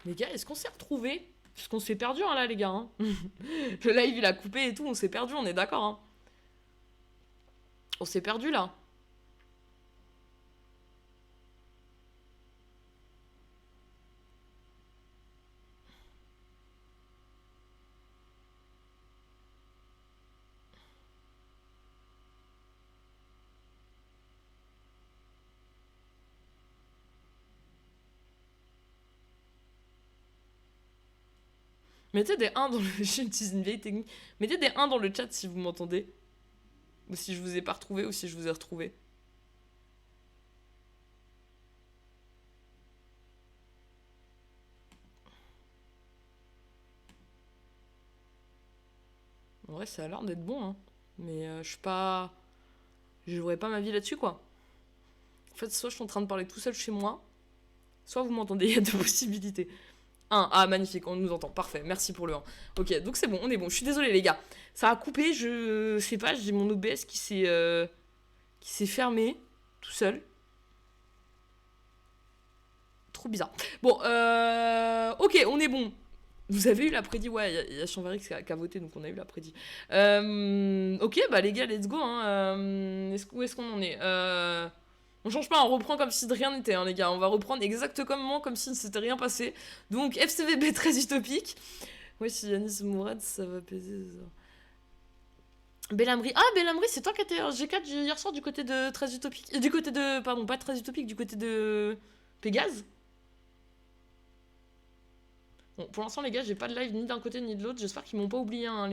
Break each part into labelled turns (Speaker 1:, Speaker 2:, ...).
Speaker 1: Les gars, est-ce qu'on s'est retrouvés? Parce qu'on s'est perdu, hein, là, les gars. Hein. Le live, il a coupé et tout, on s'est perdu, on est d'accord. Hein. On s'est perdu, là. Mettez des 1 dans le... J'utilise une vieille technique. Mettez des 1 dans le chat si vous m'entendez. Ou si je vous ai pas retrouvé, ou si je vous ai retrouvé. En vrai, ça a l'air d'être bon, hein. Mais je suis pas... Je jouerai pas ma vie là-dessus, quoi. En fait, soit je suis en train de parler tout seul chez moi, soit vous m'entendez, il y a deux possibilités. 1, ah magnifique, on nous entend, parfait, merci pour le 1. Ok, donc c'est bon, on est bon, je suis désolée les gars. Ça a coupé, je sais pas, j'ai mon OBS qui s'est fermé, tout seul. Trop bizarre. Bon, ok, on est bon. Vous avez eu l'après-dit, ouais, il y a Chanvarix qui a voté, donc on a eu l'après-dit. Ok, bah les gars, let's go. Hein. Où est-ce qu'on en est On change pas, on reprend comme si de rien n'était, hein, les gars. On va reprendre exactement comme si ne s'était rien passé. Donc, FCVB très utopique. Ouais, si Yanis Mourad, ça va peser. Bellamri. Ah, Bellamri, c'est toi qui étais G4 hier soir du côté de très utopique. Du côté de. Pardon, pas très utopique, du côté de. Pégase. Bon, pour l'instant, les gars, j'ai pas de live ni d'un côté ni de l'autre. J'espère qu'ils m'ont pas oublié, hein,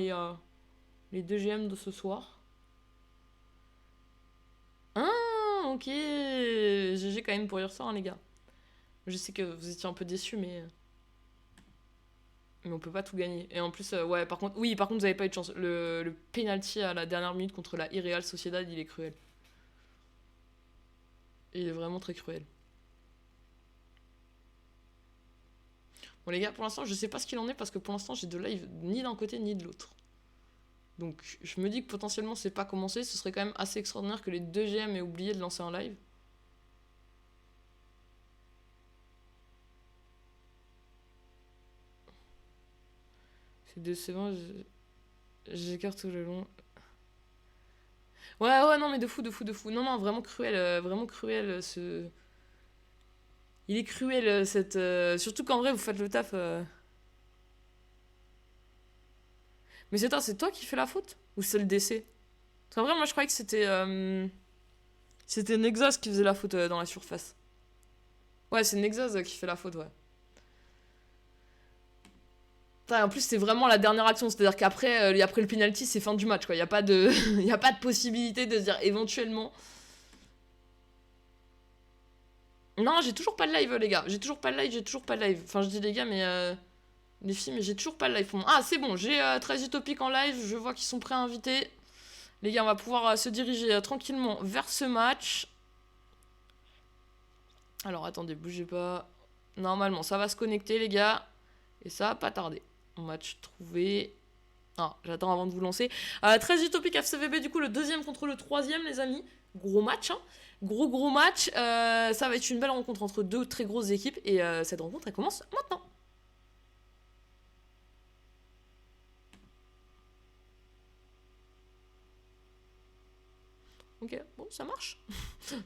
Speaker 1: les 2 GM de ce soir. Ah, ok. GG quand même pour hier soir, hein, les gars. Je sais que vous étiez un peu déçus, mais on peut pas tout gagner. Et en plus, ouais, par contre, oui, par contre, vous avez pas eu de chance. Le penalty à la dernière minute contre la Real Sociedad, il est cruel. Il est vraiment très cruel. Bon, les gars, pour l'instant, je sais pas ce qu'il en est parce que pour l'instant, j'ai de live ni d'un côté ni de l'autre. Donc, je me dis que potentiellement, c'est pas commencé. Ce serait quand même assez extraordinaire que les 2 GM aient oublié de lancer un live. C'est décevant, j'écarte tout le long. Ouais, non, mais de fou. Non, vraiment cruel, ce... Il est cruel, cette... Surtout qu'en vrai, vous faites le taf... Mais c'est toi qui fais la faute? Ou c'est le décès? Parce qu'en vrai, moi, je croyais que c'était... C'était Nexus qui faisait la faute dans la surface. Ouais, c'est Nexus qui fait la faute, ouais. En plus, c'est vraiment la dernière action. C'est-à-dire qu'après après le penalty, c'est fin du match, quoi. Il n'y a pas de... y a pas de possibilité de se dire éventuellement... Non, j'ai toujours pas de live, les gars. J'ai toujours pas de live. Enfin, je dis les gars, mais... les filles, mais j'ai toujours pas de live. Ah, c'est bon, j'ai 13 utopiques en live. Je vois qu'ils sont prêts à inviter. Les gars, on va pouvoir se diriger tranquillement vers ce match. Alors, attendez, bougez pas. Normalement, ça va se connecter, les gars. Et ça va pas tarder. Match trouvé. Ah, j'attends avant de vous lancer. 13 utopiques FCVB, du coup, le deuxième contre le troisième, les amis. Gros match, hein. Gros match. Ça va être une belle rencontre entre 2 très grosses équipes. Et cette rencontre, elle commence maintenant. Ok, bon, ça marche.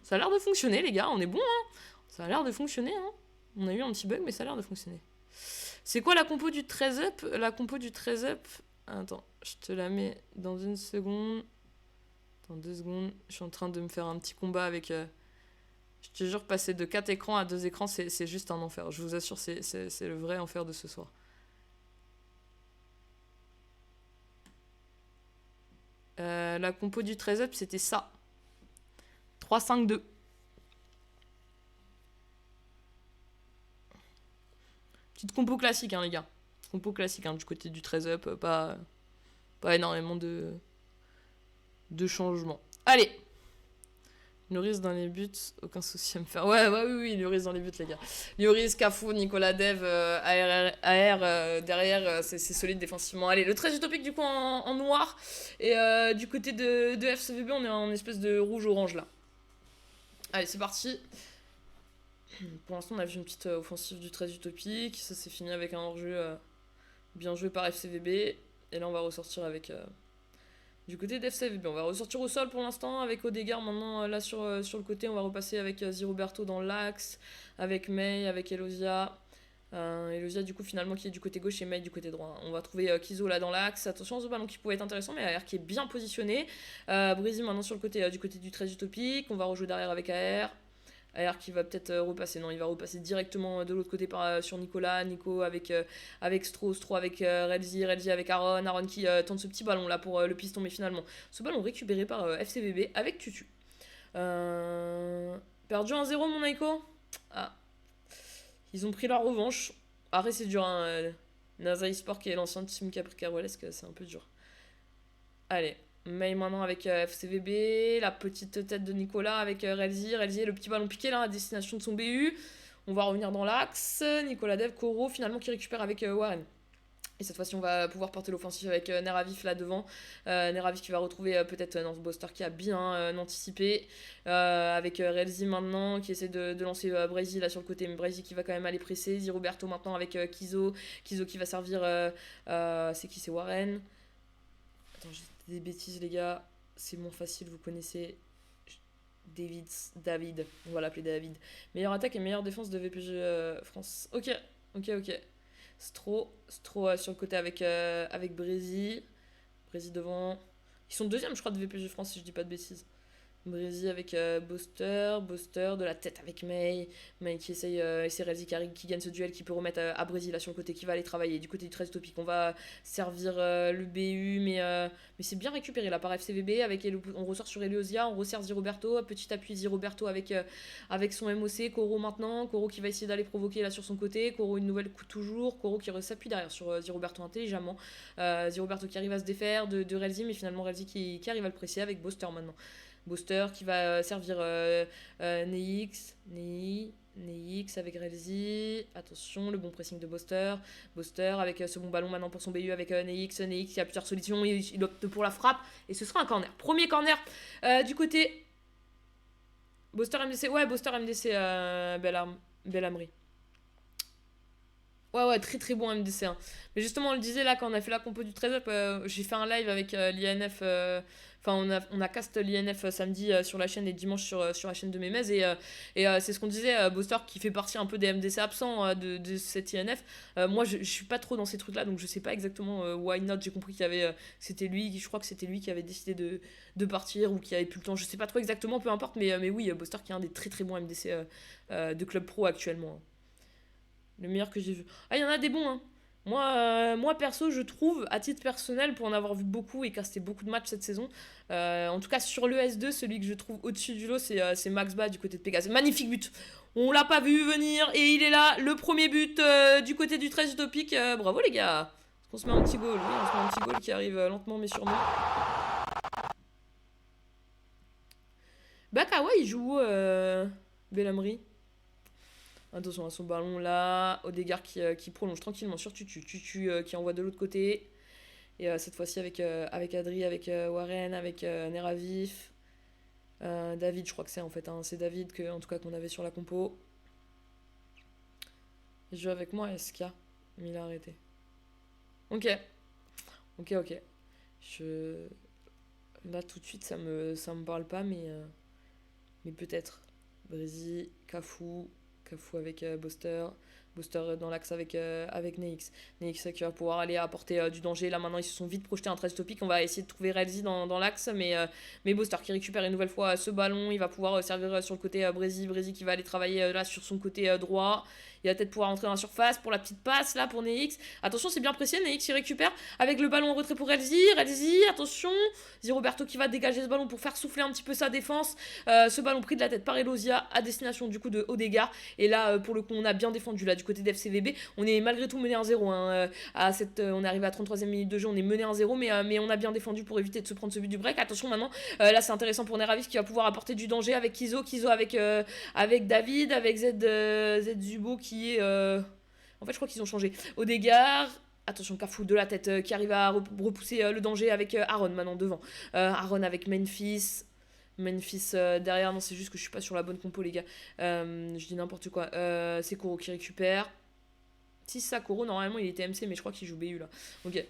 Speaker 1: Ça a l'air de fonctionner, les gars. On est bon, hein. Ça a l'air de fonctionner, hein. On a eu un petit bug, mais ça a l'air de fonctionner. C'est quoi la compo du 13 up? La compo du 13 up... Attends, je te la mets dans une seconde. Dans 2 secondes. Je suis en train de me faire un petit combat avec... Je te jure, passer de 4 écrans à 2 écrans, c'est juste un enfer. Je vous assure, c'est le vrai enfer de ce soir. La compo du 13 up, c'était ça. 3-5-2. Petite compo classique, hein, les gars. Compo classique, hein, du côté du 13 up. Pas énormément de changements. Allez! Lloris dans les buts, aucun souci à me faire. Ouais, oui, Lloris dans les buts, les gars. Lloris, Cafou, Nicolas Dev, AR, derrière, c'est solide défensivement. Allez, le 13 utopique, du coup, en noir. Et du côté de FCVB, on est en espèce de rouge-orange, là. Allez, c'est parti. Pour l'instant, on a vu une petite offensive du 13 utopique. Ça s'est fini avec un hors-jeu bien joué par FCVB. Et là, on va ressortir avec. Du côté d'FCVB, on va ressortir au sol pour l'instant avec Odegaard. Maintenant, là sur le côté, on va repasser avec Ziroberto dans l'axe, avec May, avec Elosia. Elosia, du coup, finalement, qui est du côté gauche et May du côté droit. On va trouver Kizo là dans l'axe. Attention à ce ballon qui pouvait être intéressant, mais AR qui est bien positionné. Breezy maintenant sur le côté du côté du 13 utopique. On va rejouer derrière avec AR. AR qui va peut-être repasser. Non, il va repasser directement de l'autre côté sur Nicolas. Nico avec Stro avec Relzi. Relzi avec Aaron. Aaron qui tente ce petit ballon là pour le piston, mais finalement, ce ballon récupéré par FCBB avec Tutu. Perdu 1-0, mon Aiko. Ah. Ils ont pris leur revanche. Après, c'est dur, hein. NASA eSport qui est l'ancien team Capricaruelesque, c'est un peu dur. Allez. May maintenant avec FCVB, la petite tête de Nicolas avec Relzi. Relzi, le petit ballon piqué là à destination de son BU. On va revenir dans l'axe. Nicolas Dev, Koro finalement qui récupère avec Warren. Et cette fois-ci, on va pouvoir porter l'offensive avec Neravif là devant. Neravif qui va retrouver peut-être Nance Boster qui a bien anticipé. Avec Relzi maintenant qui essaie de lancer Breezy là sur le côté. Mais Breezy qui va quand même aller presser. Ziroberto maintenant avec Kizo. Kizo qui va servir. C'est qui? C'est Warren. Attends, j'ai des bêtises, les gars. C'est moins facile, vous connaissez. David. On va l'appeler David. Meilleure attaque et meilleure défense de VPG France. Ok. Stro sur le côté avec Breezy. Breezy devant. Ils sont deuxième, je crois, de VPG France, si je dis pas de bêtises. Breezy avec Boster de la tête avec May qui essaye, et c'est Relzi qui gagne ce duel, qui peut remettre à Breezy là sur le côté, qui va aller travailler du côté du 13 topic. On va servir le BU, mais c'est bien récupéré là par FCVB. On ressort sur Eliosia, on resserre Ziroberto, petit appui Ziroberto avec son MOC. Koro maintenant, Koro qui va essayer d'aller provoquer là sur son côté. Koro une nouvelle coup toujours, Koro qui s'appuie derrière sur Ziroberto intelligemment. Ziroberto qui arrive à se défaire de Relzi, mais finalement Relzi qui arrive à le presser avec Boster maintenant. Boster qui va servir Neix avec Relzi. Attention, le bon pressing de Boster avec ce bon ballon maintenant pour son BU avec Neix qui a plusieurs solutions. Il opte pour la frappe et ce sera un corner. Premier corner du côté Boster MDC. Ouais, Boster MDC Belhamri. Ouais, très très bon MDC. Hein. Mais justement, on le disait là quand on a fait la compo du 13-up, j'ai fait un live avec l'INF. Enfin, on a cast l'INF samedi sur la chaîne et dimanche sur la chaîne de Memez. Et c'est ce qu'on disait, Boster qui fait partie un peu des MDC absents de cette INF. Moi, je suis pas trop dans ces trucs-là, donc je sais pas exactement why not. J'ai compris qu'il y avait. Je crois que c'était lui qui avait décidé de partir ou qui avait plus le temps. Je sais pas trop exactement, peu importe. Mais oui, Boster qui est un des très très bons MDC de Club Pro actuellement. Le meilleur que j'ai vu. Ah, il y en a des bons, hein. Moi, perso, je trouve, à titre personnel, pour en avoir vu beaucoup et casté beaucoup de matchs cette saison, en tout cas sur le S2, celui que je trouve au-dessus du lot, c'est Max Ba du côté de Pégase. Magnifique but. On l'a pas vu venir et il est là, le premier but du côté du 13 utopique. Bravo les gars. On se met un petit goal. Oui, on se met un petit goal qui arrive lentement mais sûrement. Bakawa, il joue Belhamri. Attention à son ballon là. Odegaard qui prolonge tranquillement sur Tutu. Tutu qui envoie de l'autre côté. Et cette fois-ci avec Adri, avec Warren, avec Neravif. David, je crois que c'est en fait. Hein, c'est David en tout cas qu'on avait sur la compo. Il joue avec moi, SK. Mais il a arrêté. Ok. Là tout de suite ça me parle pas, mais peut-être. Breezy, Cafu avec Boster dans l'axe avec Neix qui va pouvoir aller apporter du danger. Là maintenant ils se sont vite projetés un 13 topic. On va essayer de trouver Relzi dans l'axe, mais Boster qui récupère une nouvelle fois ce ballon. Il va pouvoir servir sur le côté Breezy qui va aller travailler là sur son côté droit. Il va peut-être pouvoir entrer dans la surface pour la petite passe là pour Neix. Attention, c'est bien pressé. Neix il récupère avec le ballon en retrait pour Relzi, attention. Ziroberto qui va dégager ce ballon pour faire souffler un petit peu sa défense. Ce ballon pris de la tête par Elosia à destination du coup de Odegaard. Et là pour le coup on a bien défendu là du côté d'FCVB. On est malgré tout mené 1-0. Hein. On est arrivé à 33e minute de jeu, on est mené 1-0, mais on a bien défendu pour éviter de se prendre ce but du break. Attention maintenant, là c'est intéressant pour Neravif qui va pouvoir apporter du danger avec Kizo avec David, avec Zubo qui est... En fait je crois qu'ils ont changé. Odegaard... Attention, Cafu de la tête qui arrive à repousser le danger avec Aaron maintenant devant. Aaron avec Memphis. Memphis derrière, non, c'est juste que je suis pas sur la bonne compo, les gars. Je dis n'importe quoi. C'est Koro qui récupère. Si c'est ça, Koro, normalement il était MC, mais je crois qu'il joue BU là. Ok.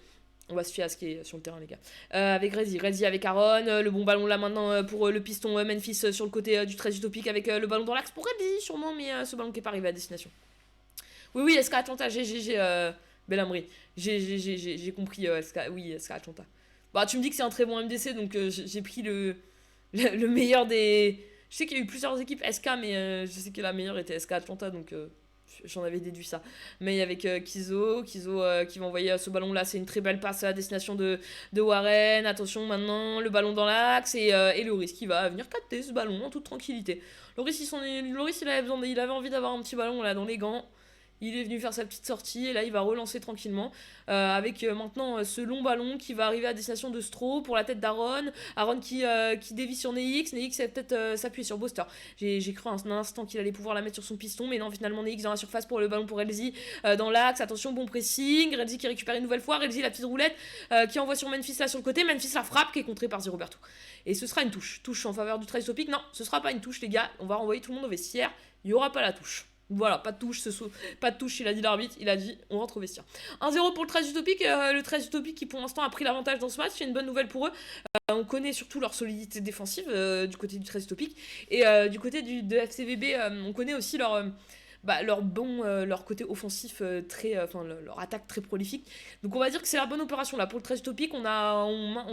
Speaker 1: On va se fier à ce qui est sur le terrain, les gars. Avec Redzi avec Aaron. Le bon ballon là maintenant pour le piston Memphis sur le côté du 13 utopique avec le ballon dans l'axe pour Redzi, sûrement, mais ce ballon qui est pas arrivé à destination. Oui, SK Atlanta, GG, Belhamri. J'ai compris, SK, oui, SK Atlanta. Bah, tu me dis que c'est un très bon MDC, donc j'ai pris le meilleur des. Je sais qu'il y a eu plusieurs équipes SK, mais je sais que la meilleure était SK Atlanta, donc j'en avais déduit ça. Mais avec Kizo qui va envoyer ce ballon là, c'est une très belle passe à destination de Warren. Attention maintenant, le ballon dans l'axe et Loris qui va venir capter ce ballon en toute tranquillité. Loris, il avait envie d'avoir un petit ballon là dans les gants. Il est venu faire sa petite sortie et là il va relancer tranquillement avec maintenant ce long ballon qui va arriver à destination de Stro pour la tête d'Aaron. Aaron qui dévie sur Neix. Neix va peut-être s'appuyer sur Boster. J'ai cru un instant qu'il allait pouvoir la mettre sur son piston, mais non, finalement Neix dans la surface pour le ballon pour Elzi dans l'axe. Attention, bon pressing. Elzi qui récupère une nouvelle fois. Elzi la petite roulette qui envoie sur Memphis là sur le côté. Memphis la frappe qui est contrée par Roberto. Et ce sera une touche. Touche en faveur du 13 topic. Non, ce sera pas une touche, les gars. On va renvoyer tout le monde au vestiaire. Il n'y aura pas la touche. Voilà, pas de touche, il a dit l'arbitre, il a dit on rentre au vestiaire. 1-0 pour le 13 utopique, le 13 utopique qui pour l'instant a pris l'avantage dans ce match, c'est une bonne nouvelle pour eux. On connaît surtout leur solidité défensive du côté du 13 utopique et du côté de FCVB, on connaît aussi leur côté offensif leur attaque très prolifique. Donc on va dire que c'est la bonne opération là pour le 13 utopique, on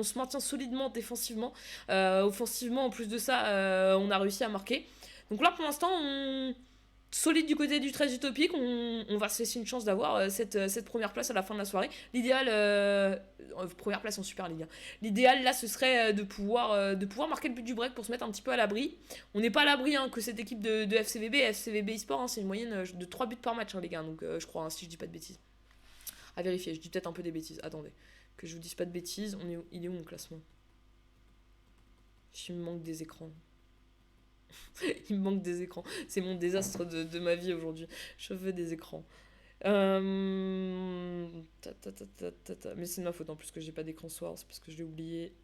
Speaker 1: se maintient solidement défensivement, offensivement en plus de ça, on a réussi à marquer. Donc là pour l'instant solide du côté du 13 utopique, on va se laisser une chance d'avoir cette première place à la fin de la soirée. L'idéal, première place en Super League. L'idéal là, ce serait de pouvoir marquer le but du break pour se mettre un petit peu à l'abri. On n'est pas à l'abri que cette équipe de FCVB eSport, c'est une moyenne de 3 buts par match, les gars, donc je crois, si je dis pas de bêtises. À vérifier, je dis peut-être un peu des bêtises. Attendez, que je vous dise pas de bêtises. Il est où mon classement? Il me manque des écrans. Il me manque des écrans. C'est mon désastre de ma vie aujourd'hui. Je veux des écrans. Mais c'est de ma faute en plus que j'ai pas d'écran ce soir. C'est parce que je l'ai oublié.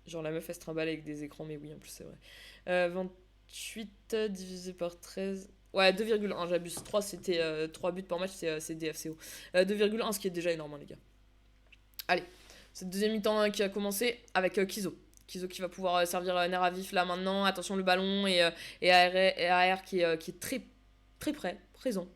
Speaker 1: Genre la meuf elle se trimballe avec des écrans. Mais oui, en plus c'est vrai. 28 divisé par 13. Ouais, 2,1, j'abuse. 3, c'était 3 buts par match, c'est DFCO. 2,1, ce qui est déjà énorme, les gars. Allez, cette deuxième mi-temps qui a commencé avec Kizo. Kizo qui va pouvoir servir nerf à vif là maintenant. Attention le ballon et AR qui est très, très présent.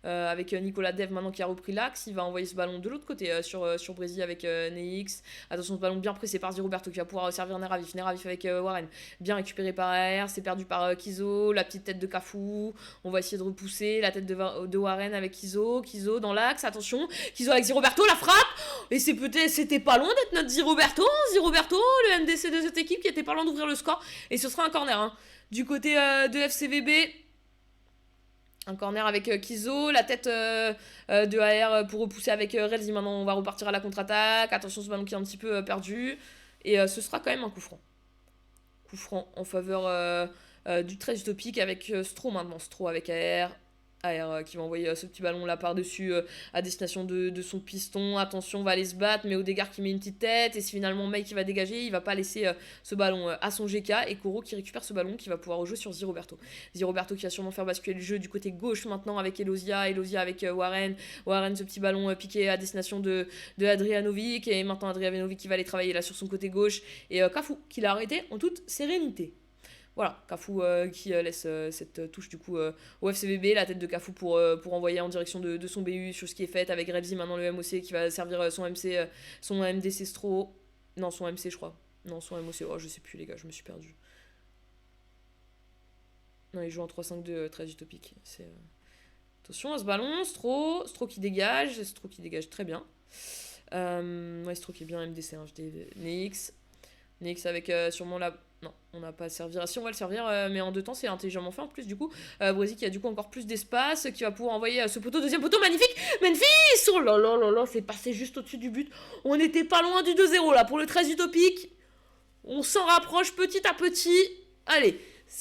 Speaker 1: Avec Nicolas Dev maintenant qui a repris l'axe. Il va envoyer ce ballon de l'autre côté sur Brésil avec Neix. Attention ce ballon bien pressé par Roberto qui va pouvoir servir nerf à vif avec Warren. Bien récupéré par AR. C'est perdu par Kizo. La petite tête de Cafu. On va essayer de repousser la tête de Warren avec Kizo. Kizo dans l'axe. Attention. Kizo avec Roberto. La frappe. Et c'était pas loin d'être notre Roberto. Roberto, le MDC de cette équipe qui était pas loin d'ouvrir le score. Et ce sera un corner. Du côté de FCVB. Un corner avec Kizo, la tête de AR pour repousser avec Relzi. Maintenant, on va repartir à la contre-attaque. Attention, ce ballon qui est un petit peu perdu. Et ce sera quand même un coup franc. Coup franc en faveur du 13 utopique avec Stro maintenant. Stro avec AR. AR qui va envoyer ce petit ballon là par-dessus à destination de son piston. Attention, on va aller se battre, mais Odegaard qui met une petite tête. Et c'est finalement May qui va dégager. Il va pas laisser ce ballon à son GK. Et Koro qui récupère ce ballon qui va pouvoir rejouer sur Roberto. Roberto qui va sûrement faire basculer le jeu du côté gauche maintenant avec Elosia. Elosia avec Warren. Warren, ce petit ballon piqué à destination de Adrianovic. Et maintenant Adrianovic qui va aller travailler là sur son côté gauche. Et Cafu qui l'a arrêté en toute sérénité. Voilà, Cafu qui laisse cette touche du coup au FCVB, la tête de Cafu pour envoyer en direction de son BU, chose qui est faite avec Relzi maintenant le MOC qui va servir son MC, son MDC Stro. Non, son MC je crois. Non, son MOC, oh je sais plus les gars, je me suis perdu. Non, il joue en 3-5-2 13 utopique. Attention à ce ballon, Stro qui dégage très bien. Ouais, Stro qui est bien MDC, je dis Nix avec sûrement la... Non, on n'a pas à servir. Si, on va le servir, mais en 2 temps, c'est intelligemment fait en plus, du coup. Brésil qui a du coup encore plus d'espace, qui va pouvoir envoyer ce poteau, deuxième poteau, magnifique Memphis. Oh là là là là, c'est passé juste au-dessus du but. On n'était pas loin du 2-0 là, pour le 13 utopique. On s'en rapproche petit à petit. Allez,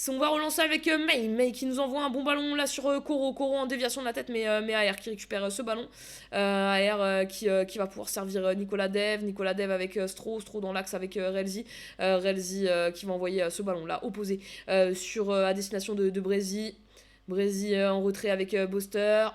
Speaker 1: On va relancer avec May. May qui nous envoie un bon ballon là sur Koro. Koro en déviation de la tête, mais AR qui récupère ce ballon. AR qui va pouvoir servir Nicolas Dev. Nicolas Dev avec Stro. Stro dans l'axe avec Relzi. Relzi qui va envoyer ce ballon là opposé à destination de Brézy. Brézy en retrait avec Boster.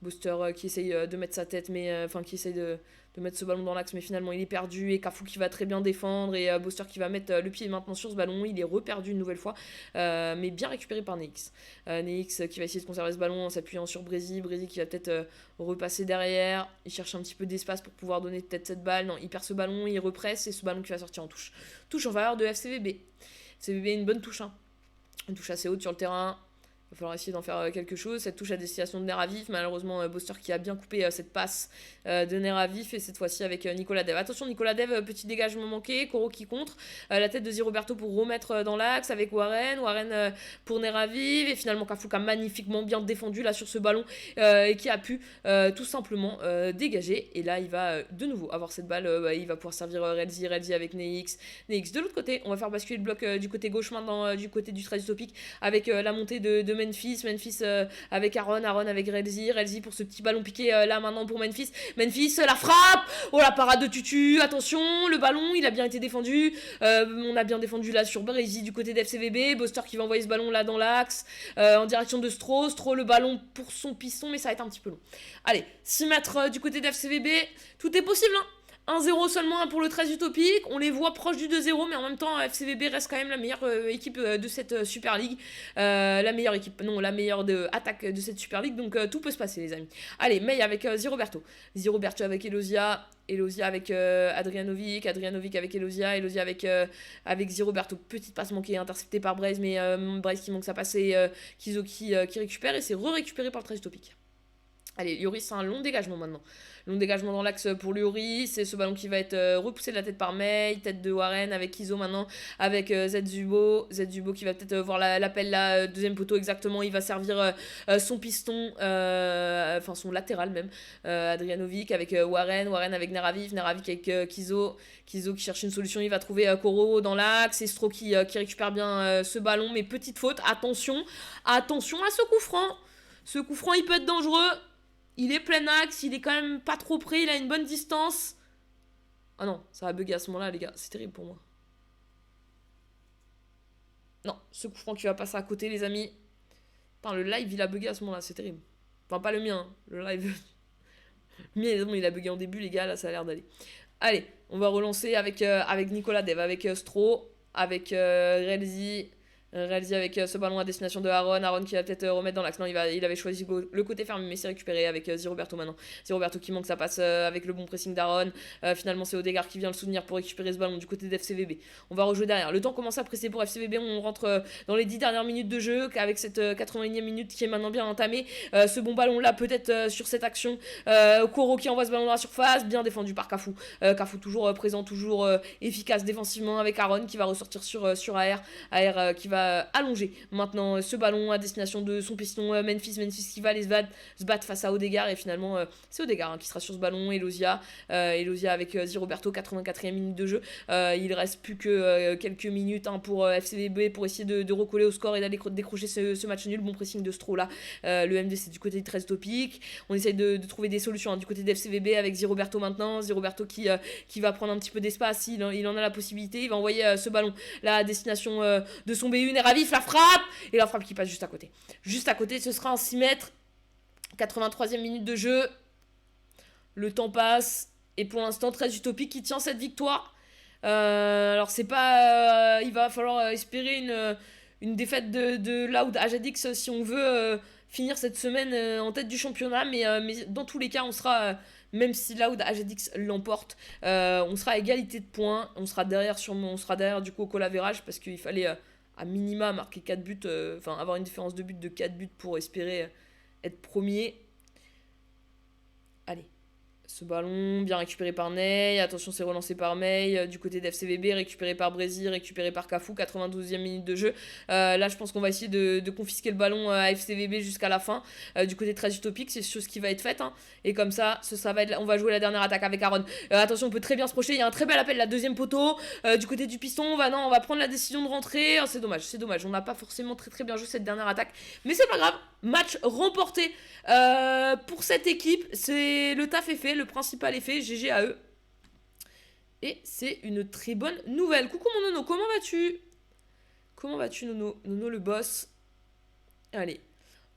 Speaker 1: Boster qui essaye de mettre sa tête, mais qui essaye de mettre ce ballon dans l'axe, mais finalement il est perdu. Et Cafou qui va très bien défendre. Et Boster qui va mettre le pied maintenant sur ce ballon. Il est reperdu une nouvelle fois, mais bien récupéré par Neix. Neix qui va essayer de conserver ce ballon en s'appuyant sur Brézy. Brézy qui va peut-être repasser derrière. Il cherche un petit peu d'espace pour pouvoir donner peut-être cette balle. Non, il perd ce ballon, il represse. Et ce ballon qui va sortir en touche. Touche en faveur de FCVB. FCVB, une bonne touche. Une touche assez haute sur le terrain. Il va falloir essayer d'en faire quelque chose. Cette touche à destination de Neravif. Malheureusement, Boster qui a bien coupé cette passe de Neravif. Et cette fois-ci avec Nicolas Dev. Attention, Nicolas Dev, petit dégagement manqué. Koro qui contre. La tête de Zi Roberto pour remettre dans l'axe avec Warren. Warren pour Neravif. Et finalement, Cafou qui a magnifiquement bien défendu là sur ce ballon. Et qui a pu tout simplement dégager. Et là, il va de nouveau avoir cette balle. Il va pouvoir servir Relzi. Relzi avec Neix. Neix de l'autre côté. On va faire basculer le bloc du côté gauche maintenant, du côté du 13 utopique. Avec la montée de Memphis avec Aaron avec Relzi pour ce petit ballon piqué là maintenant pour Memphis la frappe, oh la parade de Tutu, attention le ballon il a bien été défendu, on a bien défendu là sur Brézy du côté d'FCVB, Boster qui va envoyer ce ballon là dans l'axe en direction de Stro le ballon pour son piston mais ça va être un petit peu long. Allez, 6 mètres du côté d'FCVB, tout est possible 1-0 seulement pour le 13 utopique, on les voit proches du 2-0, mais en même temps FCVB reste quand même la meilleure équipe de cette Super League, la meilleure attaque de cette Super League, donc tout peut se passer les amis. Allez, May avec Zi Roberto avec Elosia avec Adrianovic avec Elosia avec Zi Roberto, petite passe manquée interceptée par Braze, mais Braze qui manque sa passe et Kizo qui récupère et c'est récupéré par le 13 utopique. Allez, Lloris, c'est un long dégagement maintenant. Long dégagement dans l'axe pour Lloris. C'est ce ballon qui va être repoussé de la tête par May. Tête de Warren avec Kizo maintenant. Avec Zetsubo. Zetsubo qui va peut-être voir l'appel là. Deuxième poteau exactement. Il va servir son piston. Son latéral même. Adrianovic avec Warren. Warren avec Neravik avec Kizo. Kizo qui cherche une solution. Il va trouver Koro dans l'axe. Et Stro qui récupère bien ce ballon. Mais petite faute. Attention à ce coup franc. Ce coup franc, il peut être dangereux. Il est plein axe, il est quand même pas trop près, il a une bonne distance. Ah non, ça va bugger à ce moment-là, les gars. C'est terrible pour moi. Non, ce coup franc qui va passer à côté, les amis. Putain, le live, il a bugué à ce moment-là, c'est terrible. Enfin, pas le mien, le live. Le mien, il a bugué en début, les gars, là, ça a l'air d'aller. Allez, on va relancer avec Nicolas Dev, avec Stro, avec Relzi. Réalisé avec ce ballon à destination de Aaron qui va peut-être remettre dans l'axe. Non, il avait choisi le côté fermé, mais c'est récupéré avec Zi Roberto maintenant. Zi Roberto qui manque sa passe avec le bon pressing d'Aaron. Finalement, c'est Odegaard qui vient le soutenir pour récupérer ce ballon du côté d'FCVB. On va rejouer derrière. Le temps commence à presser pour FCVB. On rentre dans les 10 dernières minutes de jeu avec cette 81e minute qui est maintenant bien entamée. Ce bon ballon là, peut-être sur cette action. Koro qui envoie ce ballon dans la surface. Bien défendu par Cafou. Cafou toujours présent, toujours efficace défensivement avec Aaron qui va ressortir sur AR. AR qui va allonger maintenant ce ballon à destination de son piston Memphis qui va aller se battre face à Odegaard et finalement c'est Odegaard qui sera sur ce ballon. Elosia avec Zi Roberto, 84e minute de jeu. Il reste plus que quelques minutes pour FCVB pour essayer de recoller au score et d'aller décrocher ce match nul. Bon pressing de Stro là, le MD c'est du côté du 13 topique. On essaye de trouver des solutions du côté d'FCVB avec Zi Roberto maintenant. Zi Roberto qui va prendre un petit peu d'espace, il en a la possibilité. Il va envoyer ce ballon là à destination de son BU. Neravif, la frappe et la frappe qui passe juste à côté. Juste à côté, ce sera un 6 mètres. 83e minute de jeu. Le temps passe et pour l'instant 13 utopique qui tient cette victoire. Alors c'est pas il va falloir espérer une défaite de Loud Ajax si on veut finir cette semaine en tête du championnat, mais dans tous les cas on sera même si Loud Ajax l'emporte, on sera à égalité de points, on sera derrière du coup au collaverage parce qu'il fallait à minima marquer 4 buts, avoir une différence de but de 4 buts pour espérer être premier. Allez, ce ballon, bien récupéré par Ney. Attention, c'est relancé par May. Du côté d'FCVB, récupéré par Brésil, récupéré par Cafu. 92e minute de jeu. Là, je pense qu'on va essayer de confisquer le ballon à FCVB jusqu'à la fin. Du côté très utopique, c'est chose qui va être faite. Hein. Et comme ça va être, on va jouer la dernière attaque avec Aaron. Attention, on peut très bien se projeter. Il y a un très bel appel, la deuxième poteau. Du côté du piston, on va prendre la décision de rentrer. Oh, c'est dommage. On n'a pas forcément très bien joué cette dernière attaque. Mais c'est pas grave. Match remporté pour cette équipe. Le taf est fait, le principal est fait. GG à eux. Et c'est une très bonne nouvelle. Coucou mon Nono, comment vas-tu? Comment vas-tu Nono? Nono le boss. Allez.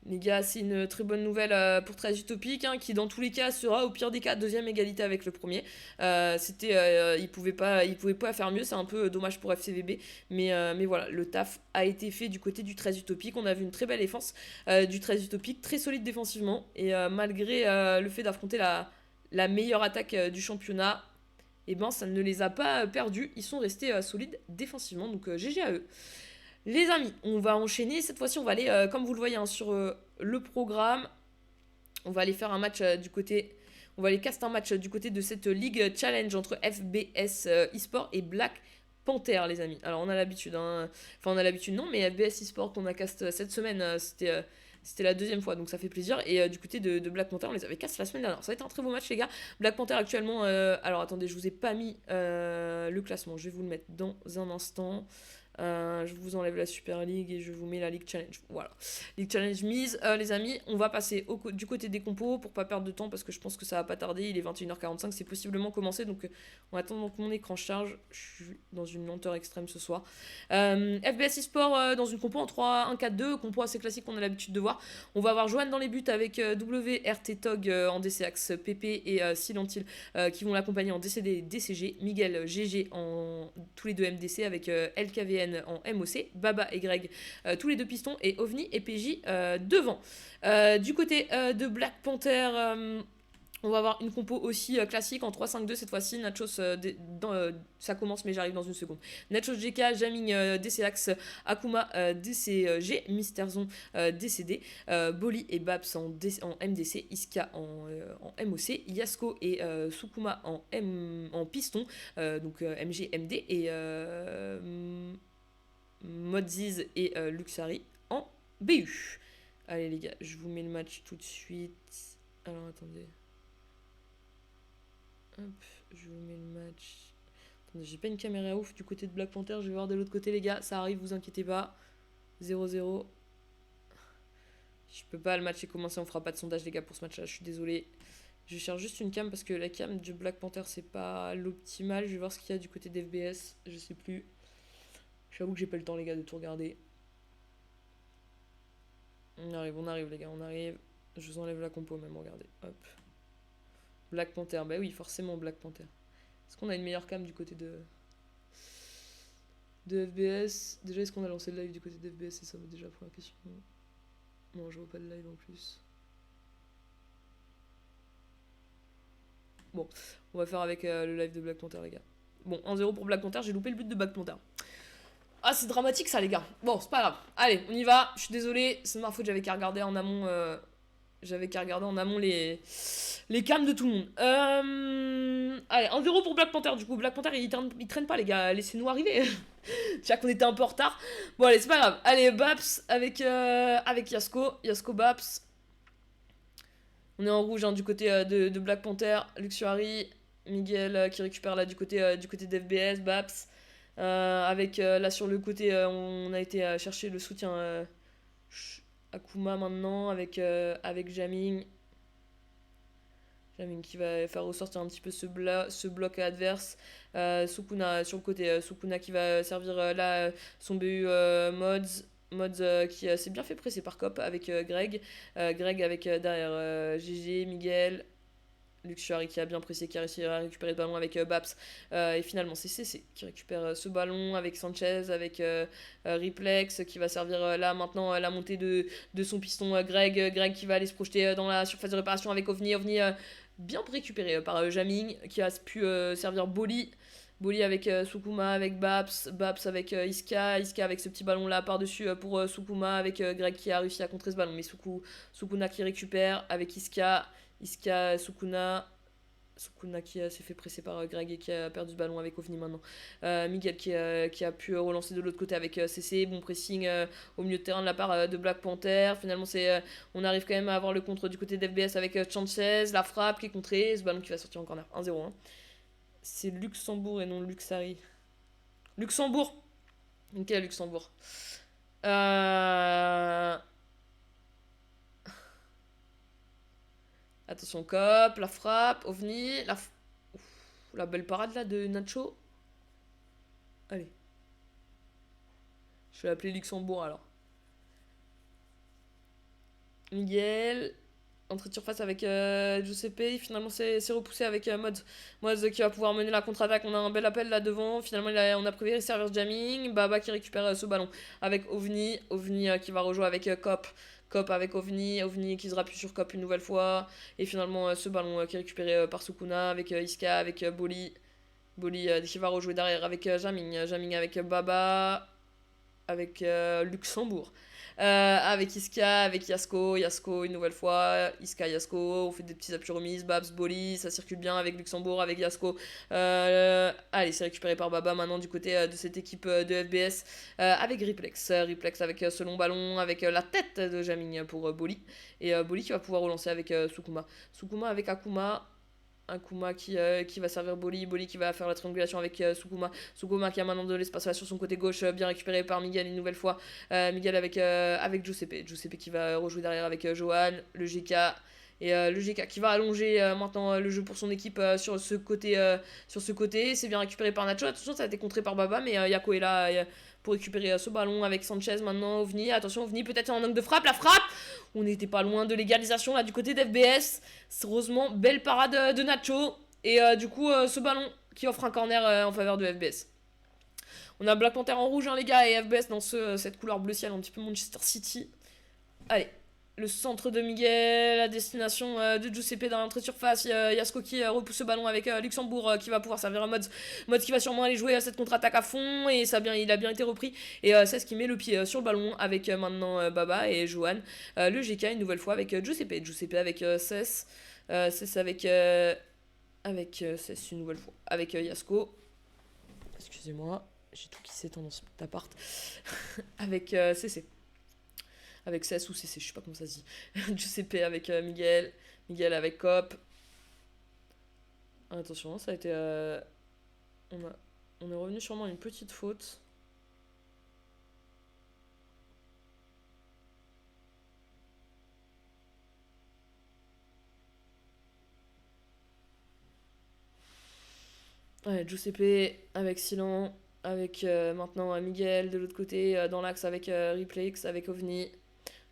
Speaker 1: Les gars, c'est une très bonne nouvelle pour Très Utopique, hein, qui dans tous les cas sera au pire des cas deuxième égalité avec le premier. Il pouvait pas faire mieux, c'est un peu dommage pour FCVB, mais voilà, le taf a été fait du côté du Très Utopique. On a vu une très belle défense du Très Utopique, très solide défensivement, et malgré le fait d'affronter la meilleure attaque du championnat, et ben ça ne les a pas perdus, ils sont restés solides défensivement, donc GG à eux. Les amis, on va enchaîner. Cette fois-ci, on va aller, comme vous le voyez, hein, sur le programme. On va aller faire un match du côté... On va aller caster un match du côté de cette Ligue Challenge entre FBS eSport et Black Panther, les amis. Alors, on a l'habitude, hein. Enfin, on a l'habitude, non, mais FBS eSport, on a cast cette semaine, c'était la deuxième fois, donc ça fait plaisir. Et du côté de Black Panther, on les avait cast la semaine dernière. Ça a été un très beau match, les gars. Black Panther, actuellement... alors, attendez, je vous ai pas mis le classement. Je vais vous le mettre dans un instant. Je vous enlève la Super League et je vous mets la League Challenge. Voilà. League Challenge mise. Les amis, on va passer du côté des compos pour pas perdre de temps parce que je pense que ça va pas tarder. Il est 21h45, c'est possiblement commencé. Donc on attend que mon écran charge. Je suis dans une lenteur extrême ce soir. FBS eSport dans une compo en 3-1-4-2. Compo assez classique qu'on a l'habitude de voir. On va avoir Joanne dans les buts avec WRT Tog en DCAX, PP et Silentil qui vont l'accompagner en DCD et DCG. Miguel GG en tous les deux MDC avec LKVN en MOC, Baba et Greg tous les deux pistons et OVNI et PJ devant. Du côté de Black Panther, on va avoir une compo aussi classique en 3-5-2 cette fois-ci. Nachos, ça commence mais j'arrive dans une seconde. Nachos GK, Jaming DCAX, Akuma DCG, Misterzon DCD, Boli et Babs en MDC, Iska en MOC, Yasko et Sukuma en piston, donc MG, MD et Modziz et Luxari en BU. Allez les gars, je vous mets le match tout de suite. Alors attendez. Hop, je vous mets le match. Attendez, j'ai pas une caméra ouf du côté de Black Panther. Je vais voir de l'autre côté les gars. Ça arrive, vous inquiétez pas. 0-0. Je peux pas, le match est commencé. On fera pas de sondage les gars pour ce match là. Je suis désolé. Je cherche juste une cam parce que la cam de Black Panther c'est pas l'optimal. Je vais voir ce qu'il y a du côté d'FBS. Je sais plus. J'avoue que j'ai pas le temps les gars de tout regarder. On arrive les gars, on arrive. Je vous enlève la compo même, regardez. Hop. Black Panther, bah oui, forcément Black Panther. Est-ce qu'on a une meilleure cam du côté de FBS? Déjà, est-ce qu'on a lancé le live du côté de FBS? C'est ça déjà première question. Non, je vois pas le live en plus. Bon, on va faire avec le live de Black Panther les gars. Bon, 1-0 pour Black Panther, j'ai loupé le but de Black Panther. Ah, c'est dramatique ça les gars. Bon, c'est pas grave. Allez, on y va. Je suis désolé, c'est ma faute, j'avais qu'à regarder en amont les cams de tout le monde. Allez, 1-0 pour Black Panther du coup. Black Panther il traîne pas les gars, laissez-nous arriver. Déjà qu'on était un peu en retard. Bon allez, c'est pas grave. Allez, Baps avec Yasko. Yasko Baps. On est en rouge hein, du côté de Black Panther. Luxuary, Miguel qui récupère là du côté d'FBS, Baps. Avec là sur le côté on a été chercher le soutien Akuma maintenant avec Jaming qui va faire ressortir un petit peu ce bloc adverse. Sukuna sur le côté, Sukuna qui va servir là son BU Mods qui s'est bien fait presser par Cop avec Greg avec derrière GG, Miguel, Luxuary qui a bien pressé, qui a réussi à récupérer le ballon avec Baps. Et finalement, c'est CC qui récupère ce ballon avec Sanchez, avec Riplex qui va servir là maintenant la montée de son piston Greg qui va aller se projeter dans la surface de réparation avec OVNI. OVNI bien récupéré par Jaming qui a pu servir Boli avec Sukuma, avec Baps avec Iska avec ce petit ballon là par-dessus pour Sukuma, avec Greg qui a réussi à contrer ce ballon, mais Sukuna qui récupère avec Iska, Sukuna, Sukuna qui s'est fait presser par Greg et qui a perdu ce ballon avec OVNI maintenant. Miguel qui a pu relancer de l'autre côté avec CC. Bon pressing au milieu de terrain de la part de Black Panther. Finalement, on arrive quand même à avoir le contre du côté d'FBS avec Sanchez. La frappe qui est contrée. Ce ballon qui va sortir en corner. 1-0. Hein. C'est Luxembourg et non Luxari. Luxembourg. Ok, Luxembourg. Attention, cop, la frappe, OVNI, la belle parade là de Nacho. Allez. Je vais l'appeler Luxembourg alors. Miguel. Entrée de surface avec Giuseppe. Finalement, c'est repoussé avec Mods. Mods qui va pouvoir mener la contre-attaque. On a un bel appel là devant. Finalement, on a préféré servir jamming. Baba qui récupère ce ballon avec OVNI. OVNI qui va rejouer avec Cop. Cop avec OVNI. OVNI qui se rappuie sur Cop une nouvelle fois. Et finalement, ce ballon qui est récupéré par Sukuna avec Iska, avec Boli. Boli qui va rejouer derrière avec Jamming. Jamming avec Baba. Avec Luxembourg. Avec Iska, avec Yasko, une nouvelle fois, Iska, Yasko, on fait des petits appuis remises, Babs, Boli, ça circule bien avec Luxembourg, avec Yasko. Allez, c'est récupéré par Baba maintenant du côté de cette équipe de FBS, avec Riplex. Riplex avec ce long ballon, avec la tête de Jamming pour Boli. Et Boli qui va pouvoir relancer avec Sukuma. Sukuma avec Akuma. Akuma qui va servir Boli. Boli qui va faire la triangulation avec Sukuma. Sukuma qui a maintenant de l'espace là sur son côté gauche, bien récupéré par Miguel une nouvelle fois. Miguel avec Giuseppe. Giuseppe qui va rejouer derrière avec Johan, le GK. Et le GK qui va allonger maintenant le jeu pour son équipe sur ce côté. C'est bien récupéré par Nacho. Attention, ça a été contré par Baba, mais Yako est là pour récupérer ce ballon avec Sanchez maintenant. OVNI, attention, OVNI peut-être en angle de frappe. La frappe! On n'était pas loin de l'égalisation là du côté d'FBS. Heureusement, belle parade de Nacho. Et du coup, ce ballon qui offre un corner en faveur de FBS. On a Black Panther en rouge, hein, les gars, et FBS dans cette couleur bleu ciel, un petit peu Manchester City. Allez, le centre de Miguel, la destination de Giuseppe dans l'entrée de surface. Yasko qui repousse ce ballon avec Luxembourg qui va pouvoir servir à Mods. Mods qui va sûrement aller jouer cette contre-attaque à fond. Et il a bien été repris. Et c'est ce qui met le pied sur le ballon avec maintenant Baba et Johan. Le GK une nouvelle fois avec Giuseppe. Giuseppe avec Cess. Cess avec Cess une nouvelle fois. Avec Yasko. Excusez-moi, j'ai tout qui s'étend dans cet appart. Avec CC. Avec CS ou CC, je sais pas comment ça se dit. Giuseppe avec Miguel. Miguel avec Cop. Attention, ça a été... On est revenu sûrement à une petite faute. Ouais, Giuseppe avec Silan. Avec maintenant Miguel de l'autre côté, dans l'axe avec Riplex, avec OVNI.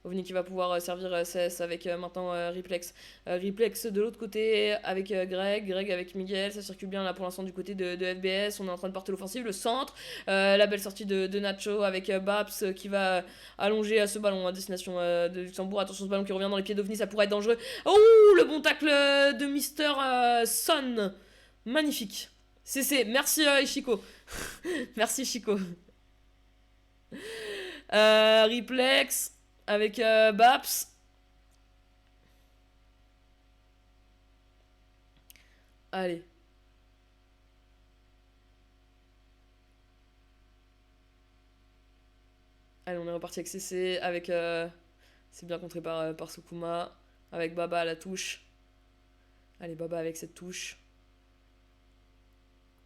Speaker 1: OVNI qui va pouvoir servir CS avec maintenant Riplex. Riplex de l'autre côté avec Greg. Greg avec Miguel. Ça circule bien là pour l'instant du côté de FBS. On est en train de porter l'offensive. Le centre. La belle sortie de Nacho avec Babs qui va allonger ce ballon à destination de Luxembourg. Attention, ce ballon qui revient dans les pieds d'OVNI. Ça pourrait être dangereux. Oh, le bon tacle de Mister Son. Magnifique. CC. Merci Ishiko. Merci Chico. Riplex avec Baps. Allez. Allez, on est reparti avec CC. Avec. C'est bien contré par Sukuma. Avec Baba à la touche. Allez, Baba avec cette touche.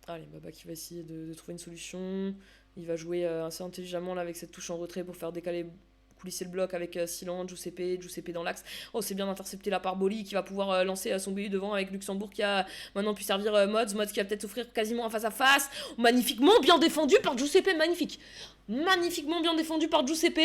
Speaker 1: Allez, Baba qui va essayer de trouver une solution. Il va jouer assez intelligemment là avec cette touche en retrait pour faire décaler, coulisser le bloc avec Silan, Giuseppe dans l'axe. Oh, c'est bien intercepté là par Boli qui va pouvoir lancer son BU devant avec Luxembourg qui a maintenant pu servir Mods qui va peut-être s'offrir quasiment en face à face. Magnifiquement bien défendu par Giuseppe, magnifique. Magnifiquement bien défendu par Giuseppe.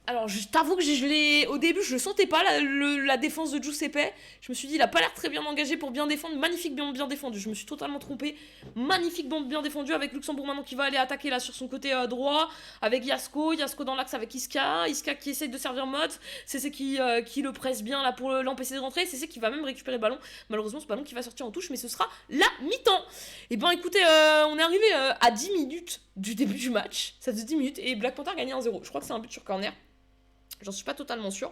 Speaker 1: Alors, je t'avoue que au début, je le sentais pas, la défense de Giuseppe. Je me suis dit, il a pas l'air très bien engagé pour bien défendre. Magnifique, bien défendu. Je me suis totalement trompé. Magnifique, bien défendu avec Luxembourg maintenant qui va aller attaquer là sur son côté droit. Avec Yasko dans l'axe avec Iska. Iska qui essaye de servir Mod. C'est qui le presse bien là pour l'empêcher de rentrer. C'est qui va même récupérer le ballon. Malheureusement, ce ballon qui va sortir en touche, mais ce sera la mi-temps. Et ben écoutez, on est arrivé à 10 minutes du début du match. Ça faisait 10 minutes et Black Panther a gagné 1-0. Je crois que c'est un but sur corner. J'en suis pas totalement sûr.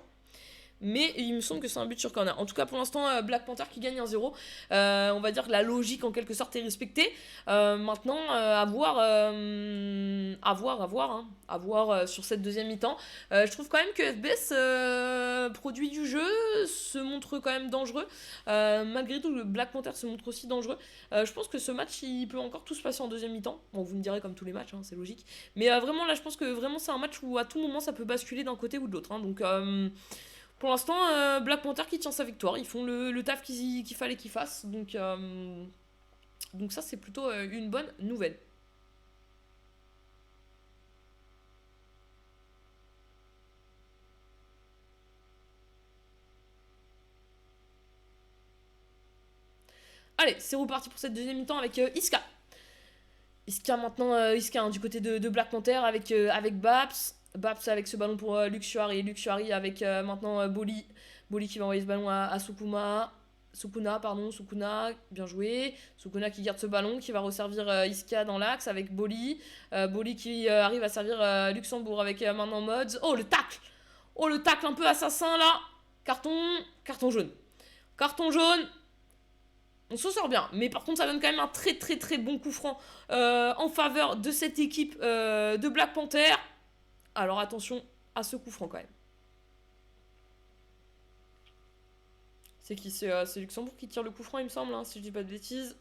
Speaker 1: mais il me semble que c'est un but sur corner. En tout cas, pour l'instant, Black Panther qui gagne 1-0. On va dire que la logique, en quelque sorte, est respectée. Maintenant, à voir, à voir sur cette deuxième mi-temps. Je trouve quand même que FBS produit du jeu, se montre quand même dangereux. Malgré tout, le Black Panther se montre aussi dangereux. Je pense que ce match, il peut encore tout se passer en deuxième mi-temps. Bon, vous me direz comme tous les matchs, hein, c'est logique. Mais vraiment, là, je pense que vraiment, c'est un match où à tout moment, ça peut basculer d'un côté ou de l'autre. Hein. Donc, pour l'instant, Black Panther qui tient sa victoire. Ils font le taf qu'il fallait qu'ils fassent. Donc ça, c'est plutôt une bonne nouvelle. Allez, c'est reparti pour cette deuxième mi-temps avec Iska. Iska maintenant, Iska hein, du côté de Black Panther avec Babs. Babs avec ce ballon pour Luxuari. Luxuari avec maintenant Boli. Boli qui va envoyer ce ballon à Sukuna, bien joué. Sukuna qui garde ce ballon, qui va resservir Iska dans l'axe avec Boli. Boli qui arrive à servir Luxembourg avec maintenant Mods. Oh le tacle! Oh le tacle un peu assassin là! Carton jaune. Carton jaune. On s'en sort bien, mais par contre ça donne quand même un très très très bon coup franc en faveur de cette équipe de Black Panther. Alors attention à ce coup franc quand même. C'est qui? C'est Luxembourg qui tire le coup franc il me semble, hein, si je dis pas de bêtises.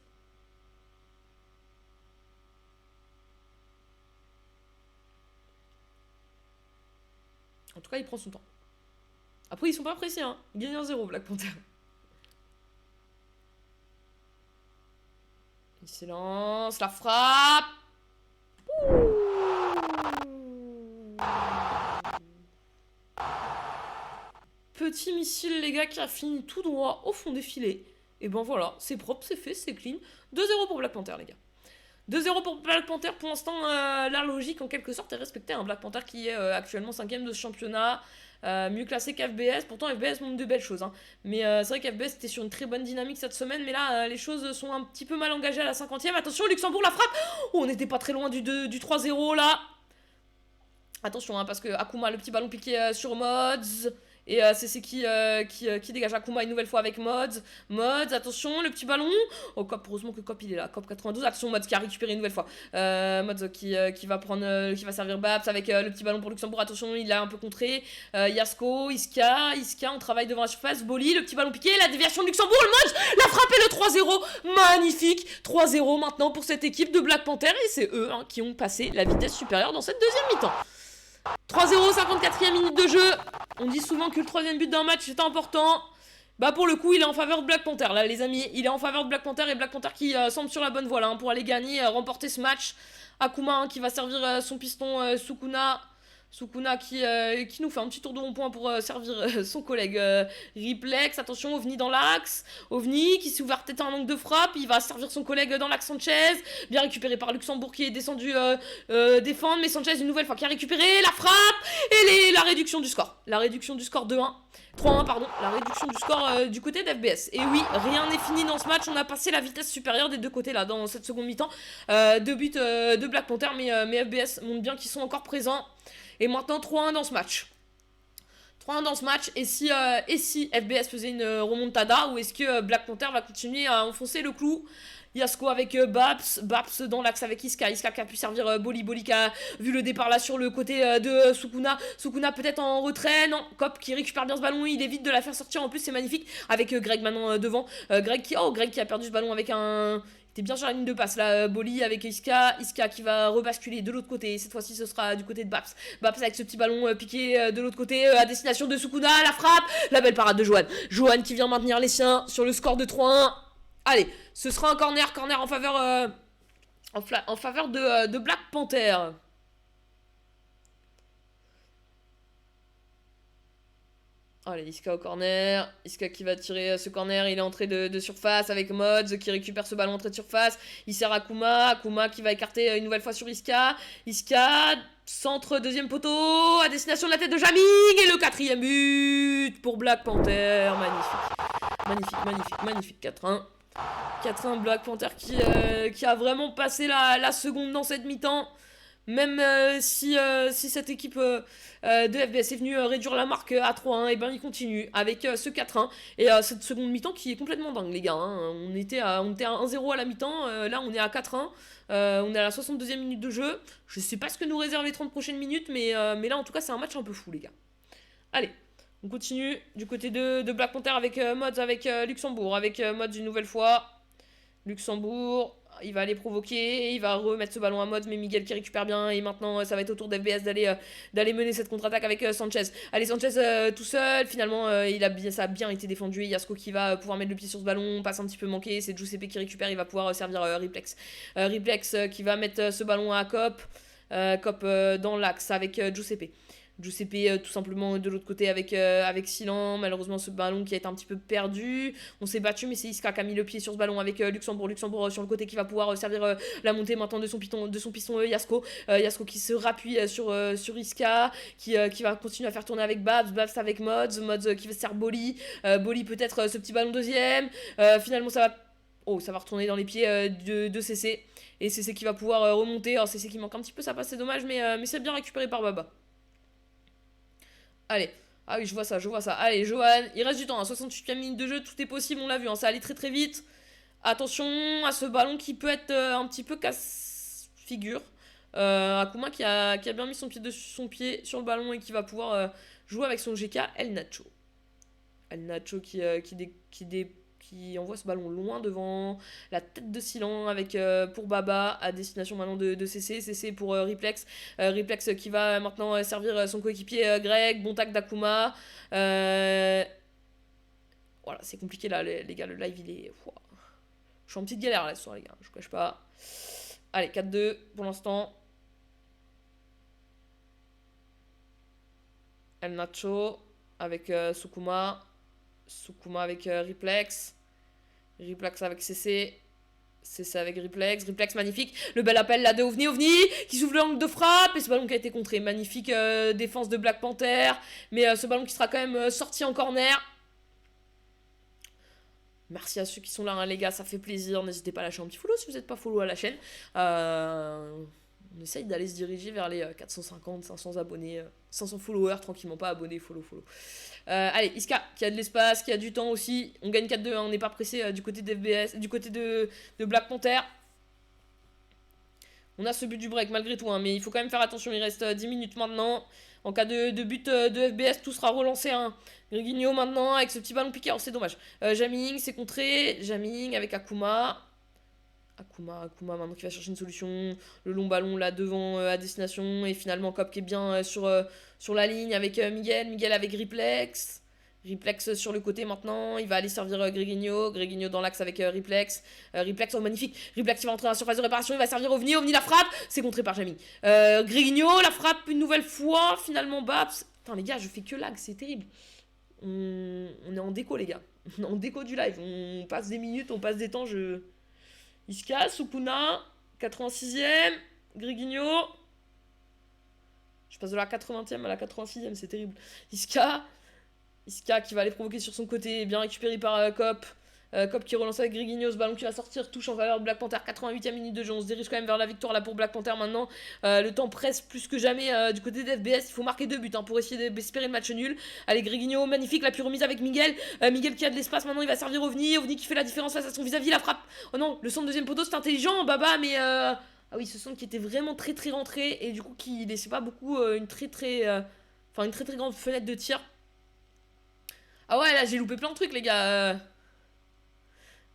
Speaker 1: En tout cas il prend son temps. Après ils sont pas pressés, hein. Ils gagnent 1-0 Black Panther. Il s'élance, la frappe. Petit missile, les gars, qui a fini tout droit au fond des filets. Et ben voilà, c'est propre, c'est fait, c'est clean. 2-0 pour Black Panther, les gars. 2-0 pour Black Panther. Pour l'instant, la logique, en quelque sorte, est respectée. Un Black Panther qui est actuellement 5ème de ce championnat. Mieux classé qu'FBS. Pourtant, FBS montre de belles choses. Hein. Mais c'est vrai qu'FBS était sur une très bonne dynamique cette semaine. Mais là, les choses sont un petit peu mal engagées à la 50e. Attention, Luxembourg, la frappe. Oh, on n'était pas très loin du 3-0 là. Attention, hein, parce que Akuma, le petit ballon piqué sur Mods. Et c'est qui dégage Akuma une nouvelle fois avec Mods. Mods, attention, le petit ballon. Oh, Cop, heureusement que Cop il est là. Cop 92, attention, Mods qui a récupéré une nouvelle fois. Mods qui va servir Babs avec le petit ballon pour Luxembourg. Attention, il l'a un peu contré. Yasko, Iska, on travaille devant la surface. Boli, le petit ballon piqué, la déviation de Luxembourg. Le Mods, la frappe et le 3-0. Magnifique. 3-0 maintenant pour cette équipe de Black Panther. Et c'est eux hein, qui ont passé la vitesse supérieure dans cette deuxième mi-temps. 3-0, 54e minute de jeu. On dit souvent que le troisième but d'un match est important. Bah pour le coup il est en faveur de Black Panther là les amis. Il est en faveur de Black Panther et Black Panther qui semble sur la bonne voie là hein, pour aller gagner, remporter ce match. Akuma hein, qui va servir son piston Sukuna. Sukuna qui nous fait un petit tour de rond-point pour servir son collègue Riplex. Attention, OVNI dans l'axe. OVNI qui s'est ouvert peut-être un angle de frappe. Il va servir son collègue dans l'axe Sanchez. Bien récupéré par Luxembourg qui est descendu défendre. Mais Sanchez une nouvelle fois qui a récupéré. La frappe et la réduction du score. La réduction du score 2-1. 3-1 pardon. La réduction du score du côté d'FBS. Et oui, rien n'est fini dans ce match. On a passé la vitesse supérieure des deux côtés là dans cette seconde mi-temps. 2 buts de Black Panther mais FBS montre bien qu'ils sont encore présents. Et maintenant 3-1 dans ce match. 3-1 dans ce match. Et si FBS faisait une remontada, ou est-ce que Black Panther va continuer à enfoncer le clou? Yasko avec Babs dans l'axe avec Iska qui a pu servir Boli qui a vu le départ là sur le côté de Sukuna peut-être en retrait, non, Cop qui récupère bien ce ballon, il évite de la faire sortir, en plus c'est magnifique, avec Greg maintenant devant, Greg qui a perdu ce ballon avec un... T'es bien sur la ligne de passe là, Boli avec Iska qui va rebasculer de l'autre côté. Cette fois-ci, ce sera du côté de Babs. Babs avec ce petit ballon piqué de l'autre côté à destination de Sukuna. La frappe, la belle parade de Johan. Johan qui vient maintenir les siens sur le score de 3-1. Allez, ce sera un corner en faveur, en faveur de Black Panther. Allez, Iska au corner. Iska qui va tirer ce corner. Il est entré de surface avec Mods qui récupère ce ballon entrée de surface. Il sert Akuma. Akuma qui va écarter une nouvelle fois sur Iska. Iska, centre, deuxième poteau. À destination de la tête de Jaming. Et le 4e but pour Black Panther. Magnifique. 4-1. 4-1 Black Panther qui a vraiment passé la seconde dans cette mi-temps. Même si cette équipe de FBS est venue réduire la marque à 3-1, et ben ils continuent avec ce 4-1 et cette seconde mi-temps qui est complètement dingue les gars. Hein. On était à 1-0 à la mi-temps, là on est à 4-1, on est à la 62e minute de jeu. Je sais pas ce que nous réservent les 30 prochaines minutes, mais là en tout cas c'est un match un peu fou les gars. Allez, on continue du côté de Black Panther avec Mods, avec Luxembourg, avec Mods une nouvelle fois. Luxembourg, il va aller provoquer, il va remettre ce ballon à Mods, mais Miguel qui récupère bien, et maintenant ça va être au tour d'FBS d'aller mener cette contre-attaque avec Sanchez. Allez, Sanchez tout seul, finalement ça a bien été défendu, Yasko qui va pouvoir mettre le pied sur ce ballon, passe un petit peu manqué, c'est Giuseppe qui récupère, il va pouvoir servir Riplex. Riplex qui va mettre ce ballon à Cop, Cop dans l'axe avec Giuseppe. Giuseppe tout simplement de l'autre côté avec Silan. Malheureusement, ce ballon qui a été un petit peu perdu. On s'est battu, mais c'est Iska qui a mis le pied sur ce ballon avec Luxembourg. Luxembourg sur le côté qui va pouvoir servir la montée maintenant de son piston Yasko. Yasko qui se rappuie sur Iska, qui va continuer à faire tourner avec Babs. Babs avec Mods. Mods qui va se faire Boli. Boli peut-être ce petit ballon deuxième. Finalement, ça va retourner dans les pieds de CC. Et CC qui va pouvoir remonter. Alors CC qui manque un petit peu, ça passe, c'est dommage, mais c'est bien récupéré par Baba. Allez. Ah oui, je vois ça. Allez, Johan, il reste du temps, 68e minute de jeu, tout est possible, on l'a vu, hein, ça allait très très vite. Attention à ce ballon qui peut être un petit peu casse-figure. Akuma qui a bien mis son pied sur le ballon et qui va pouvoir jouer avec son GK El Nacho. El Nacho qui envoie ce ballon loin devant la tête de Silan avec pour Baba à destination maintenant de CC. CC pour Riplex. Riplex qui va maintenant servir son coéquipier Greg. Bon tac d'Akuma. Voilà, c'est compliqué là, les gars. Le live il est. Ouah. Je suis en petite galère là ce soir, les gars. Je vous cache pas. Allez, 4-2 pour l'instant. El Nacho avec Sukuma. Sukuma avec Riplex. Riplex avec CC. CC avec Riplex. Riplex magnifique. Le bel appel là de OVNI. OVNI qui s'ouvre l'angle de frappe. Et ce ballon qui a été contré. Magnifique défense de Black Panther. Mais ce ballon qui sera quand même sorti en corner. Merci à ceux qui sont là, hein, les gars. Ça fait plaisir. N'hésitez pas à lâcher un petit follow si vous n'êtes pas follow à la chaîne. On essaye d'aller se diriger vers les 450, 500 abonnés. 500 followers tranquillement. Pas abonnés, follow. Allez, Iska qui a de l'espace, qui a du temps aussi. On gagne 4-2, hein, on n'est pas pressé du côté d'FBS, du côté de Black Panther. On a ce but du break malgré tout, hein, mais il faut quand même faire attention, il reste 10 minutes maintenant. En cas de but de FBS, tout sera relancé. Hein. Griguinho maintenant avec ce petit ballon piqué, alors c'est dommage. Jaming, c'est contré. Jaming avec Akuma. Akuma maintenant qui va chercher une solution. Le long ballon là devant à destination. Et finalement Cop qui est bien sur la ligne avec Miguel. Miguel avec Riplex. Riplex sur le côté maintenant. Il va aller servir Griguinho. Griguinho dans l'axe avec Riplex. Riplex, oh magnifique. Riplex qui va entrer dans la surface de réparation. Il va servir OVNI. OVNI la frappe. C'est contré par Jamie. Griguinho la frappe une nouvelle fois. Finalement Babs. Putain les gars, je fais que lag. C'est terrible. On est en déco les gars. On est en déco du live. On passe des minutes, on passe des temps. Iska, Sukuna, 86e, Griguinho. Je passe de la 80e à la 86e, c'est terrible. Iska qui va aller provoquer sur son côté, bien récupéré par Cop. Cop qui relance avec Griguinho, ce ballon qui va sortir, touche en faveur de Black Panther, 88e minute de jeu, on se dirige quand même vers la victoire là pour Black Panther maintenant. Le temps presse plus que jamais du côté d'FBS, il faut marquer 2 buts hein, pour essayer d'espérer le match nul. Allez, Griguinho, magnifique, la puis remise avec Miguel. Miguel qui a de l'espace maintenant, il va servir OVNI. OVNI qui fait la différence face à son vis-à-vis, la frappe. Oh non, le centre deuxième poteau, c'est intelligent, Baba, mais... Ah oui, ce centre qui était vraiment très très rentré et du coup qui laissait pas beaucoup une très très grande fenêtre de tir. Ah ouais, là j'ai loupé plein de trucs les gars.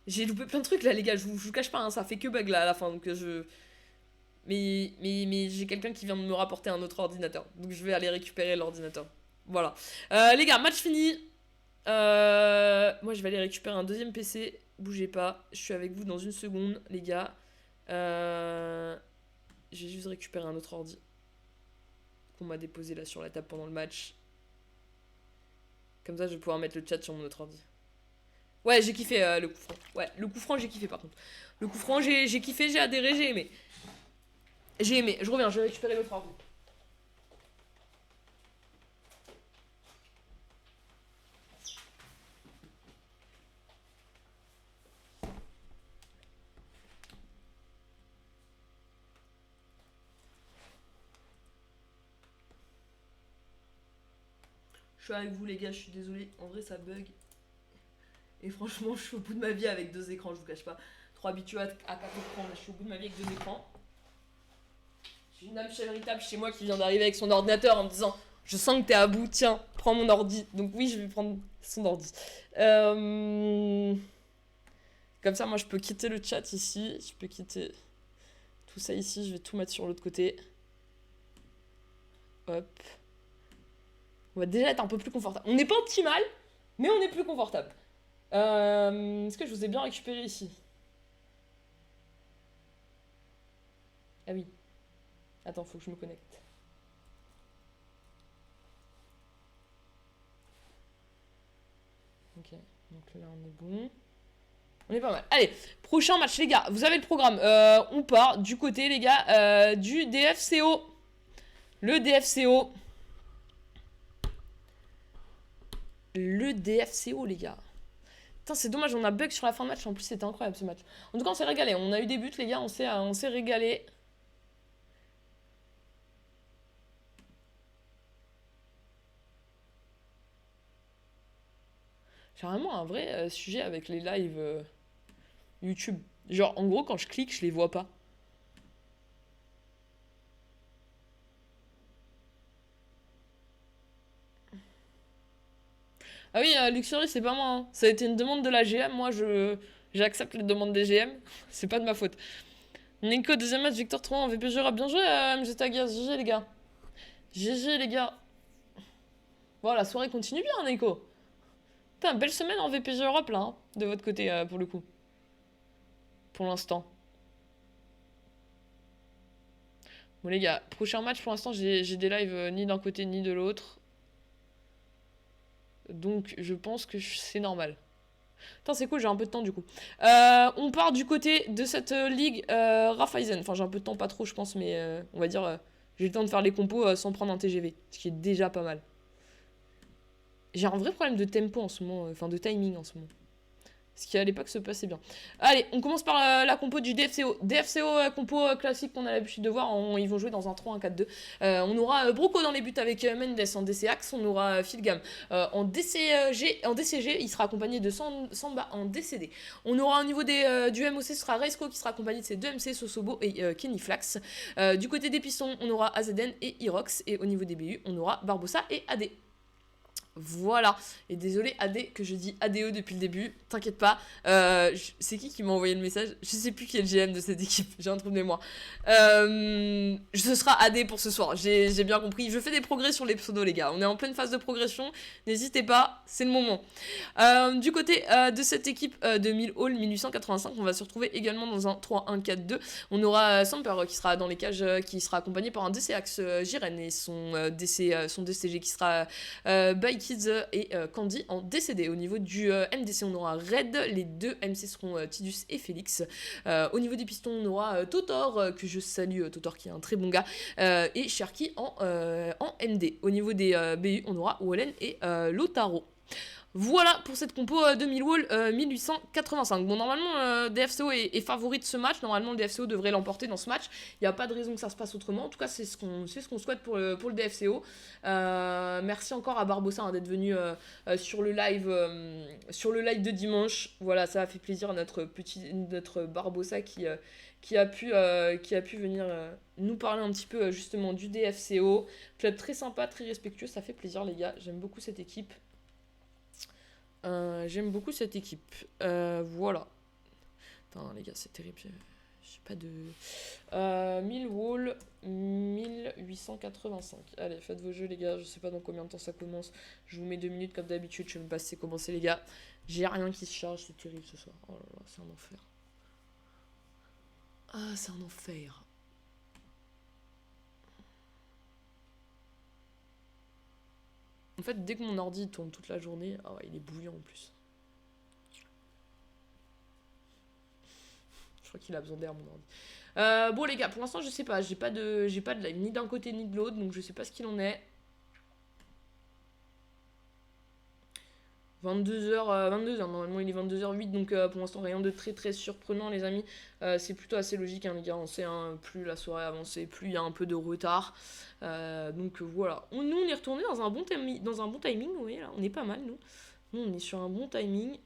Speaker 1: J'ai loupé plein de trucs là les gars, je vous cache pas, hein, ça fait que bug là à la fin donc je... Mais j'ai quelqu'un qui vient de me rapporter un autre ordinateur. Donc je vais aller récupérer l'ordinateur. Voilà. Les gars, match fini. Moi je vais aller récupérer un deuxième PC. Bougez pas, je suis avec vous dans une seconde les gars. J'ai juste récupéré un autre ordi qu'on m'a déposé là sur la table pendant le match. Comme ça je vais pouvoir mettre le chat sur mon autre ordi. Ouais, j'ai kiffé le coup franc. Ouais, le coup franc, j'ai kiffé par contre. Le coup franc, j'ai kiffé, j'ai adhéré, j'ai aimé. J'ai aimé. Je reviens, je vais récupérer l'autre ordi. suis avec vous les gars, je suis désolée. En vrai ça bug. Et franchement je suis au bout de ma vie avec 2 écrans, je vous cache pas. Trop habitué à 4 écrans, mais je suis au bout de ma vie avec 2 écrans. J'ai une âme charitable chez moi qui vient d'arriver avec son ordinateur en me disant je sens que t'es à bout, tiens, prends mon ordi. Donc oui, je vais prendre son ordi. Comme ça, moi, je peux quitter le chat ici. Je peux quitter tout ça ici. Je vais tout mettre sur l'autre côté. Hop. On va déjà être un peu plus confortable. On n'est pas optimal, mais on est plus confortable. Est-ce que je vous ai bien récupéré ici? Ah oui. Attends, faut que je me connecte. Ok, donc là on est bon. On est pas mal. Allez, prochain match les gars, vous avez le programme. On part du côté les gars du DFCO. Le DFCO. Le DFCO les gars. Putain c'est dommage, on a bug sur la fin de match. En plus c'était incroyable ce match. En tout cas on s'est régalé, on a eu des buts les gars, on s'est régalé. J'ai vraiment un vrai sujet avec les lives YouTube. Genre, en gros, quand je clique, je les vois pas. Ah oui, Luxury, c'est pas moi. Hein. Ça a été une demande de la GM. Moi, j'accepte les demandes des GM. C'est pas de ma faute. Nico, deuxième match, Victor 3 en VPG Europe. Bien joué, MG Tagias. GG, les gars. GG, les gars. Bon, la soirée continue bien, Nico. Putain, belle semaine en VPG Europe, là, hein, de votre côté, pour le coup. Pour l'instant. Bon, les gars, prochain match, pour l'instant, j'ai des lives ni d'un côté ni de l'autre. Donc, je pense que c'est normal. Putain, c'est cool, j'ai un peu de temps du coup. On part du côté de cette ligue Raiffeisen. Enfin, j'ai un peu de temps, pas trop, je pense, mais on va dire, j'ai le temps de faire les compos sans prendre un TGV, ce qui est déjà pas mal. J'ai un vrai problème de tempo en ce moment, enfin de timing en ce moment. Ce qui à l'époque se passait bien. Allez, on commence par la compo du DFCO. DFCO, compo classique qu'on a l'habitude de voir. Ils vont jouer dans un 3-1-4-2. On aura Broco dans les buts avec Mendes en DC Axe. On aura Philgam en DCG. Il sera accompagné de Samba en DCD. On aura au niveau du MOC, ce sera Reisco qui sera accompagné de ses 2 MC, Sosobo et Kenny Flax. Du côté des pistons, on aura AZN et Irox. Et au niveau des BU, on aura Barbossa et AD. Voilà, et désolé AD que je dis ADE depuis le début, t'inquiète pas, c'est qui m'a envoyé le message? Je sais plus qui est le GM de cette équipe, j'ai un trou de mémoire. Ce sera AD pour ce soir, j'ai bien compris, je fais des progrès sur les pseudos les gars, on est en pleine phase de progression, n'hésitez pas, c'est le moment. Du côté de cette équipe de 1000 Hall 1885, on va se retrouver également dans un 3-1-4-2, on aura Samper qui sera dans les cages, qui sera accompagné par un DC Axe Jiren et son DCG qui sera by Kids et Candy en DCD. Au niveau du MDC, on aura Red. Les 2 MC seront Tidus et Félix. Au niveau des pistons, on aura Totor, que je salue, Totor qui est un très bon gars, et Cherky en MD. Au niveau des BU, on aura Wallen et Lotaro. Voilà pour cette compo de Millwall 1885. Bon, normalement, DFCO est favori de ce match. Normalement, le DFCO devrait l'emporter dans ce match. Il n'y a pas de raison que ça se passe autrement. En tout cas, c'est ce qu'on souhaite pour le DFCO. Merci encore à Barbossa hein, d'être venu sur le live de dimanche. Voilà, ça a fait plaisir à notre Barbossa qui a pu venir nous parler un petit peu justement du DFCO. Club très sympa, très respectueux. Ça fait plaisir, les gars. J'aime beaucoup cette équipe. J'aime beaucoup cette équipe. Voilà. Attends, les gars, c'est terrible. J'ai pas de. Millwall 1885. Allez, faites vos jeux, les gars. Je sais pas dans combien de temps ça commence. Je vous mets 2 minutes comme d'habitude. Je sais même pas si c'est commencé, les gars. J'ai rien qui se charge. C'est terrible ce soir. Oh là là, c'est un enfer. Ah, c'est un enfer. En fait, dès que mon ordi tourne toute la journée, oh, il est bouillant en plus. Je crois qu'il a besoin d'air, mon ordi. Bon, les gars, pour l'instant, je sais pas. J'ai pas de live ni d'un côté ni de l'autre, donc je sais pas ce qu'il en est. 22h, 22h, normalement il est 22h08, donc pour l'instant rien de très très surprenant les amis. C'est plutôt assez logique hein, les gars, on sait, hein, plus la soirée avance, plus il y a un peu de retard. Donc voilà, nous on est retourné dans un bon timing, vous voyez là, on est pas mal nous. Nous on est sur un bon timing.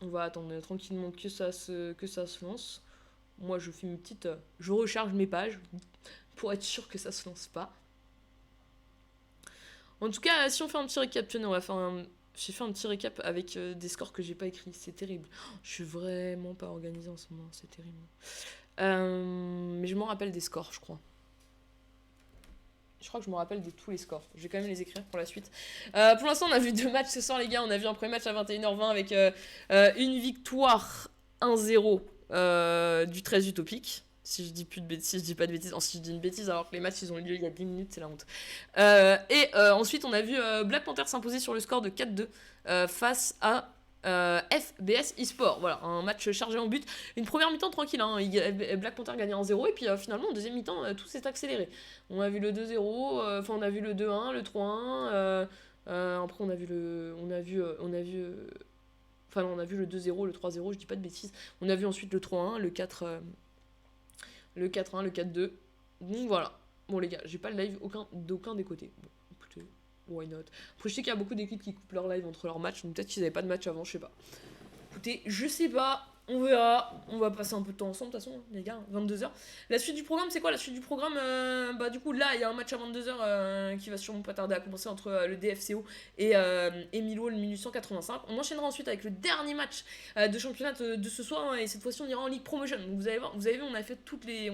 Speaker 1: On va attendre tranquillement que ça se lance. Moi je fais une petite... je recharge mes pages pour être sûr que ça se lance pas. En tout cas, si on fait un petit récap, tenez, on va faire un... J'ai fait un petit récap avec des scores que j'ai pas écrits, c'est terrible. Je suis vraiment pas organisée en ce moment, c'est terrible. Mais je m'en rappelle des scores, je crois. Je crois que je me rappelle de tous les scores. Je vais quand même les écrire pour la suite. Pour l'instant, on a vu 2 matchs ce soir, les gars. On a vu un premier match à 21h20 avec une victoire 1-0 du 13 utopique. Si je dis plus de bêtises, si je dis pas de bêtises, si je dis une bêtise alors que les matchs ils ont eu lieu il y a 10 minutes, c'est la honte. Ensuite, on a vu Black Panther s'imposer sur le score de 4-2 face à FBS eSport. Voilà, un match chargé en but. Une première mi-temps tranquille, hein. Black Panther gagnait 1-0 et puis finalement en deuxième mi-temps tout s'est accéléré. On a vu le 2-0, on a vu le 2-1, le 3-1. Après on a vu le, on a vu le 2-0, le 3-0, je dis pas de bêtises. On a vu ensuite le 3-1, le 4. Le 4-1, le 4-2. Donc voilà. Bon les gars, j'ai pas le live d'aucun des côtés. Bon, écoutez, why not. Après je sais qu'il y a beaucoup d'équipes qui coupent leur live entre leurs matchs, donc peut-être qu'ils avaient pas de match avant, je sais pas. Écoutez, je sais pas, on verra. On va passer un peu de temps ensemble, de toute façon, les gars, 22h. La suite du programme, c'est quoi la suite du programme Bah du coup, là, il y a un match à 22h qui va sûrement pas tarder à commencer entre le DFCO et Milo, le 1885. On enchaînera ensuite avec le dernier match de championnat de ce soir, hein, et cette fois-ci, on ira en League Promotion. Donc vous avez vu, on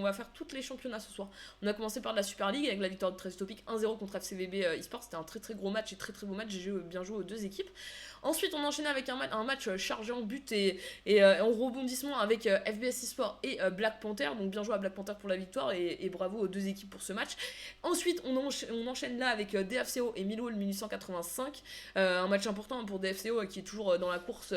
Speaker 1: va faire toutes les championnats ce soir. On a commencé par de la Super League avec la victoire de 13 Topic 1-0 contre FCVB eSport. C'était un très très gros match et très très beau match. J'ai bien joué aux deux équipes. Ensuite, on enchaînait avec un match chargé en but et en rebondissement avec FBS eSport et Black Panther. Donc bien joué à Black Panther pour la victoire et bravo aux deux équipes pour ce match. Ensuite, on enchaîne là avec DFCO et Milo le 1885. Un match important pour DFCO qui est toujours dans la course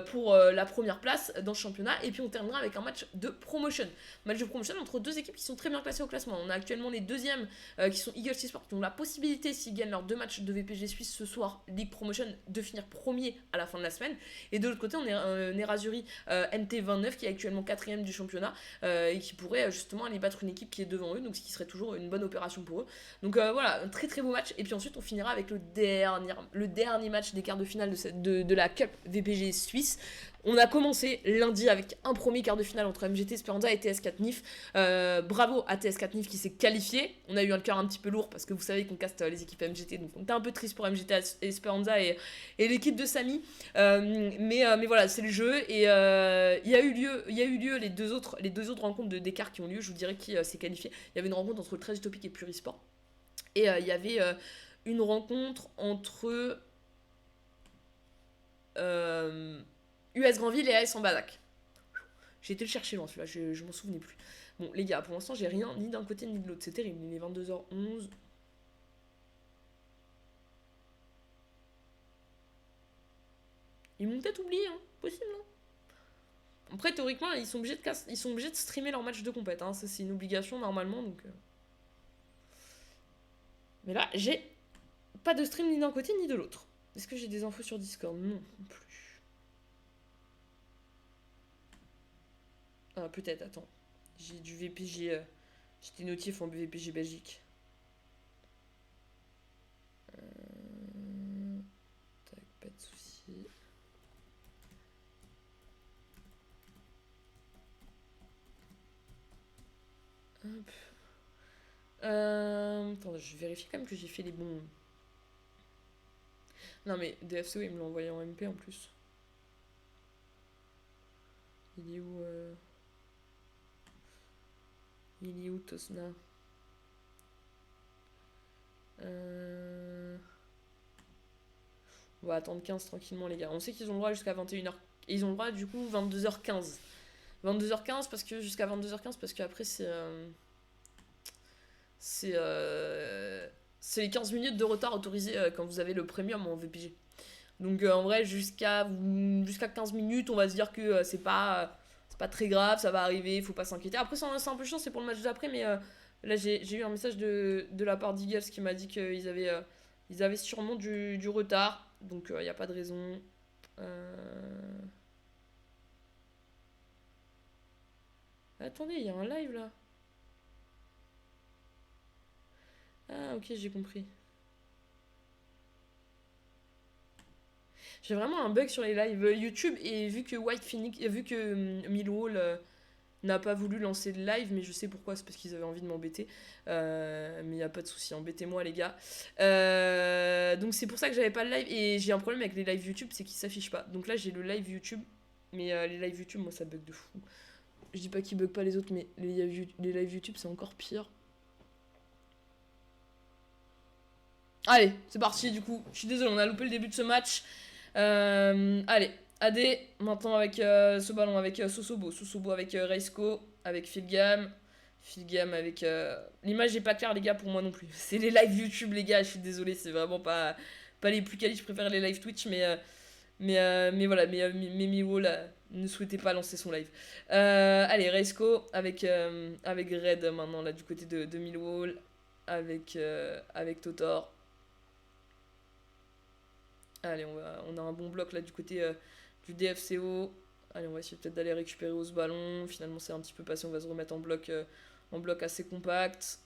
Speaker 1: pour la première place dans ce championnat. Et puis on terminera avec un match de promotion. Match de promotion entre deux équipes qui sont très bien classées au classement. On a actuellement les deuxièmes qui sont Eagles eSport qui ont la possibilité, s'ils gagnent leurs 2 matchs de VPG Suisse ce soir, League Promotion, de finir premier à la fin de la semaine. Et de l'autre côté, on est Nerasuri NT29 qui est actuellement 4ème du championnat et qui pourrait justement aller battre une équipe qui est devant eux, donc ce qui serait toujours une bonne opération pour eux. Donc voilà, un très très beau match. Et puis ensuite, on finira avec le dernier match des quarts de finale de la Cup VPG Suisse. On a commencé lundi avec un premier quart de finale entre MGT Esperanza et TS4 NIF. Bravo à TS4 NIF qui s'est qualifié. On a eu un cœur un petit peu lourd parce que vous savez qu'on caste les équipes MGT, donc on était un peu triste pour MGT Esperanza et l'équipe de Samy. Mais voilà, c'est le jeu et il y a eu lieu les deux autres rencontres des quarts qui ont lieu. Je vous dirai qui s'est qualifié. Il y avait une rencontre entre le 13 Utopique et Purisport. Et il y avait une rencontre entre US Granville et AS en Bazac. J'ai été le chercher loin celui-là, je m'en souvenais plus. Bon les gars, pour l'instant j'ai rien ni d'un côté ni de l'autre, c'est terrible, il est 22h11. Ils m'ont peut-être oublié, hein, possible, hein. Après théoriquement ils sont obligés de streamer leur match de compète, hein. Ça c'est une obligation normalement donc. Mais là j'ai pas de stream ni d'un côté ni de l'autre. Est-ce que j'ai des infos sur Discord? Non plus. Ah, peut-être, attends. J'ai du VPG. J'ai des notifs en VPG Belgique. Tac, pas de soucis. Hop. Attends, je vérifie quand même que j'ai fait les bons. Non, mais DFCO, il me l'a envoyé en MP en plus. Il est où Il est où Tosna? On va attendre 15 tranquillement les gars. On sait qu'ils ont le droit jusqu'à 21h. Ils ont le droit du coup 22h15. 22h15 parce que jusqu'à 22h15 parce qu'après c'est les 15 minutes de retard autorisés quand vous avez le premium en VPG. Donc en vrai jusqu'à 15 minutes on va se dire que c'est pas très grave, ça va arriver, il faut pas s'inquiéter. Après c'est un peu chiant, c'est pour le match d'après, mais là j'ai eu un message de la part d'Eagles qui m'a dit qu'ils avaient sûrement du retard. donc il n'y a pas de raison. Attendez, il y a un live là. Ah ok, j'ai compris. J'ai vraiment un bug sur les lives YouTube et vu que White Phoenix, vu que Millwall n'a pas voulu lancer de live, mais je sais pourquoi, c'est parce qu'ils avaient envie de m'embêter. Mais il n'y a pas de souci, embêtez-moi les gars. Donc c'est pour ça que j'avais pas le live et j'ai un problème avec les lives YouTube, c'est qu'ils s'affichent pas. Donc là j'ai le live YouTube, mais les lives YouTube, moi ça bug de fou. Je dis pas qu'ils bug pas les autres, mais les lives YouTube c'est encore pire. Allez, c'est parti du coup. Je suis désolé, on a loupé le début de ce match. Allez, AD, maintenant avec ce ballon, avec Sosobo. Sosobo avec Reisco, avec Philgam. Philgam avec... L'image est pas claire les gars pour moi non plus. C'est les lives YouTube les gars, je suis désolé, c'est vraiment pas les plus quali. Je préfère les lives Twitch, mais voilà, mais Miwo là, ne souhaitait pas lancer son live. Allez, Reisco avec Red maintenant là du côté de Millwall, avec Totor. Allez, on a un bon bloc là du côté du DFCO. Allez, on va essayer peut-être d'aller récupérer ce ballon. Finalement, c'est un petit peu passé. On va se remettre en bloc assez compact.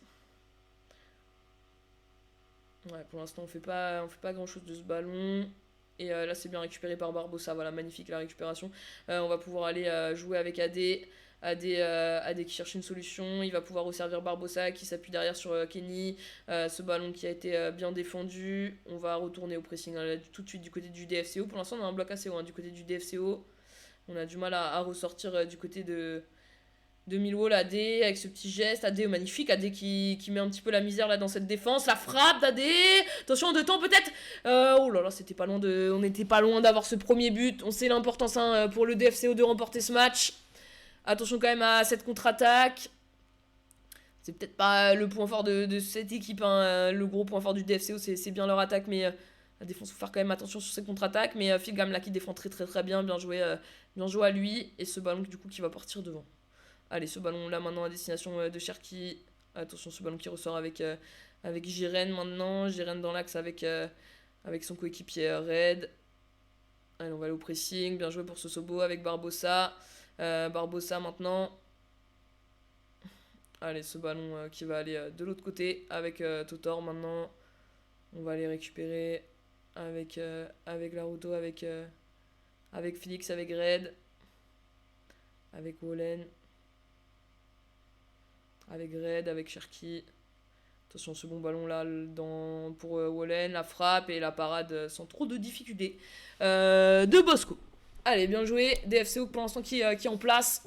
Speaker 1: Ouais, pour l'instant, on fait pas grand-chose de ce ballon. Et là, c'est bien récupéré par Barbosa. Voilà, magnifique la récupération. On va pouvoir aller jouer avec AD. AD qui cherche une solution. Il va pouvoir resservir Barbosa qui s'appuie derrière sur Kenny. Ce ballon qui a été bien défendu. On va retourner au pressing là, tout de suite du côté du DFCO. Pour l'instant, on a un bloc assez haut du côté du DFCO. On a du mal à ressortir du côté de Millwall. AD avec ce petit geste. AD magnifique. AD qui met un petit peu la misère là dans cette défense. La frappe d'AD. Attention, en deux temps peut-être. Oh là là, c'était pas loin on n'était pas loin d'avoir ce premier but. On sait l'importance pour le DFCO de remporter ce match. Attention quand même à cette contre-attaque. C'est peut-être pas le point fort de cette équipe. Le gros point fort du DFCO, c'est bien leur attaque. Mais la défense, il faut faire quand même attention sur ces contre-attaques. Mais Philgam là qui défend très très très bien. Bien joué à lui. Et ce ballon du coup qui va partir devant. Allez, ce ballon là maintenant à destination de Cherki. Attention, ce ballon qui ressort avec Jiren maintenant. Jiren dans l'axe avec son coéquipier Red. Allez, on va aller au pressing. Bien joué pour Sosobo avec Barbosa. Barbosa maintenant. Allez, ce ballon qui va aller de l'autre côté avec Totor maintenant. On va aller récupérer avec Laruto, avec Felix, avec Red, avec Wallen, avec Red, avec Cherki. Attention, ce bon ballon là pour Wallen, la frappe et la parade sans trop de difficultés de Bosco. Allez, bien joué. DFCO pour l'instant qui est en place.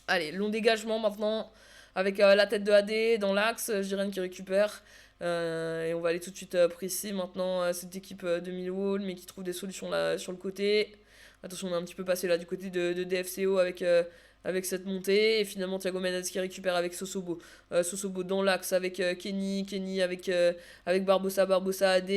Speaker 1: Allez, long dégagement maintenant avec la tête de AD dans l'axe. Jiren qui récupère. Et on va aller tout de suite précis maintenant cette équipe de Millwall, mais qui trouve des solutions là sur le côté. Attention, on est un petit peu passé là du côté de DFCO avec cette montée. Et finalement, Thiago Mendes qui récupère avec Sosobo. Sosobo dans l'axe avec Kenny avec Barbosa, AD,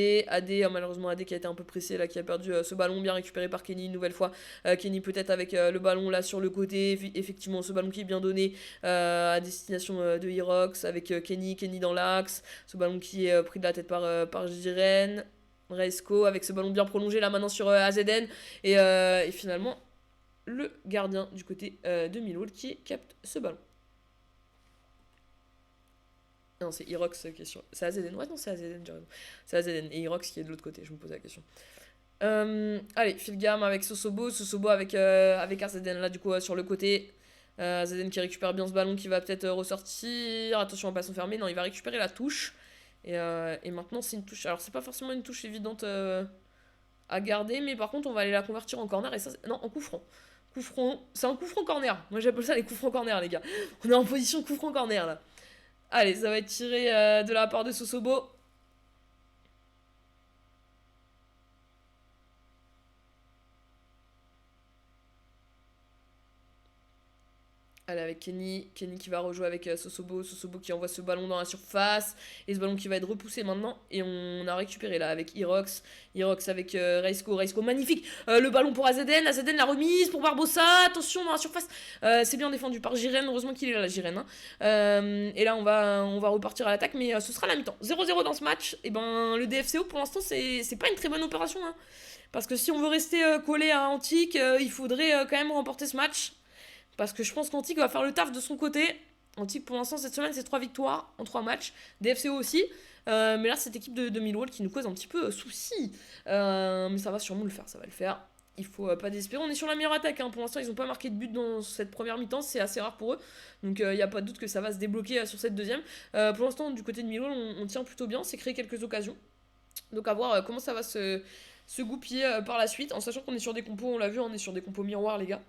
Speaker 1: malheureusement AD qui a été un peu pressé là, qui a perdu ce ballon, bien récupéré par Kenny une nouvelle fois. Kenny peut-être avec le ballon là sur le côté. Effectivement, ce ballon qui est bien donné à destination de Irox avec Kenny dans l'axe. Ce ballon qui est pris de la tête par Jiren. Reisco avec ce ballon bien prolongé là maintenant sur AZN. Et finalement, le gardien du côté de Millwall qui capte ce ballon. Non, c'est Irox qui est sur. C'est AZN. Ouais, non, c'est AZN, j'ai raison. C'est AZN et Irox qui est de l'autre côté, je me posais la question. Allez, Philgam avec Sosobo avec AZN là du coup sur le côté. AZN qui récupère bien ce ballon qui va peut-être ressortir. Attention à pas s'enfermer. Non, il va récupérer la touche. Et maintenant, c'est une touche. Alors, c'est pas forcément une touche évidente à garder, mais par contre, on va aller la convertir en corner. Et ça, non, en coup franc. C'est un coup franc corner. Moi, j'appelle ça les coups francs corner, les gars. On est en position coup franc corner là. Allez, ça va être tiré de la part de Sosobo. Allez, avec Kenny qui va rejouer avec Sosobo qui envoie ce ballon dans la surface, et ce ballon qui va être repoussé maintenant, et on a récupéré là avec Irox avec Reisco magnifique, le ballon pour AZN la remise pour Barbosa, attention dans la surface, c'est bien défendu par Jiren, heureusement qu'il est là Jiren, hein. Et là on va repartir à l'attaque, mais ce sera la mi-temps, 0-0 dans ce match, et ben le DFCO pour l'instant c'est pas une très bonne opération, hein. Parce que si on veut rester collé à Antique, il faudrait quand même remporter ce match. Parce que je pense qu'Antique va faire le taf de son côté. Antique, pour l'instant, cette semaine, c'est 3 victoires en 3 matchs. DFCO aussi. Mais là, cette équipe de Millwall qui nous cause un petit peu souci. Mais ça va sûrement le faire, ça va le faire. Il faut pas désespérer. On est sur la meilleure attaque, hein. Pour l'instant, ils n'ont pas marqué de but dans cette première mi-temps. C'est assez rare pour eux. Donc, il n'y a pas de doute que ça va se débloquer sur cette deuxième. Pour l'instant, du côté de Millwall, on tient plutôt bien. C'est créé quelques occasions. Donc, à voir comment ça va se goupiller par la suite. En sachant qu'on est sur des compos, on l'a vu, on est sur des compos miroirs, les gars.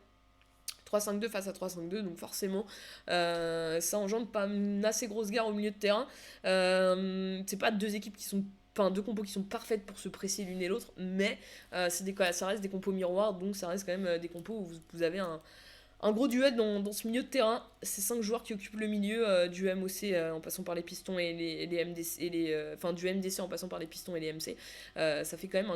Speaker 1: 3-5-2 face à 3-5-2, donc forcément ça engendre pas une assez grosse guerre au milieu de terrain. C'est pas deux équipes qui sont, enfin deux compos qui sont parfaites pour se presser l'une et l'autre, mais ça reste des compos miroirs, donc ça reste quand même des compos où vous avez un gros duel dans ce milieu de terrain. C'est 5 joueurs qui occupent le milieu du MOC en passant par les pistons et les MDC, enfin du MDC en passant par les pistons et les MC. Ça fait quand même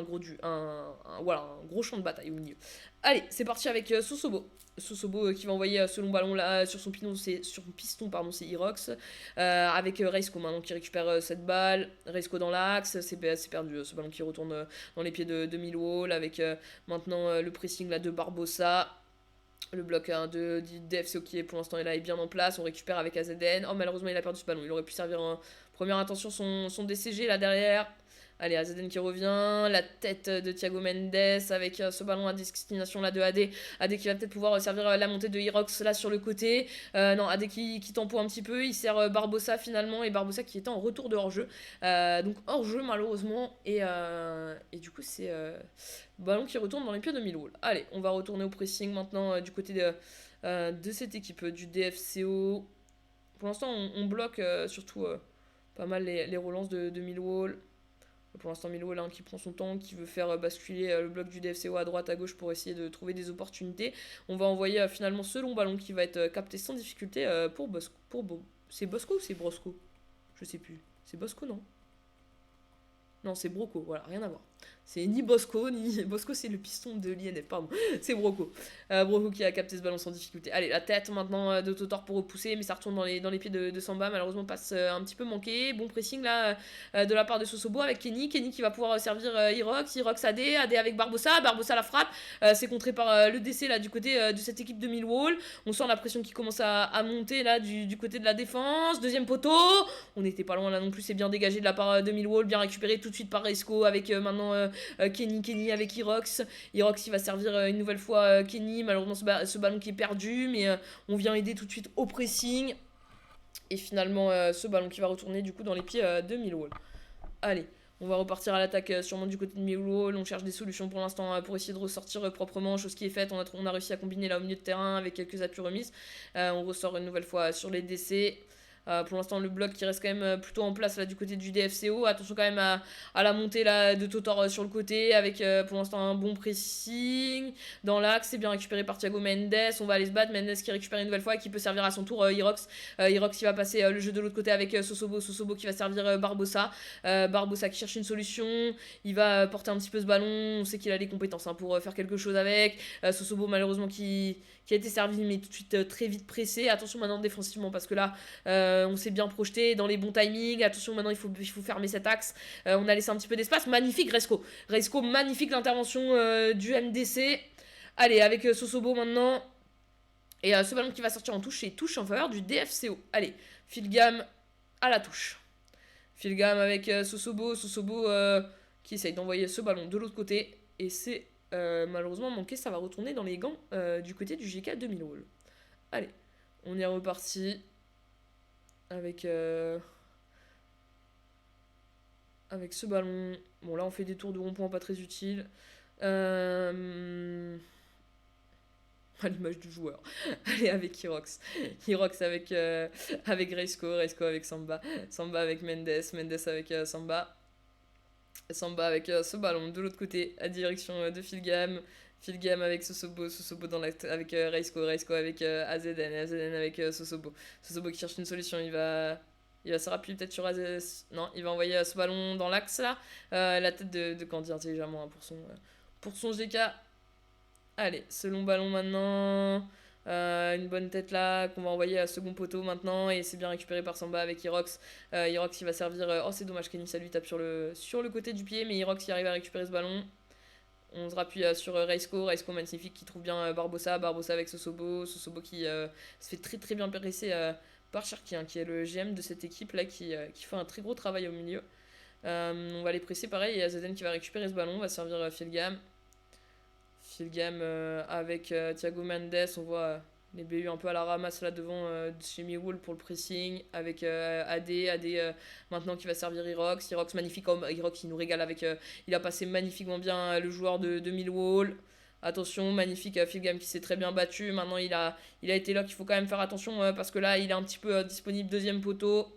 Speaker 1: voilà, un gros champ de bataille au milieu. Allez, c'est parti avec Sosobo. Sosobo qui va envoyer ce long ballon là sur son piston, c'est Irox. Avec Reisco maintenant qui récupère cette balle. Reisco dans l'axe, c'est perdu ce ballon qui retourne dans les pieds de Millwall. Avec maintenant le pressing là de Barbosa. Le bloc 1 de DFCO qui est pour l'instant est bien en place. On récupère avec AZN. Oh, malheureusement, il a perdu ce ballon. Il aurait pu servir en première intention son DCG là derrière. Allez, AZN qui revient. La tête de Thiago Mendes avec ce ballon à destination là de AD. AD qui va peut-être pouvoir servir la montée de Irox là sur le côté. Non, AD qui tempo un petit peu. Il sert Barbosa finalement. Et Barbosa qui était en retour de hors-jeu. Donc hors-jeu malheureusement. Et du coup, c'est ballon qui retourne dans les pieds de Millwall. Allez, on va retourner au pressing maintenant du côté de cette équipe du DFCO. Pour l'instant, on bloque surtout pas mal les relances de Millwall. Pour l'instant, Millwall qui prend son temps, qui veut faire basculer le bloc du DFCO à droite, à gauche pour essayer de trouver des opportunités. On va envoyer finalement ce long ballon qui va être capté sans difficulté pour Bosco. C'est Bosco ou c'est Brosco? Je sais plus. C'est Bosco, non? Non, c'est Broco, voilà, rien à voir. C'est ni Bosco, ni. Bosco, c'est le piston de l'INF, pardon. C'est Broco. Broco qui a capté ce ballon sans difficulté. Allez, la tête maintenant de Totor pour repousser, mais ça retourne dans les pieds de Samba. Malheureusement, passe un petit peu manqué. Bon pressing là de la part de Sosobo avec Kenny. Kenny qui va pouvoir servir Irox AD. AD avec Barbosa. Barbosa la frappe. C'est contré par le DC là du côté de cette équipe de Millwall. On sent la pression qui commence à monter là du côté de la défense. Deuxième poteau. On n'était pas loin là non plus. C'est bien dégagé de la part de Millwall. Bien récupéré tout de suite par Reisco avec maintenant. Kenny avec Irox. Irox il va servir une nouvelle fois Kenny. Malheureusement ce ballon qui est perdu, mais on vient aider tout de suite au pressing. Et finalement ce ballon qui va retourner du coup dans les pieds de Millwall. Allez, on va repartir à l'attaque sûrement du côté de Millwall. On cherche des solutions pour l'instant pour essayer de ressortir proprement, chose qui est faite. On a réussi à combiner là au milieu de terrain avec quelques appuis remises. On ressort une nouvelle fois sur les DC. Pour l'instant, le bloc qui reste quand même plutôt en place là du côté du DFCO. Attention quand même à la montée là de Totor sur le côté avec pour l'instant un bon pressing dans l'axe. C'est bien récupéré par Thiago Mendes. On va aller se battre. Mendes qui récupère une nouvelle fois et qui peut servir à son tour Irox. Irox qui va passer le jeu de l'autre côté avec Sosobo. Sosobo qui va servir Barbosa. Barbosa qui cherche une solution. Il va porter un petit peu ce ballon. On sait qu'il a les compétences pour faire quelque chose avec. Sosobo malheureusement qui a été servi mais tout de suite très vite pressé. Attention maintenant défensivement parce que là on s'est bien projeté dans les bons timings. Attention maintenant il faut fermer cet axe. On a laissé un petit peu d'espace. Magnifique Reisco magnifique l'intervention du MDC. Allez avec Sosobo maintenant. Et ce ballon qui va sortir en touche, c'est touche en faveur du DFCO. Allez, Philgam à la touche. Philgam avec Sosobo qui essaye d'envoyer ce ballon de l'autre côté. Et c'est malheureusement manqué, ça va retourner dans les gants du côté du GK de Millwall. Allez, on est reparti avec ce ballon. Bon là on fait des tours de rond-point pas très utiles. À l'image du joueur. Allez avec Irox avec Reisco avec Samba avec Mendes avec Samba avec ce ballon de l'autre côté à direction de Philgam Philgam avec Sosobo, Sosobo avec Reisco, Reisco avec AZN, AZN avec Sosobo. Sosobo qui cherche une solution, il va se rappuyer peut-être sur AZN. Non, il va envoyer ce ballon dans l'axe là. La tête de Candy intelligemment pour son GK. Allez, ce long ballon maintenant. Une bonne tête là qu'on va envoyer à second poteau maintenant et c'est bien récupéré par Samba avec Irox. Irox il va servir. Oh c'est dommage, Kenny ça lui tape sur le côté du pied, mais Irox il arrive à récupérer ce ballon. On se rappuie sur Reisco magnifique qui trouve bien Barbosa avec Sosobo qui se fait très très bien presser par Cherki qui est le GM de cette équipe là qui fait un très gros travail au milieu. On va les presser pareil et Azaden qui va récupérer ce ballon, on va servir Philgam avec Thiago Mendes, on voit les BU un peu à la ramasse là devant chez Millwall pour le pressing avec AD maintenant qui va servir Irox magnifique, Irox il nous régale avec il a passé magnifiquement bien le joueur de Millwall. Attention, magnifique Philgam qui s'est très bien battu. Maintenant il a été là qu'il faut quand même faire attention parce que là il est un petit peu disponible deuxième poteau.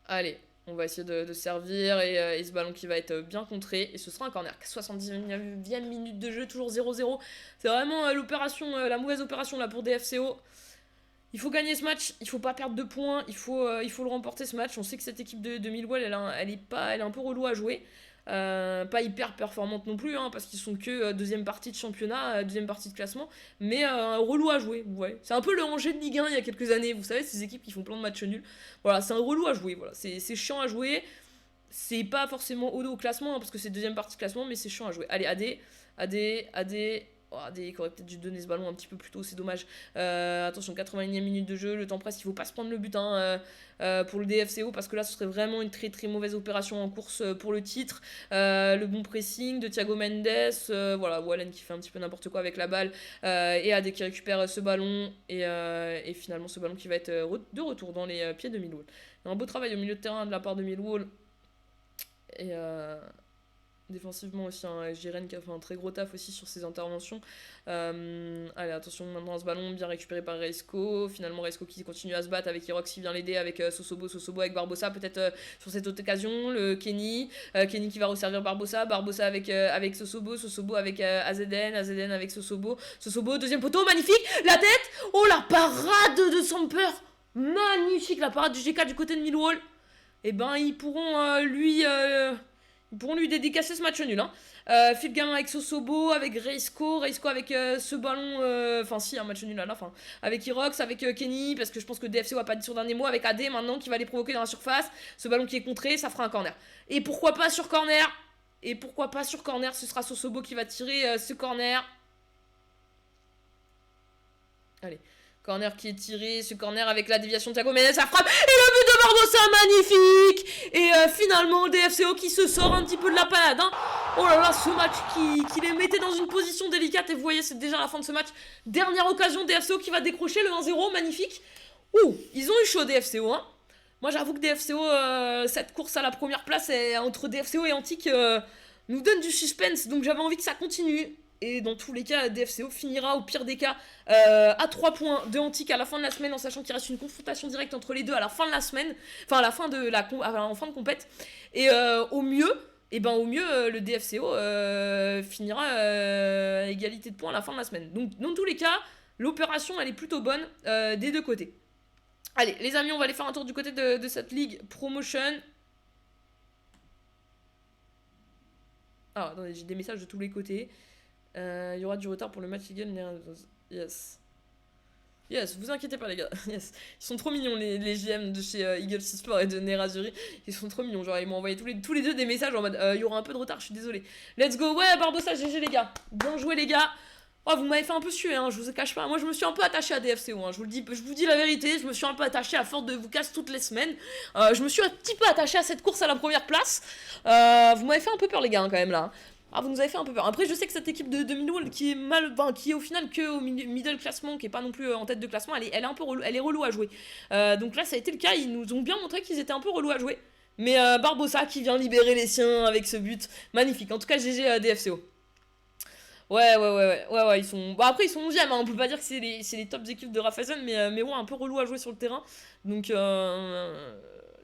Speaker 1: Allez, on va essayer de servir et ce ballon qui va être bien contré. Et ce sera un corner. 79e minute de jeu, toujours 0-0. C'est vraiment la mauvaise opération là pour DFCO. Il faut gagner ce match, il faut pas perdre de points, il faut le remporter ce match. On sait que cette équipe de Millwall, elle est un peu relou à jouer. Pas hyper performante non plus, hein, parce qu'ils sont que deuxième partie de championnat, deuxième partie de classement, mais relou à jouer. Ouais. C'est un peu le Angers de Ligue 1 il y a quelques années, vous savez, ces équipes qui font plein de matchs nuls. Voilà, c'est un relou à jouer, voilà. C'est chiant à jouer. C'est pas forcément au classement, hein, parce que c'est deuxième partie de classement, mais c'est chiant à jouer. Allez, AD. Oh, AD qui aurait peut-être dû donner ce ballon un petit peu plus tôt, c'est dommage. Attention, 81e minute de jeu, le temps presse, il faut pas se prendre le but pour le DFCO, parce que là ce serait vraiment une très très mauvaise opération en course pour le titre. Le bon pressing de Thiago Mendes, voilà, Wallen qui fait un petit peu n'importe quoi avec la balle, et AD qui récupère ce ballon, et finalement ce ballon qui va être de retour dans les pieds de Millwall. Un beau travail au milieu de terrain de la part de Millwall. Et défensivement aussi, Jiren qui a fait un très gros taf aussi sur ses interventions. Allez, attention maintenant à ce ballon, bien récupéré par Reisco. Finalement, Reisco qui continue à se battre avec Irox qui vient l'aider avec Sosobo avec Barbosa, peut-être sur cette autre occasion. Le Kenny qui va resservir Barbosa avec Sosobo avec AZN avec Sosobo, deuxième poteau, magnifique, la tête, oh la parade de Samper, magnifique la parade du GK du côté de Millwall. Et ben ils pourront lui dédicacer ce match nul. Philgam avec Sosobo, avec Reisco avec ce ballon. Enfin, si, un match nul à la fin. Avec Irox, avec Kenny, parce que je pense que DFCO va pas dire sur dernier mot. Avec AD maintenant qui va les provoquer dans la surface. Ce ballon qui est contré, ça fera un corner. Et pourquoi pas sur corner, ce sera Sosobo qui va tirer ce corner. Allez. Corner qui est tiré, ce corner avec la déviation de Thiago Mendes, ça frappe, et le but de Barbosa, magnifique. Et finalement, DFCO qui se sort un petit peu de la panade. Oh là là, ce match qui les mettait dans une position délicate, et vous voyez, c'est déjà la fin de ce match. Dernière occasion, DFCO qui va décrocher le 1-0, magnifique. Ouh, ils ont eu chaud DFCO, hein. Moi, j'avoue que DFCO, cette course à la première place entre DFCO et Antique nous donne du suspense, donc j'avais envie que ça continue. Et dans tous les cas, DFCO finira au pire des cas à 3 points de Antique à la fin de la semaine, en sachant qu'il reste une confrontation directe entre les deux à la fin de la semaine, enfin à la fin de en fin de compète. Et au mieux, le DFCO finira à égalité de points à la fin de la semaine. Donc dans tous les cas, l'opération elle est plutôt bonne des deux côtés. Allez, les amis, on va aller faire un tour du côté de cette ligue promotion. Ah, attendez, j'ai des messages de tous les côtés. Il y aura du retard pour le match Eagle. Yes, vous inquiétez pas les gars. Yes. Ils sont trop mignons les GM de chez Eagle Sport et de Nerazzurri. Ils sont trop mignons. Genre ils m'ont envoyé tous les deux des messages en mode il y aura un peu de retard, je suis désolé. Let's go. Ouais, Barbosa, GG les gars. Bien joué les gars. Oh, vous m'avez fait un peu suer, hein, je vous cache pas. Moi, je me suis un peu attaché à DFCO, hein, je vous dis la vérité. Je me suis un peu attaché à force de vous casse toutes les semaines. Je me suis un petit peu attaché à cette course à la première place. Vous m'avez fait un peu peur, les gars, hein, quand même là. Ah, vous nous avez fait un peu peur. Après, je sais que cette équipe de Millwall qui est au final que au middle classement, qui est pas non plus en tête de classement, elle est un peu relou, elle est relou à jouer. Donc là, ça a été le cas. Ils nous ont bien montré qu'ils étaient un peu relous à jouer. Mais Barbosa qui vient libérer les siens avec ce but magnifique. En tout cas, GG DFCO. Ouais, ils sont. Bon, après, ils sont 11ème, hein, on peut pas dire que c'est les tops équipes de Raiffeisen, mais ouais, un peu relou à jouer sur le terrain. Donc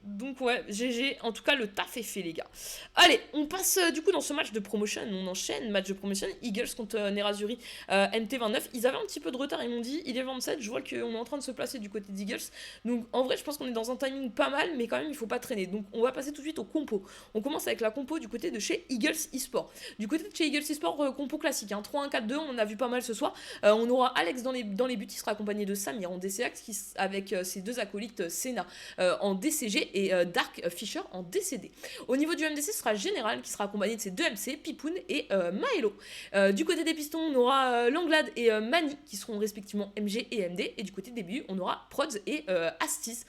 Speaker 1: Donc ouais, GG, en tout cas le taf est fait les gars. Allez, on passe du coup dans ce match de promotion, on enchaîne, match de promotion, Eagles contre Nerazzurri MT29. Ils avaient un petit peu de retard, ils m'ont dit, il est 27, je vois qu'on est en train de se placer du côté d'Eagles. Donc en vrai, je pense qu'on est dans un timing pas mal, mais quand même il faut pas traîner. Donc on va passer tout de suite au compo. On commence avec la compo du côté de chez Eagles eSport. Du côté de chez Eagles eSport, compo classique, hein, 3-1-4-2, on en a vu pas mal ce soir. On aura Alex dans les buts, il sera accompagné de Samir en DCX avec ses deux acolytes Senna en DCG et Dark Fisher en DCD. Au niveau du MDC, ce sera Général qui sera accompagné de ses deux MC, Pipoun et Maelo. Du côté des pistons, on aura Langlade et Mani qui seront respectivement MG et MD. Et du côté des BU, on aura Prods et Astis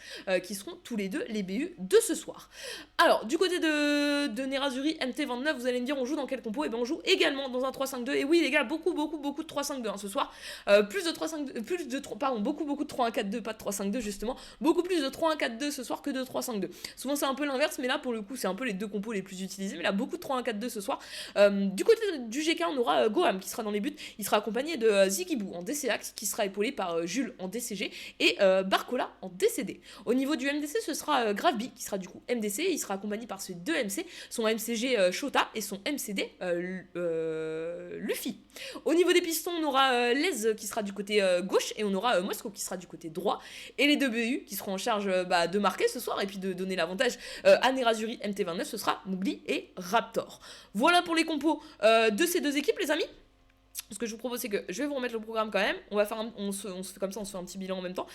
Speaker 1: qui seront tous les deux les BU de ce soir. Alors, du côté de Nerazzurri MT29, vous allez me dire, on joue dans quel compo? Et bien, on joue également dans un 3-5-2. Et oui, les gars, beaucoup de 3-5-2 hein, ce soir. Plus de 3-5-2, beaucoup de 3-1-4-2, pas de 3-5-2 justement. Beaucoup plus de 3-1-4-2 ce soir que de 3-5-2. Souvent, c'est un peu l'inverse, mais là, pour le coup, c'est un peu les deux compos les plus utilisés. Mais là, beaucoup de 3-1-4-2 ce soir. Du côté du GK, on aura Goham qui sera dans les buts. Il sera accompagné de Zigibou en DCAX, qui sera épaulé par Jules en DCG et Barcola en DCD. Au niveau du MDC, ce sera Graveby qui sera du coup MDC. Il sera accompagné par ses deux MC, son MCG Shota et son MCD Luffy. Au niveau des pistons, on aura Les qui sera du côté gauche et on aura Moscow qui sera du côté droit. Et les deux BU qui seront en charge de marquer ce soir et puis de donner l'avantage à Nerazzurri MT29, ce sera Mowgli et Raptor. Voilà pour les compos de ces deux équipes, les amis. Ce que je vous propose, c'est que je vais vous remettre le programme quand même. On va faire on se fait comme ça, on se fait un petit bilan en même temps.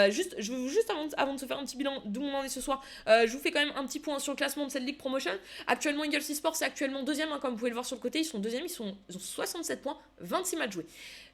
Speaker 1: Juste avant de se faire un petit bilan d'où on en est ce soir, je vous fais quand même un petit point sur le classement de cette Ligue Promotion. Actuellement, Eagles eSport, c'est actuellement deuxième, hein, comme vous pouvez le voir sur le côté. Ils sont deuxième, ils ont 67 points, 26 matchs joués.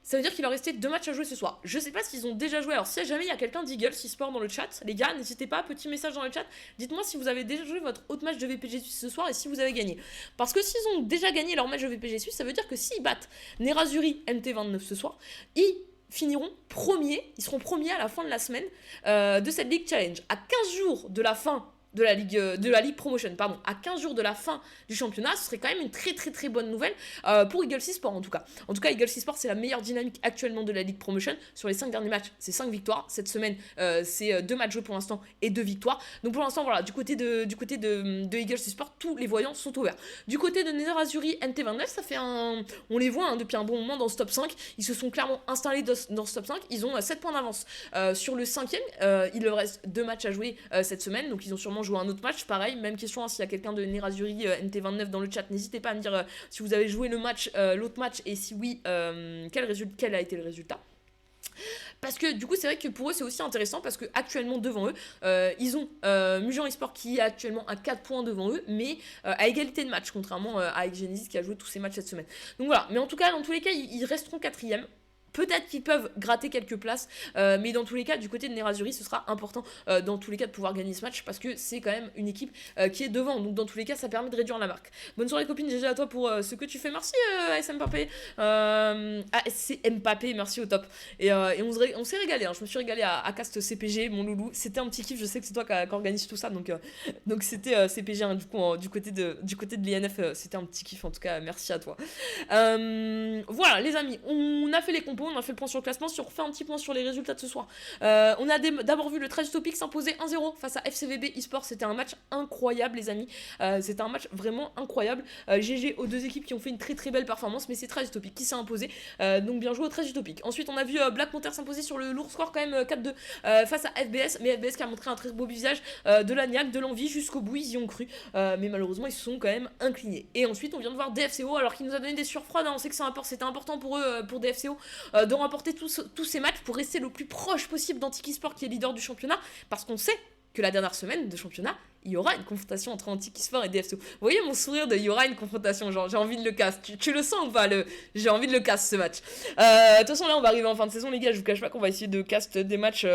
Speaker 1: Ça veut dire qu'il leur restait 2 matchs à jouer ce soir. Je sais pas s'ils ont déjà joué. Alors, si jamais il y a quelqu'un d'Eagles eSport dans le chat, les gars, n'hésitez pas, petit message dans le chat. Dites-moi si vous avez déjà joué votre autre match de VPG Suisse ce soir et si vous avez gagné. Parce que s'ils ont déjà gagné leur match de VPG Suisse, ça veut dire que s'ils battent Nerazzurri MT29 ce soir, ils finiront premiers, ils seront premiers à la fin de la semaine de cette League Challenge. À 15 jours de la fin de la Ligue Promotion, pardon, à 15 jours de la fin du championnat, ce serait quand même une très bonne nouvelle pour Eagles eSport en tout cas. En tout cas, Eagles eSport, c'est la meilleure dynamique actuellement de la Ligue Promotion. Sur les 5 derniers matchs, c'est 5 victoires. Cette semaine, c'est 2 matchs joués pour l'instant et 2 victoires. Donc pour l'instant, voilà, du côté de Eagles eSport, tous les voyants sont ouverts. Du côté de Nerazzurri MT29, ça fait on les voit depuis un bon moment dans ce top 5. Ils se sont clairement installés dans ce top 5. Ils ont 7 points d'avance sur le 5e. Il leur reste 2 matchs à jouer cette semaine, donc ils ont sûrement jouer un autre match, pareil, même question, hein, s'il y a quelqu'un de Nerazzurri MT29 dans le chat, n'hésitez pas à me dire si vous avez joué l'autre match, et si oui, quel a été le résultat. Parce que du coup c'est vrai que pour eux c'est aussi intéressant parce que actuellement devant eux ils ont Mugen eSport qui est actuellement à 4 points devant eux, mais à égalité de match, contrairement à Genesis qui a joué tous ses matchs cette semaine. Donc voilà, mais en tout cas dans tous les cas ils resteront 4e. Peut-être qu'ils peuvent gratter quelques places, mais dans tous les cas, du côté de Nerazzurri, ce sera important dans tous les cas de pouvoir gagner ce match parce que c'est quand même une équipe qui est devant. Donc dans tous les cas, ça permet de réduire la marque. Bonne soirée copine, GG à toi pour ce que tu fais. Merci AS Mbappé. C'est Mbappé, merci au top. Et on s'est régalé. Hein. Je me suis régalé à Cast CPG, mon loulou. C'était un petit kiff. Je sais que c'est toi qui organise tout ça, donc c'était CPG. Hein, du coup, du côté de l'INF, c'était un petit kiff. En tout cas, merci à toi. Voilà, les amis, on a fait les compos. On a fait le point sur le classement, on refait un petit point sur les résultats de ce soir. On a d'abord vu le 13 Topic s'imposer 1-0 face à FCVB eSport. C'était un match incroyable, les amis. C'était un match vraiment incroyable. GG aux deux équipes qui ont fait une très belle performance, mais c'est 13 Topic qui s'est imposé. Donc bien joué au 13 Topic. Ensuite, on a vu Black Panther s'imposer sur le lourd score quand même 4-2 face à FBS, mais FBS qui a montré un très beau visage, de la niaque, de l'envie jusqu'au bout. Ils y ont cru, mais malheureusement, ils se sont quand même inclinés. Et ensuite, on vient de voir DFCO, alors qu'il nous a donné des surfroides. Hein. On sait que c'était important pour eux, pour DFCO. De remporter tous ces matchs pour rester le plus proche possible d'Antic eSport qui est leader du championnat, parce qu'on sait que la dernière semaine de championnat, il y aura une confrontation entre Antic eSport et DFCO. Vous voyez mon sourire de il y aura une confrontation, genre j'ai envie de le casse. Tu le sens ou pas j'ai envie de le casse ce match. De toute façon là on va arriver en fin de saison les gars, je vous cache pas qu'on va essayer de cast des matchs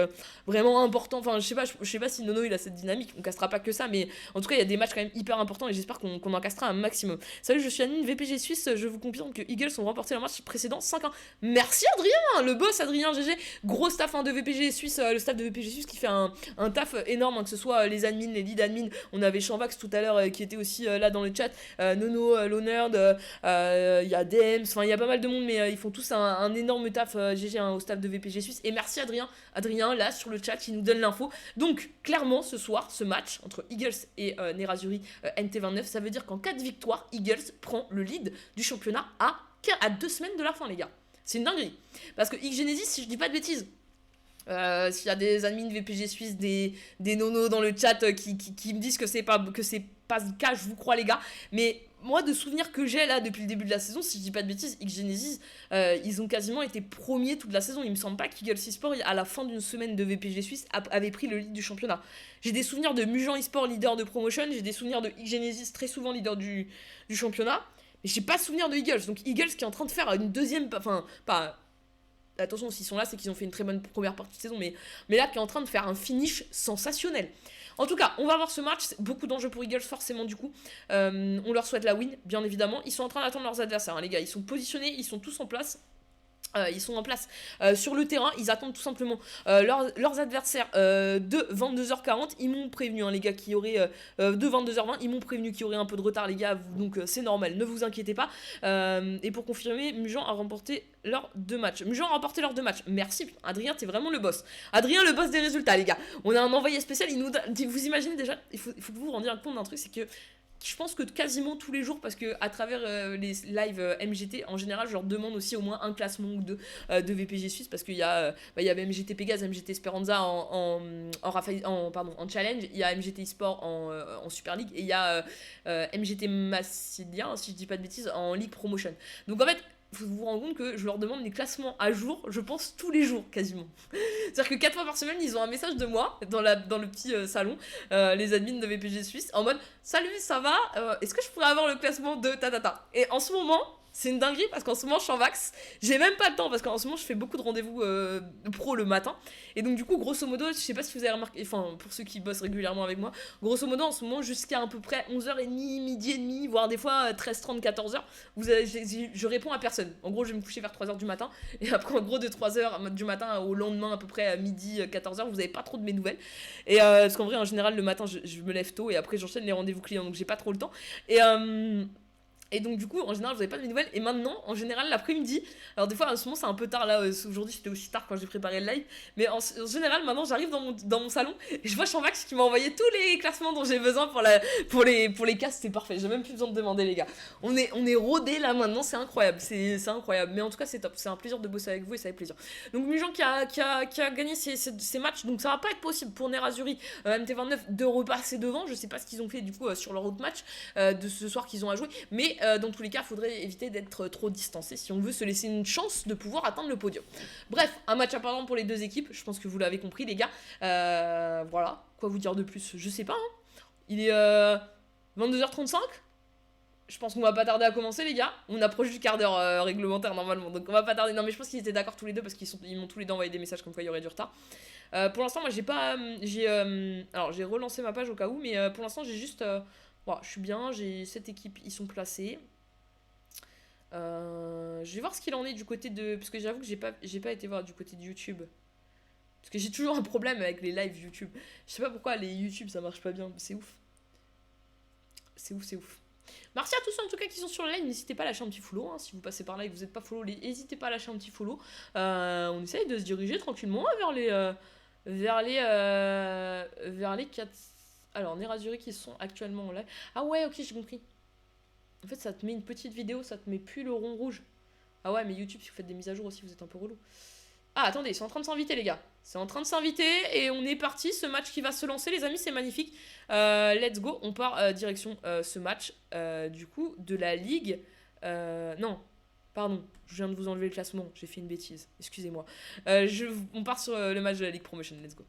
Speaker 1: vraiment importants. Enfin je sais pas si Nono il a cette dynamique, on castera pas que ça, mais en tout cas il y a des matchs quand même hyper importants et j'espère qu'on en castera un maximum. Salut, je suis Anine VPG Suisse, je vous confirme que Eagles ont remporté leur match précédent 5-1. Merci Adrien, le boss Adrien GG, gros staff de VPG Suisse, le staff de VPG Suisse qui fait un taf énorme, hein, que ce soit les admins, les lead admins, admin. On avait Chamvax tout à l'heure qui était aussi là dans le chat. Nono, Lonerd, il y a DMs, enfin il y a pas mal de monde, mais ils font tous un énorme taf. GG au staff de VPG Suisse. Et merci Adrien. Adrien, là sur le chat, qui nous donne l'info. Donc, clairement, ce soir, ce match entre Eagles et Nerazzurri NT29, ça veut dire qu'en cas de victoire, Eagles prend le lead du championnat à 2 semaines de la fin, les gars. C'est une dinguerie. Parce que Xgenesis, si je dis pas de bêtises, s'il y a des admins VPG Suisse, des nonos dans le chat qui me disent que c'est pas le cas, je vous crois les gars. Mais moi, de souvenirs que j'ai là depuis le début de la saison, si je dis pas de bêtises, Xgenesis, ils ont quasiment été premiers toute la saison. Il me semble pas qu'Eagles eSport, à la fin d'une semaine de VPG Suisse, avait pris le lead du championnat. J'ai des souvenirs de Mujan eSport, leader de promotion. J'ai des souvenirs de Xgenesis, très souvent leader du championnat. Mais j'ai pas souvenir de Eagles. Donc Eagles qui est en train de faire une deuxième... Enfin, pas... Attention, s'ils sont là, c'est qu'ils ont fait une très bonne première partie de saison. Mais là, qui est en train de faire un finish sensationnel. En tout cas, on va voir ce match. Beaucoup d'enjeux pour Eagles, forcément, du coup. On leur souhaite la win, bien évidemment. Ils sont en train d'attendre leurs adversaires, hein, les gars. Ils sont positionnés, ils sont tous en place. Ils sont en place sur le terrain, ils attendent tout simplement leurs adversaires de 22h40. Ils m'ont prévenu, hein, les gars, qu'il y aurait de 22h20. Ils m'ont prévenu qu'il y aurait un peu de retard, les gars, donc c'est normal, ne vous inquiétez pas. Et pour confirmer, Mujan a remporté leurs 2 matchs. Mujan a remporté leurs 2 matchs. Merci, Adrien, t'es vraiment le boss. Adrien, le boss des résultats, les gars. On a un envoyé spécial, vous imaginez déjà, il faut que vous vous rendiez compte d'un truc, c'est que je pense que quasiment tous les jours, parce que à travers les lives MGT, en général, je leur demande aussi au moins un classement ou deux de VPG Suisse, parce qu'il y a MGT Pégase, MGT Esperanza en challenge, il y a MGT eSport en Super League, et il y a MGT Massilia, si je dis pas de bêtises, en League Promotion. Donc en fait, vous vous rendez compte que je leur demande les classements à jour, je pense tous les jours quasiment. C'est-à-dire que 4 fois par semaine, ils ont un message de moi dans le petit salon, les admins de VPG Suisse, en mode salut, ça va, est-ce que je pourrais avoir le classement de ta. Et en ce moment, c'est une dinguerie parce qu'en ce moment je suis en vax, j'ai même pas le temps parce qu'en ce moment je fais beaucoup de rendez-vous pro le matin. Et donc du coup, grosso modo, je sais pas si vous avez remarqué, enfin pour ceux qui bossent régulièrement avec moi, grosso modo en ce moment jusqu'à à peu près 11h30, midi et demi, voire des fois 13h30, 14h, je réponds à personne. En gros, je vais me coucher vers 3h du matin et après en gros de 3h du matin au lendemain à peu près à midi, 14h, vous avez pas trop de mes nouvelles. Et parce qu'en vrai en général le matin je me lève tôt et après j'enchaîne les rendez-vous clients, donc j'ai pas trop le temps. Et donc du coup, en général, vous n'avez pas de mes nouvelles. Et maintenant, en général, l'après-midi, alors des fois, en ce moment, c'est un peu tard là. Aujourd'hui, c'était aussi tard quand j'ai préparé le live. Mais en général, maintenant, j'arrive dans mon salon et je vois Chamvax qui m'a envoyé tous les classements dont j'ai besoin pour les castes. C'est parfait. J'ai même plus besoin de demander, les gars. On est rodés là maintenant. C'est incroyable. C'est incroyable. Mais en tout cas, c'est top. C'est un plaisir de bosser avec vous et ça fait plaisir. Donc, Mujan qui a gagné ces matchs. Donc, ça va pas être possible pour Nerazzurri MT29 de repasser devant. Je sais pas ce qu'ils ont fait du coup sur leur autre match de ce soir qu'ils ont à jouer. Mais dans tous les cas, il faudrait éviter d'être trop distancé si on veut se laisser une chance de pouvoir atteindre le podium. Bref, un match important pour les deux équipes. Je pense que vous l'avez compris, les gars. Voilà, quoi vous dire de plus? Je sais pas. Hein. Il est 22h35. Je pense qu'on va pas tarder à commencer, les gars. On approche du quart d'heure réglementaire normalement, donc on va pas tarder. Non, mais je pense qu'ils étaient d'accord tous les deux parce qu'ils m'ont tous les deux envoyé des messages comme quoi il y aurait du retard. Pour l'instant, moi j'ai pas. Alors j'ai relancé ma page au cas où, mais pour l'instant j'ai juste. Bon, je suis bien, j'ai cette équipe, ils sont placés. Je vais voir ce qu'il en est du côté de... Parce que j'avoue que j'ai pas été voir du côté de YouTube. Parce que j'ai toujours un problème avec les lives YouTube. Je sais pas pourquoi les YouTube ça marche pas bien, c'est ouf. C'est ouf. Merci à tous en tout cas qui sont sur le live, n'hésitez pas à lâcher un petit follow, hein. Si vous passez par là et que vous n'êtes pas follow, n'hésitez pas à lâcher un petit follow. On essaye de se diriger tranquillement vers les 4... Alors, Nerazzurri qui sont actuellement en live. Ah ouais, ok, j'ai compris. En fait, ça te met une petite vidéo, ça te met plus le rond rouge. Ah ouais, mais YouTube, si vous faites des mises à jour aussi, vous êtes un peu relou. Ah, attendez, c'est en train de s'inviter, les gars. C'est en train de s'inviter et on est parti. Ce match qui va se lancer, les amis, c'est magnifique. Let's go, on part direction ce match, du coup, de la Ligue. Non, pardon, je viens de vous enlever le classement, j'ai fait une bêtise, excusez-moi. On part sur le match de la Ligue Promotion, let's go.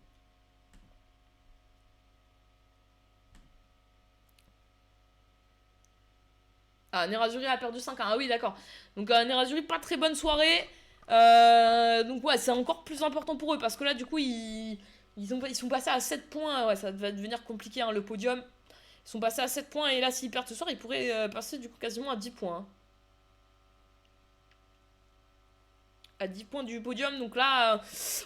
Speaker 1: Ah, Nerazzurri a perdu 5-1. Ah oui, d'accord. Donc, Nerazzurri, pas très bonne soirée. Donc, ouais, c'est encore plus important pour eux. Parce que là, du coup, ils sont passés à 7 points. Ouais, ça va devenir compliqué, hein, le podium. Ils sont passés à 7 points. Et là, s'ils perdent ce soir, ils pourraient passer, du coup, quasiment à 10 points. Hein. à 10 points du podium. Donc là,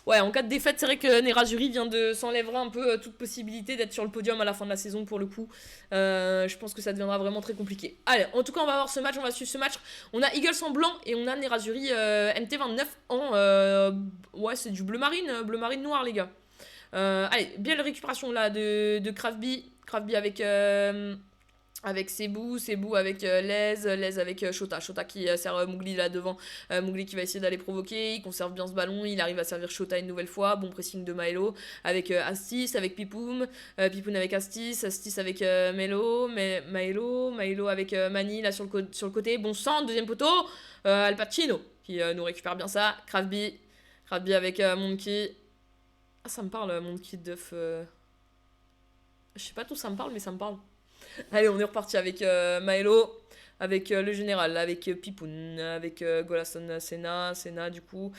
Speaker 1: ouais, en cas de défaite, c'est vrai que Nerazzurri vient de s'enlèver un peu toute possibilité d'être sur le podium à la fin de la saison pour le coup. Je pense que ça deviendra vraiment très compliqué. Allez, en tout cas, on va voir ce match, on va suivre ce match. On a Eagles en blanc et on a Nerazzurri MT29 en... ouais, c'est du bleu marine noir, les gars. Allez, belle récupération là de Crafby. Crafby avec Cebu avec Les avec Shota qui sert Mowgli là devant. Mowgli qui va essayer d'aller provoquer, il conserve bien ce ballon, il arrive à servir Shota une nouvelle fois. Bon pressing de Milo avec Astis, avec Pipoun, Pipoun avec Astis avec Milo avec Mani là sur le côté. Bon centre, deuxième poteau, Al Pacino qui nous récupère bien ça. Crafby avec Monkey. Ah, ça me parle, Monkey Duff. Je sais pas d'où ça me parle, mais ça me parle. Allez, on est reparti avec Milo, avec le général, avec Pipoun, avec Golason Senna du coup.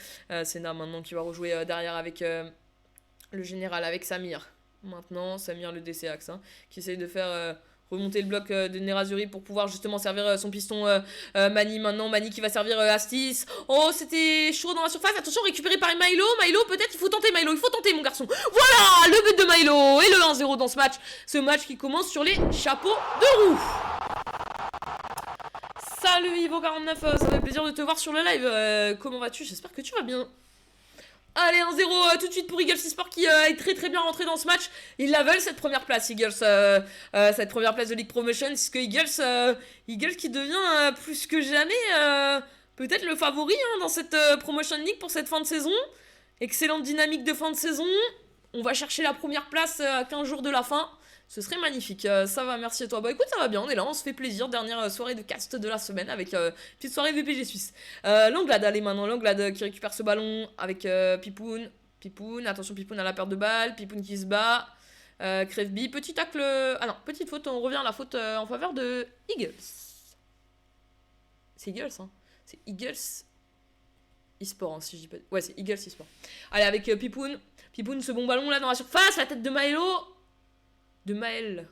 Speaker 1: Senna maintenant qui va rejouer derrière avec le général, avec Samir. Maintenant, Samir le DCAX, hein, qui essaye de faire remonter le bloc de Nerazzurri pour pouvoir justement servir son piston Mani maintenant. Mani qui va servir Astis. Oh, c'était chaud dans la surface. Attention, récupéré par Milo. Milo, peut-être, il faut tenter mon garçon. Voilà, le but de Milo et le 1-0 dans ce match. Ce match qui commence sur les chapeaux de roue. Salut Ivo49, ça fait plaisir de te voir sur le live. Comment vas-tu? J'espère que tu vas bien. Allez, 1-0 tout de suite pour Eagles eSport qui est très très bien rentré dans ce match. Ils la veulent cette première place, Eagles, cette première place de League Promotion. Puisque Eagles qui devient plus que jamais peut-être le favori dans cette Promotion League pour cette fin de saison. Excellente dynamique de fin de saison. On va chercher la première place à 15 jours de la fin. Ce serait magnifique. Ça va, merci à toi. Bah écoute, ça va bien, on est là, on se fait plaisir. Dernière soirée de cast de la semaine avec petite soirée VPG Suisse. Langlade, allez maintenant, Langlade qui récupère ce ballon avec Pipoun. Pipoun, attention Pipoun à la perte de balle. Pipoun qui se bat. Crevby, petit tacle. Ah non, petite faute, on revient à la faute en faveur de Eagles. C'est Eagles, hein. C'est Eagles eSport, hein, si je dis pas. Ouais, c'est Eagles eSport. Allez, avec Pipoun. Pipoun, ce bon ballon là dans la surface, la tête de Milo. De Maël.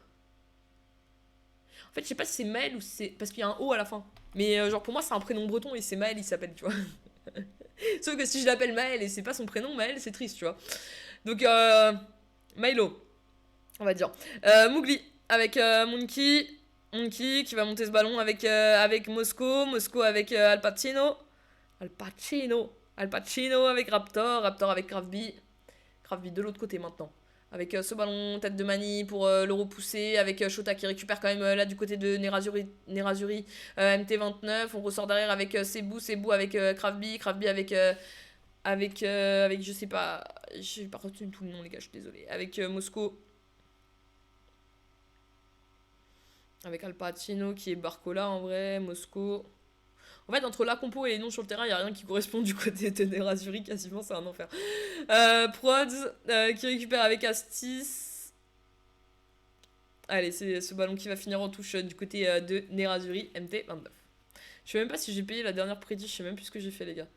Speaker 1: En fait, je sais pas si c'est Maël ou c'est. Parce qu'il y a un O à la fin. Mais genre pour moi, c'est un prénom breton et c'est Maël, il s'appelle, tu vois. Sauf que si je l'appelle Maël et c'est pas son prénom, Maël, c'est triste, tu vois. Donc, Milo, on va dire. Mowgli avec Monkey. Monkey qui va monter ce ballon avec Moscow. Moscow avec Al Pacino. Al Pacino avec Raptor. Raptor avec Crafby. Crafby de l'autre côté maintenant. Avec ce ballon tête de Mani pour le repousser. Avec Shota qui récupère quand même là du côté de Nerazzurri MT29. On ressort derrière avec Cebu avec Crafby avec je sais pas. J'ai pas retenu tout le nom, les gars, je suis désolé. Avec Moscow. Avec Al Pacino qui est Barcola en vrai. Moscow. En fait, entre la compo et les noms sur le terrain, il n'y a rien qui correspond du côté de Nerazzurri, quasiment, c'est un enfer. Prods qui récupère avec Astis. Allez, c'est ce ballon qui va finir en touche du côté de Nerazzurri, MT29. Je sais même pas si j'ai payé la dernière prédit, je sais même plus ce que j'ai fait, les gars.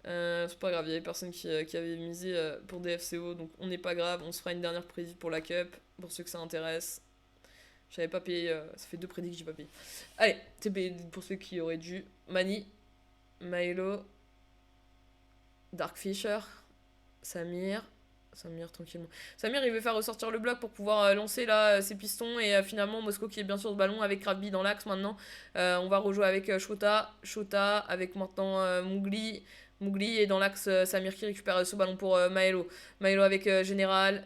Speaker 1: C'est pas grave, il y avait personne qui avait misé pour DFCO, donc on n'est pas grave, on se fera une dernière prédit pour la Cup, pour ceux que ça intéresse. J'avais pas payé, ça fait 2 prédits que j'ai pas payé. Allez, c'est payé pour ceux qui auraient dû. Mani, Milo, Darkfisher, Samir tranquillement. Samir il veut faire ressortir le bloc pour pouvoir lancer là ses pistons et finalement Moscow qui est bien sur ce ballon avec Crabby dans l'axe maintenant. On va rejouer avec Shota avec maintenant Mowgli et dans l'axe Samir qui récupère ce ballon pour Milo avec Général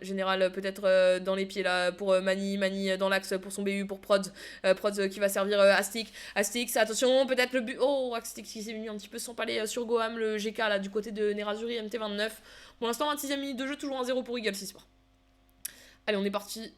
Speaker 1: peut-être dans les pieds là pour Mani dans l'axe pour son BU pour Prods qui va servir Astic attention peut-être le but. Oh, Astic qui s'est venu un petit peu s'empaler sur Goham, le GK là du côté de Nerazzurri MT29. Pour l'instant 26e minute de jeu, toujours 1-0 pour Eagles eSport. Allez, on est parti.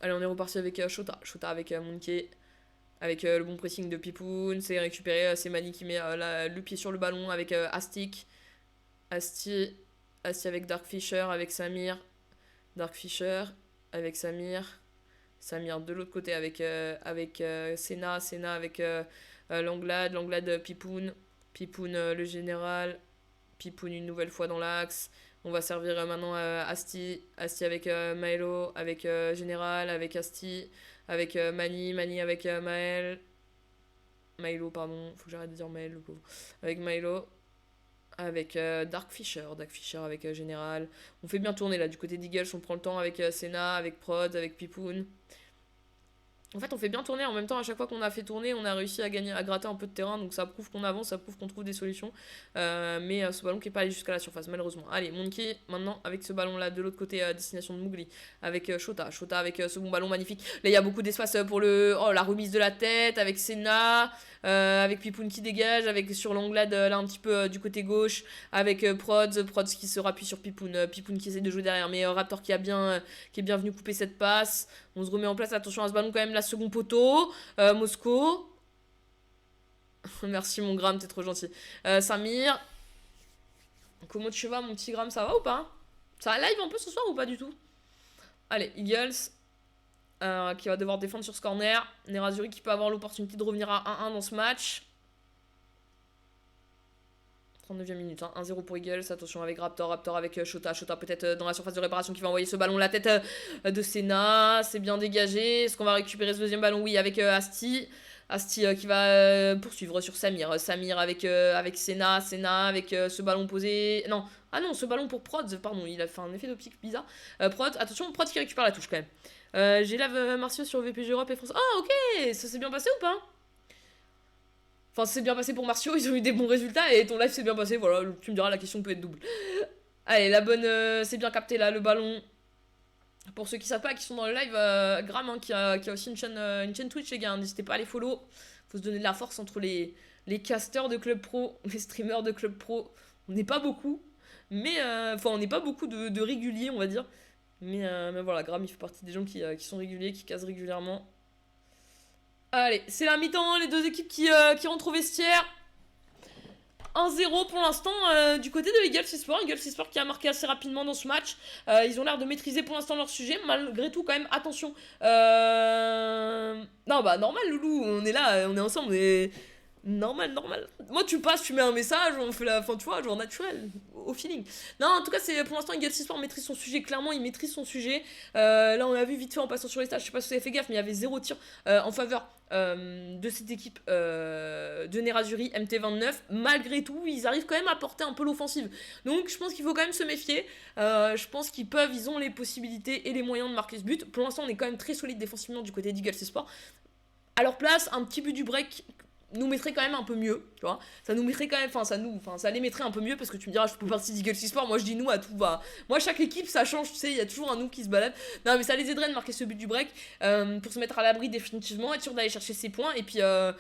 Speaker 1: Allez, on est reparti avec Shota avec Monkey. Avec le bon pressing de Pipoun. C'est récupéré, c'est Mani qui met le pied sur le ballon avec Astic. Asti avec Darkfisher, avec Samir. Darkfisher avec Samir. Samir de l'autre côté avec Senna avec Langlade Pipoun le général. Pipoun une nouvelle fois dans l'axe. On va servir maintenant Asti. Asti avec Milo, avec Général, avec Asti, avec Mani. Mani avec Maël. Milo, pardon. Faut que j'arrête de dire Maël, le pauvre. Avec Milo. Avec Dark Fisher avec Général. On fait bien tourner là du côté d'Eagles, on prend le temps avec Senna, avec Prod, avec Pipoun. En fait, on fait bien tourner en même temps. À chaque fois qu'on a fait tourner, on a réussi à gagner, à gratter un peu de terrain. Donc ça prouve qu'on avance, ça prouve qu'on trouve des solutions. Mais ce ballon qui est pas allé jusqu'à la surface, malheureusement. Allez, Monkey, maintenant, avec ce ballon-là de l'autre côté, destination de Mowgli. Avec Shota. Shota avec ce bon ballon magnifique. Là, il y a beaucoup d'espace pour la remise de la tête. Avec Senna. Avec Pipoun qui dégage. Avec sur l'anglade, là, un petit peu du côté gauche. Avec Prods qui se rappuie sur Pipoun. Pipoun qui essaie de jouer derrière. Mais Raptor qui est bien venu couper cette passe. On se remet en place, attention à ce ballon quand même, la second poteau. Mosco. Merci mon Gram, t'es trop gentil. Samir. Comment tu vas mon petit Gram, ça va ou pas? Ça va live un peu ce soir ou pas du tout? Allez, Eagles. Qui va devoir défendre sur ce corner. Nerazuri qui peut avoir l'opportunité de revenir à 1-1 dans ce match. 39e minute, hein. 1-0 pour Eagles, attention avec Raptor avec Shota peut-être dans la surface de réparation qui va envoyer ce ballon la tête de Senna, c'est bien dégagé, est-ce qu'on va récupérer ce deuxième ballon? Oui, avec Asti qui va poursuivre sur Samir avec Senna avec ce ballon posé, non, ce ballon pour Prod, pardon, il a fait un effet d'optique bizarre. Prod, attention, Prod qui récupère la touche quand même. J'élève Martiaux sur VPG Europe et France. Ah ok, ça s'est bien passé ou pas? Enfin, c'est bien passé pour Martiaux, ils ont eu des bons résultats et ton live s'est bien passé. Voilà, tu me diras, la question peut être double. Allez, la bonne, c'est bien capté là, le ballon. Pour ceux qui savent pas, qui sont dans le live, Gram qui a aussi une chaîne Twitch, les gars, n'hésitez pas à les follow. Faut se donner de la force entre les casters de Club Pro, les streamers de Club Pro. On n'est pas beaucoup, mais on n'est pas beaucoup de réguliers, on va dire. Mais voilà, Gram il fait partie des gens qui sont réguliers, qui casent régulièrement. Allez, c'est la mi-temps, les deux équipes qui rentrent au vestiaire. 1-0 pour l'instant du côté de Eagles Esport. Eagles Esport qui a marqué assez rapidement dans ce match. Ils ont l'air de maîtriser pour l'instant leur sujet. Malgré tout, quand même, attention. Non, bah normal, Loulou. On est là, on est ensemble. Mais normal. Moi, tu passes, tu mets un message, on fait la fin, tu vois, genre naturel, au feeling. Non, en tout cas, c'est pour l'instant, Eagles Esport maîtrise son sujet. Clairement, il maîtrise son sujet. Là, on a vu vite fait en passant sur les stats. Je sais pas si vous avez fait gaffe, mais il y avait 0 tir en faveur de cette équipe de Nerazuri MT29. Malgré tout, ils arrivent quand même à porter un peu l'offensive. Donc, je pense qu'il faut quand même se méfier. Je pense ils ont les possibilités et les moyens de marquer ce but. Pour l'instant, on est quand même très solide défensivement du côté d'Eagles Esport. À leur place, un petit but du break nous mettrait quand même un peu mieux, tu vois. Ça nous mettrait quand même, ça les mettrait un peu mieux parce que tu me diras, je peux partir d'Eagles Esport, moi je dis nous à tout va. Moi, chaque équipe ça change, tu sais, il y a toujours un nous qui se balade. Non, mais ça les aiderait de marquer ce but du break pour se mettre à l'abri définitivement, être sûr d'aller chercher ses points. Et puis, je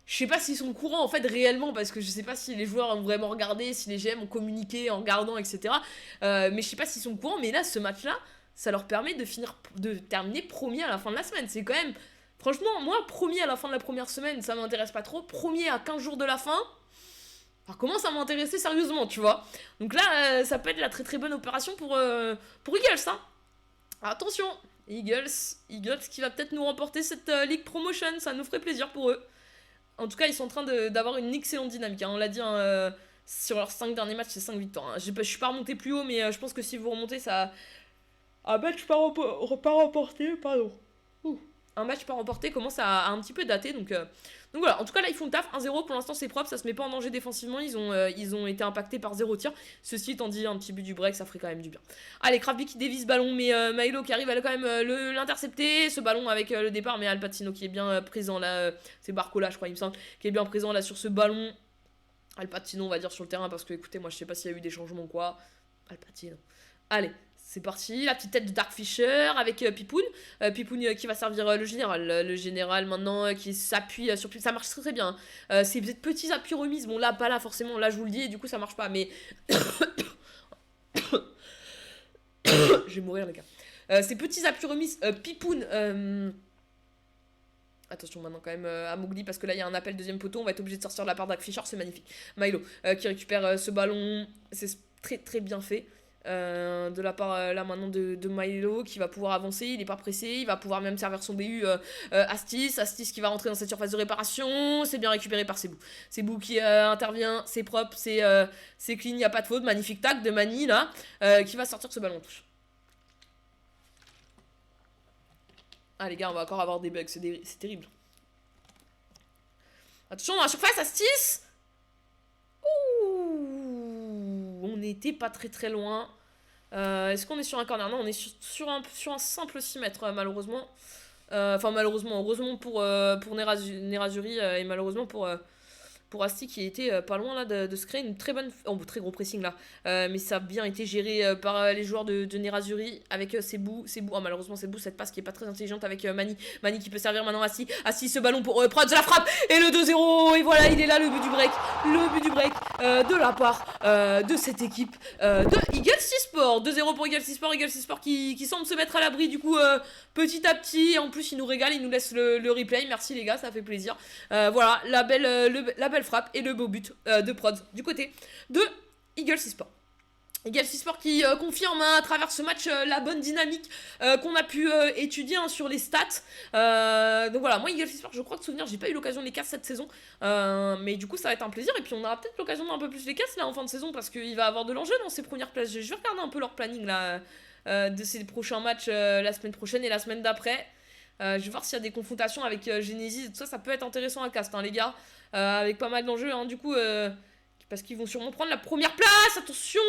Speaker 1: sais pas s'ils sont au courant en fait réellement parce que je sais pas si les joueurs ont vraiment regardé, si les GM ont communiqué en regardant, etc. Mais je sais pas s'ils sont au courant, mais là, ce match-là, ça leur permet de terminer premier à la fin de la semaine. C'est quand même. Franchement, moi, premier à la fin de la première semaine, ça m'intéresse pas trop. Premier à 15 jours de la fin, ça commence à m'intéresser sérieusement, tu vois. Donc là, ça peut être la très très bonne opération pour Eagles, hein. Attention, Eagles qui va peut-être nous remporter cette League Promotion, ça nous ferait plaisir pour eux. En tout cas, ils sont en train d'avoir une excellente dynamique, hein. On l'a dit, sur leurs 5 derniers matchs, c'est 5 victoires. Hein. Je suis pas remonté plus haut, mais je pense que si vous remontez, ça... Un match pas remporté, pardon. Un match pas remporté commence à un petit peu dater, donc voilà, en tout cas là ils font le taf. 1-0 pour l'instant, c'est propre, ça se met pas en danger défensivement, ils ont été impactés par 0 tir. Ceci étant dit, un petit but du break, ça ferait quand même du bien. Allez, Krabi qui dévisse ballon, mais Milo qui arrive à quand même l'intercepter, ce ballon avec le départ, mais Al Pacino qui est bien présent là, c'est Barcola je crois il me semble, qui est bien présent là sur ce ballon. Al Pacino on va dire sur le terrain, parce que écoutez, moi je sais pas s'il y a eu des changements ou quoi. Al Pacino. Allez, c'est parti, la petite tête de Dark Fisher avec Pipoun. Pipoun qui va servir le général. Le général maintenant qui s'appuie sur... Ça marche très très bien. Ces petits appuis remises, bon là, pas là forcément, là je vous le dis, et du coup ça marche pas, mais... Je vais mourir les gars. Ces petits appuis remises, Pipoun... Attention maintenant quand même à Mowgli parce que là il y a un appel deuxième poteau, on va être obligé de sortir de la part d'Dark Fisher, c'est magnifique. Milo qui récupère ce ballon, c'est très très bien fait. de la part là maintenant de Milo qui va pouvoir avancer, il est pas pressé, il va pouvoir même servir son BU Astis qui va rentrer dans cette surface de réparation, c'est bien récupéré par Sebou. Sebou qui intervient, c'est propre, c'est clean, il a pas de faute, magnifique tac de Mani là, qui va sortir ce ballon en touche. Ah les gars, on va encore avoir des bugs, c'est terrible. Attention dans la surface, Astis. Ouh, on n'était pas très loin. Est-ce qu'on est sur un corner? Non, on est sur un simple 6 mètres, malheureusement. Enfin, malheureusement, heureusement pour Nerazzurri et malheureusement pour Asti qui était pas loin là de se créer une très bonne. Oh, très gros pressing là. Mais ça a bien été géré par les joueurs de Nerazzurri avec Sebou. Oh, malheureusement, Sebou, cette passe qui est pas très intelligente avec Mani. Mani qui peut servir maintenant Asti. Asti, ce ballon pour Prod, la frappe et le 2-0. Et voilà, il est là le but du break. Le but du break de la part de cette équipe de Eagle Sport. 2-0 pour Eagle Sport. Eagle Sport qui semble se mettre à l'abri du coup petit à petit. En plus, il nous régale, il nous laisse le replay. Merci les gars, ça fait plaisir. Voilà, la belle frappe et le beau but de Prod du côté de Eagle Sport. Eagle Sport qui confirme à travers ce match la bonne dynamique qu'on a pu étudier sur les stats. Donc voilà, moi Eagle Sport, je crois de souvenir, j'ai pas eu l'occasion de les casser cette saison. Mais du coup, ça va être un plaisir. Et puis on aura peut-être l'occasion d'un peu plus les casser là en fin de saison parce qu'il va avoir de l'enjeu dans ces premières places. Je vais regarder un peu leur planning là de ces prochains matchs la semaine prochaine et la semaine d'après. Je vais voir s'il y a des confrontations avec Genesis et tout ça. Ça peut être intéressant à cast, les gars. Avec pas mal d'enjeux, du coup. Parce qu'ils vont sûrement prendre la première place. Attention,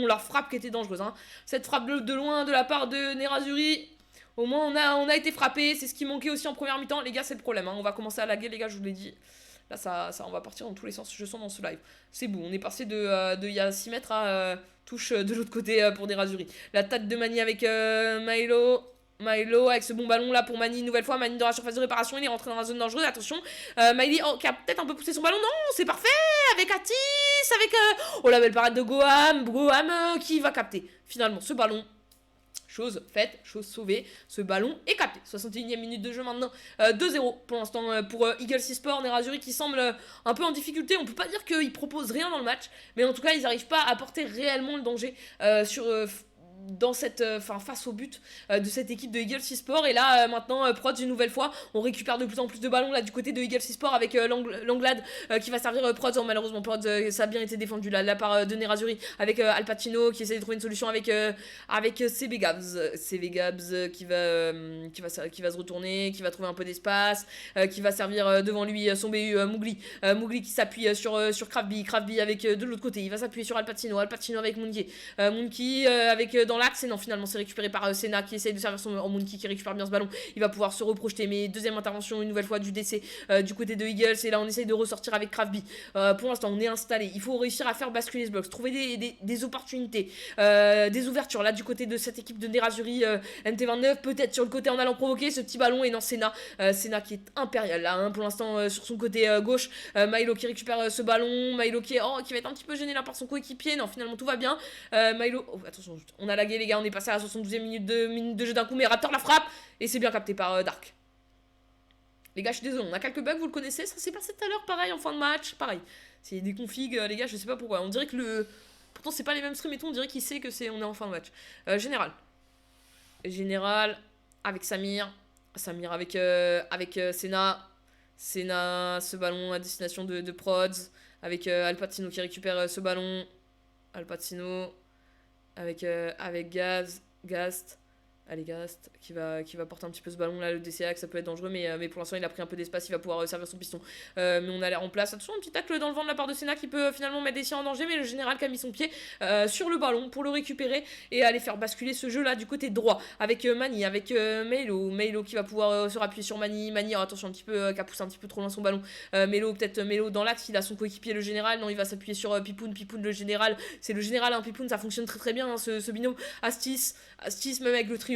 Speaker 1: leur frappe qui était dangereuse. Cette frappe de loin de la part de Nerazzurri. Au moins, on a été frappé. C'est ce qui manquait aussi en première mi-temps. Les gars, c'est le problème. On va commencer à laguer, les gars, je vous l'ai dit. Là, on va partir dans tous les sens. Je sens dans ce live. C'est bon. On est passé de il y a 6 mètres à touche de l'autre côté pour Nerazzurri. La tête de Mani avec Milo avec ce bon ballon là pour Mani une nouvelle fois. Mani dans la surface de réparation, il est rentré dans la zone dangereuse. Attention, Miley qui a peut-être un peu poussé son ballon. Non, c'est parfait avec Atis, avec oh la belle parade de Goham qui va capter finalement ce ballon. Chose faite, chose sauvée, ce ballon est capté. 61e minute de jeu maintenant, 2-0 pour l'instant pour Eagle Sport. Nerazzurri qui semble un peu en difficulté. On peut pas dire qu'ils proposent rien dans le match, mais en tout cas ils n'arrivent pas à apporter réellement le danger dans cette face au but de cette équipe de Eagle Sport. Et là maintenant Prod une nouvelle fois, on récupère de plus en plus de ballons là du côté de Eagle Sport avec Langlade qui va servir Prod. Malheureusement Prod ça a bien été défendu là de la part de Nerazzurri avec Al Pacino qui essaie de trouver une solution avec CB Gabs qui va se retourner, qui va trouver un peu d'espace, qui va servir devant lui son BU Mowgli qui s'appuie sur Kraftby avec de l'autre côté, il va s'appuyer sur Al Pacino avec Monkey avec dans l'axe. Et non, finalement c'est récupéré par Senna qui essaye de servir son Monkey qui récupère bien ce ballon. Il va pouvoir se reprojeter, mais deuxième intervention une nouvelle fois du DC du côté de Eagles. Et là on essaye de ressortir avec Kraftby. Pour l'instant on est installé, il faut réussir à faire basculer ce bloc, trouver des opportunités, des ouvertures là du côté de cette équipe de Nerazzurri. NT29 peut-être sur le côté en allant provoquer ce petit ballon. Et non, Senna qui est impérial là pour l'instant sur son côté gauche. Milo qui récupère ce ballon, Milo qui va être un petit peu gêné là par son coéquipier. Non, finalement tout va bien. Milo, attention, on a lagué les gars, on est passé à la 72e minute de jeu d'un coup, mais Raptor la frappe et c'est bien capté par Dark. Les gars, je suis désolé, on a quelques bugs, vous le connaissez, ça s'est passé tout à l'heure, pareil en fin de match, pareil. C'est des configs, les gars, je sais pas pourquoi. On dirait que pourtant c'est pas les mêmes streams et tout, on dirait qu'il sait que on est en fin de match. Général avec Samir avec Senna, ce ballon à destination de Prods avec Al Pacino qui récupère ce ballon. Al Pacino avec Gast. Allez, Gast qui va porter un petit peu ce ballon là, le DCA, que ça peut être dangereux, mais pour l'instant il a pris un peu d'espace, il va pouvoir servir son piston. Mais on a l'air en place. Attention, un petit tacle dans le vent de la part de Senna qui peut finalement mettre des siens en danger, mais le général qui a mis son pied sur le ballon pour le récupérer et aller faire basculer ce jeu là du côté droit avec Mani, avec Melo qui va pouvoir se rappuyer sur Mani, attention un petit peu, qui a poussé un petit peu trop loin son ballon. Melo dans l'axe, il a son coéquipier le général, non il va s'appuyer sur Pipoun le général, c'est le général, Pipoun, ça fonctionne très très bien ce binôme. Astis même avec le trio,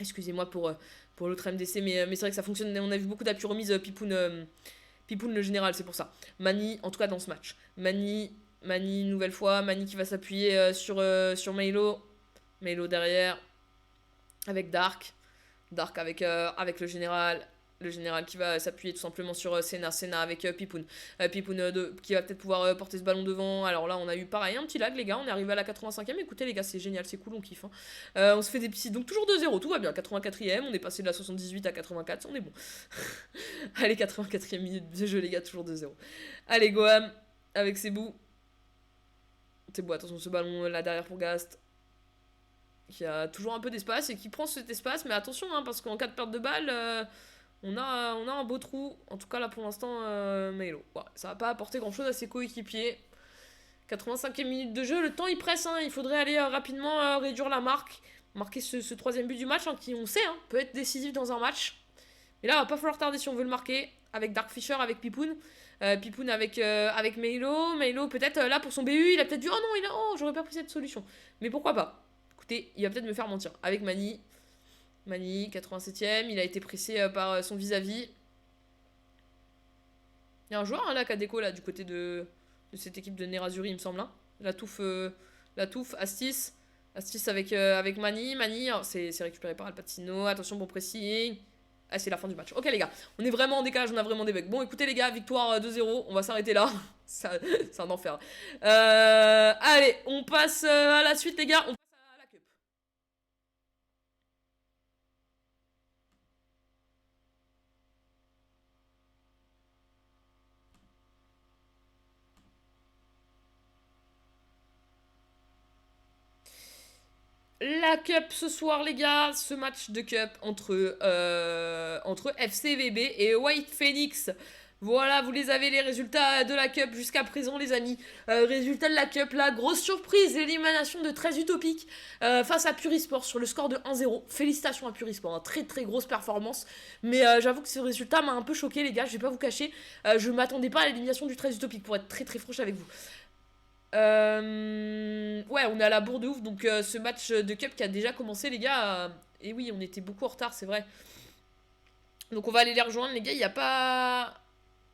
Speaker 1: excusez-moi pour l'autre MDC, mais c'est vrai que ça fonctionne. On a vu beaucoup d'appuis remises Pipoun le général, c'est pour ça. Mani, en tout cas dans ce match. Mani une nouvelle fois, Mani qui va s'appuyer sur Milo derrière avec Dark avec le général Le général qui va s'appuyer tout simplement sur Senna. Senna avec Pipoun. Pipoun qui va peut-être pouvoir porter ce ballon devant. Alors là, on a eu pareil, un petit lag, les gars. On est arrivé à la 85e. Écoutez, les gars, c'est génial, c'est cool, on kiffe. Hein. On se fait des petits. Donc, toujours 2-0, tout va bien. 84e, on est passé de la 78 à 84, on est bon. Allez, 84e minute de jeu, les gars, toujours 2-0. Allez, Goham avec ses bouts. C'est beau, attention, ce ballon là derrière pour Gast. Qui a toujours un peu d'espace et qui prend cet espace. Mais attention, hein, parce qu'en cas de perte de balle. On a un beau trou, en tout cas là pour l'instant, Melo. Voilà, ça va pas apporter grand chose à ses coéquipiers. 85e minute de jeu, le temps il presse, hein, il faudrait aller rapidement réduire la marque. Marquer ce troisième but du match, hein, qui on sait, hein, peut être décisif dans un match. Mais là, il va pas falloir tarder si on veut le marquer. Avec Dark Fisher, avec Pipoun. Pipoun avec Melo. Melo peut-être là pour son BU, il a peut-être dit oh non, j'aurais pas pris cette solution. Mais pourquoi pas. Écoutez, il va peut-être me faire mentir. Avec Mani. Mani, 87ème, il a été pressé par son vis-à-vis. Il y a un joueur hein, là qui a déco là, du côté de cette équipe de Nerazzurri, il me semble. Hein. La touffe, Astis. Astis avec Mani. Mani, c'est récupéré par Alpatino. Attention, bon pressing. Ah, c'est la fin du match. Ok, les gars, on est vraiment en décalage, on a vraiment des bugs. Bon, écoutez, les gars, victoire 2-0. On va s'arrêter là. C'est un enfer. Allez, on passe à la suite, les gars. On passe à la Cup. La Cup ce soir, les gars, ce match de Cup entre FCVB et White Phoenix. Voilà, vous les avez les résultats de la Cup jusqu'à présent, les amis. Résultat de la Cup, la grosse surprise, l'élimination de 13 Utopiques face à Purisport sur le score de 1-0. Félicitations à Purisport, hein, très très grosse performance. Mais j'avoue que ce résultat m'a un peu choqué, les gars, je vais pas vous cacher. Je m'attendais pas à l'élimination du 13 Utopique, pour être très très franche avec vous. Ouais, on est à la bourre de ouf. Donc, ce match de Cup qui a déjà commencé, les gars. Et oui, on était beaucoup en retard, c'est vrai. Donc, on va aller les rejoindre, les gars. Il n'y a pas.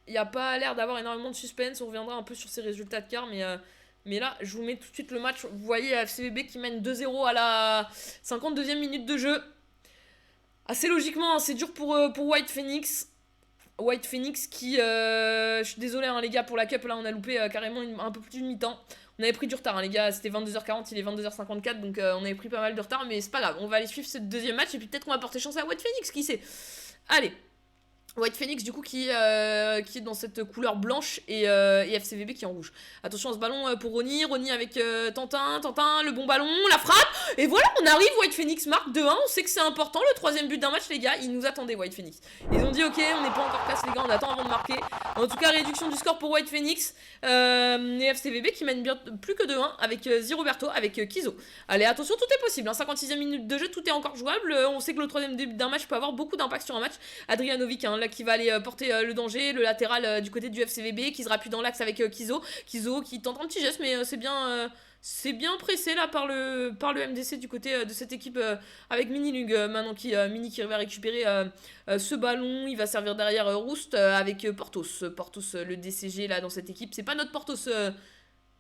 Speaker 1: Il n'y a pas l'air d'avoir énormément de suspense. On reviendra un peu sur ces résultats de quart. Mais là, je vous mets tout de suite le match. Vous voyez FCVB qui mène 2-0 à la 52e minute de jeu. Assez logiquement, hein, c'est dur pour White Phoenix. White Phoenix qui... je suis désolé hein, les gars pour la Cup, là on a loupé carrément un peu plus d'une mi-temps. On avait pris du retard hein, les gars, c'était 22h40, il est 22h54 donc on avait pris pas mal de retard mais c'est pas grave. On va aller suivre ce deuxième match et puis peut-être qu'on va porter chance à White Phoenix, qui sait. Allez, White Phoenix du coup qui est dans cette couleur blanche et FCVB qui est en rouge. Attention à ce ballon pour Ronny avec Tantin, le bon ballon, la frappe et voilà on arrive, White Phoenix marque 2-1, on sait que c'est important, le troisième but d'un match les gars, ils nous attendaient White Phoenix. Ils ont dit ok on n'est pas encore casse les gars, on attend avant de marquer. En tout cas réduction du score pour White Phoenix et FCVB qui mène bien plus que 2-1 avec Ziroberto, avec Kizo. Allez attention tout est possible, hein, 56e minute de jeu, tout est encore jouable, on sait que le troisième but d'un match peut avoir beaucoup d'impact sur un match. Adrianovic hein, là qui va aller porter le danger, le latéral du côté du FCVB qui se rappuie dans l'axe avec Kizo qui tente un petit geste mais c'est bien pressé là par le MDC du côté de cette équipe avec Minilug maintenant Mini qui va récupérer ce ballon, il va servir derrière Roust avec Portos le DCG là dans cette équipe, c'est pas notre Portos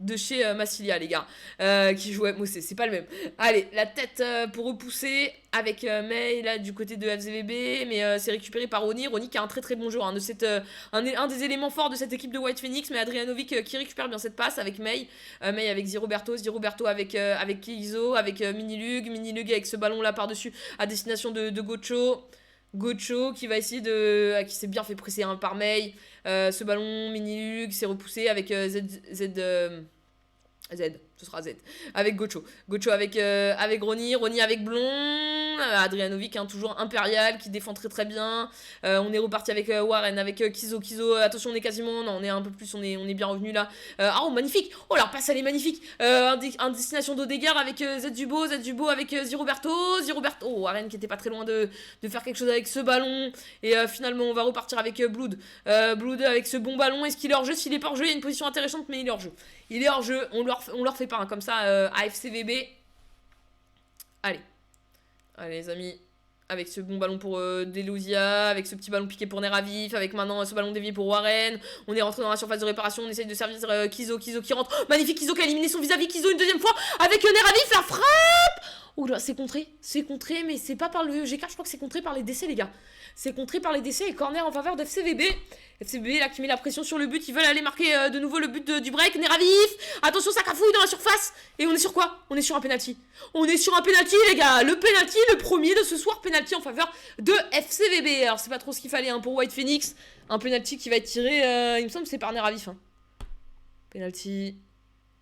Speaker 1: de chez Massilia les gars qui jouait Mossé, c'est pas le même. Allez la tête pour repousser avec May là du côté de FCVB mais c'est récupéré par Ronny qui a un très très bon joueur hein, un des éléments forts de cette équipe de White Phoenix, mais Adrianovic qui récupère bien cette passe avec May avec Ziroberto avec Kizo avec Minilug avec ce ballon là par dessus à destination de Gocho qui va essayer qui s'est bien fait presser hein, par May. Ce ballon Minilug s'est repoussé avec ce sera Z. Avec Gocho avec Ronny avec Blond. Adrianovic, hein, toujours impérial, qui défend très très bien. On est reparti avec Warren, avec Kizo. Attention, on est quasiment. Non, on est un peu plus, on est bien revenu là. Oh, magnifique! Oh, la passe, elle est magnifique! Un destination d'Odegaard avec Zubo avec Ziroberto. Oh, Warren qui était pas très loin de faire quelque chose avec ce ballon. Et finalement, on va repartir avec Blood. Blood avec ce bon ballon. Est-ce qu'il est hors jeu? S'il est pas hors jeu, il y a une position intéressante, mais il est hors jeu. On leur fait pas hein, comme ça à FCVB. Allez les amis, avec ce bon ballon pour Delusia, avec ce petit ballon piqué pour Neravif, avec maintenant ce ballon dévié pour Warren. On est rentré dans la surface de réparation, on essaye de servir Kizo qui rentre. Oh, magnifique Kizo qui a éliminé son vis-à-vis. Kizo une deuxième fois avec Neravif, la frappe.
Speaker 2: Oula, c'est contré, mais c'est pas par le GK, je crois que c'est contré par les décès, les gars. C'est contré par les décès et corner en faveur d'FCVB. FCVB là qui met la pression sur le but, ils veulent aller marquer de nouveau le but du break. Neravif, attention, ça cafouille dans la surface. Et on est sur quoi? On est sur un penalty. On est sur un penalty, les gars. Le penalty, le premier de ce soir, penalty en faveur de FCVB. Alors c'est pas trop ce qu'il fallait hein, pour White Phoenix. Un penalty qui va être tiré, il me semble que c'est par Neravif. Hein. Penalty,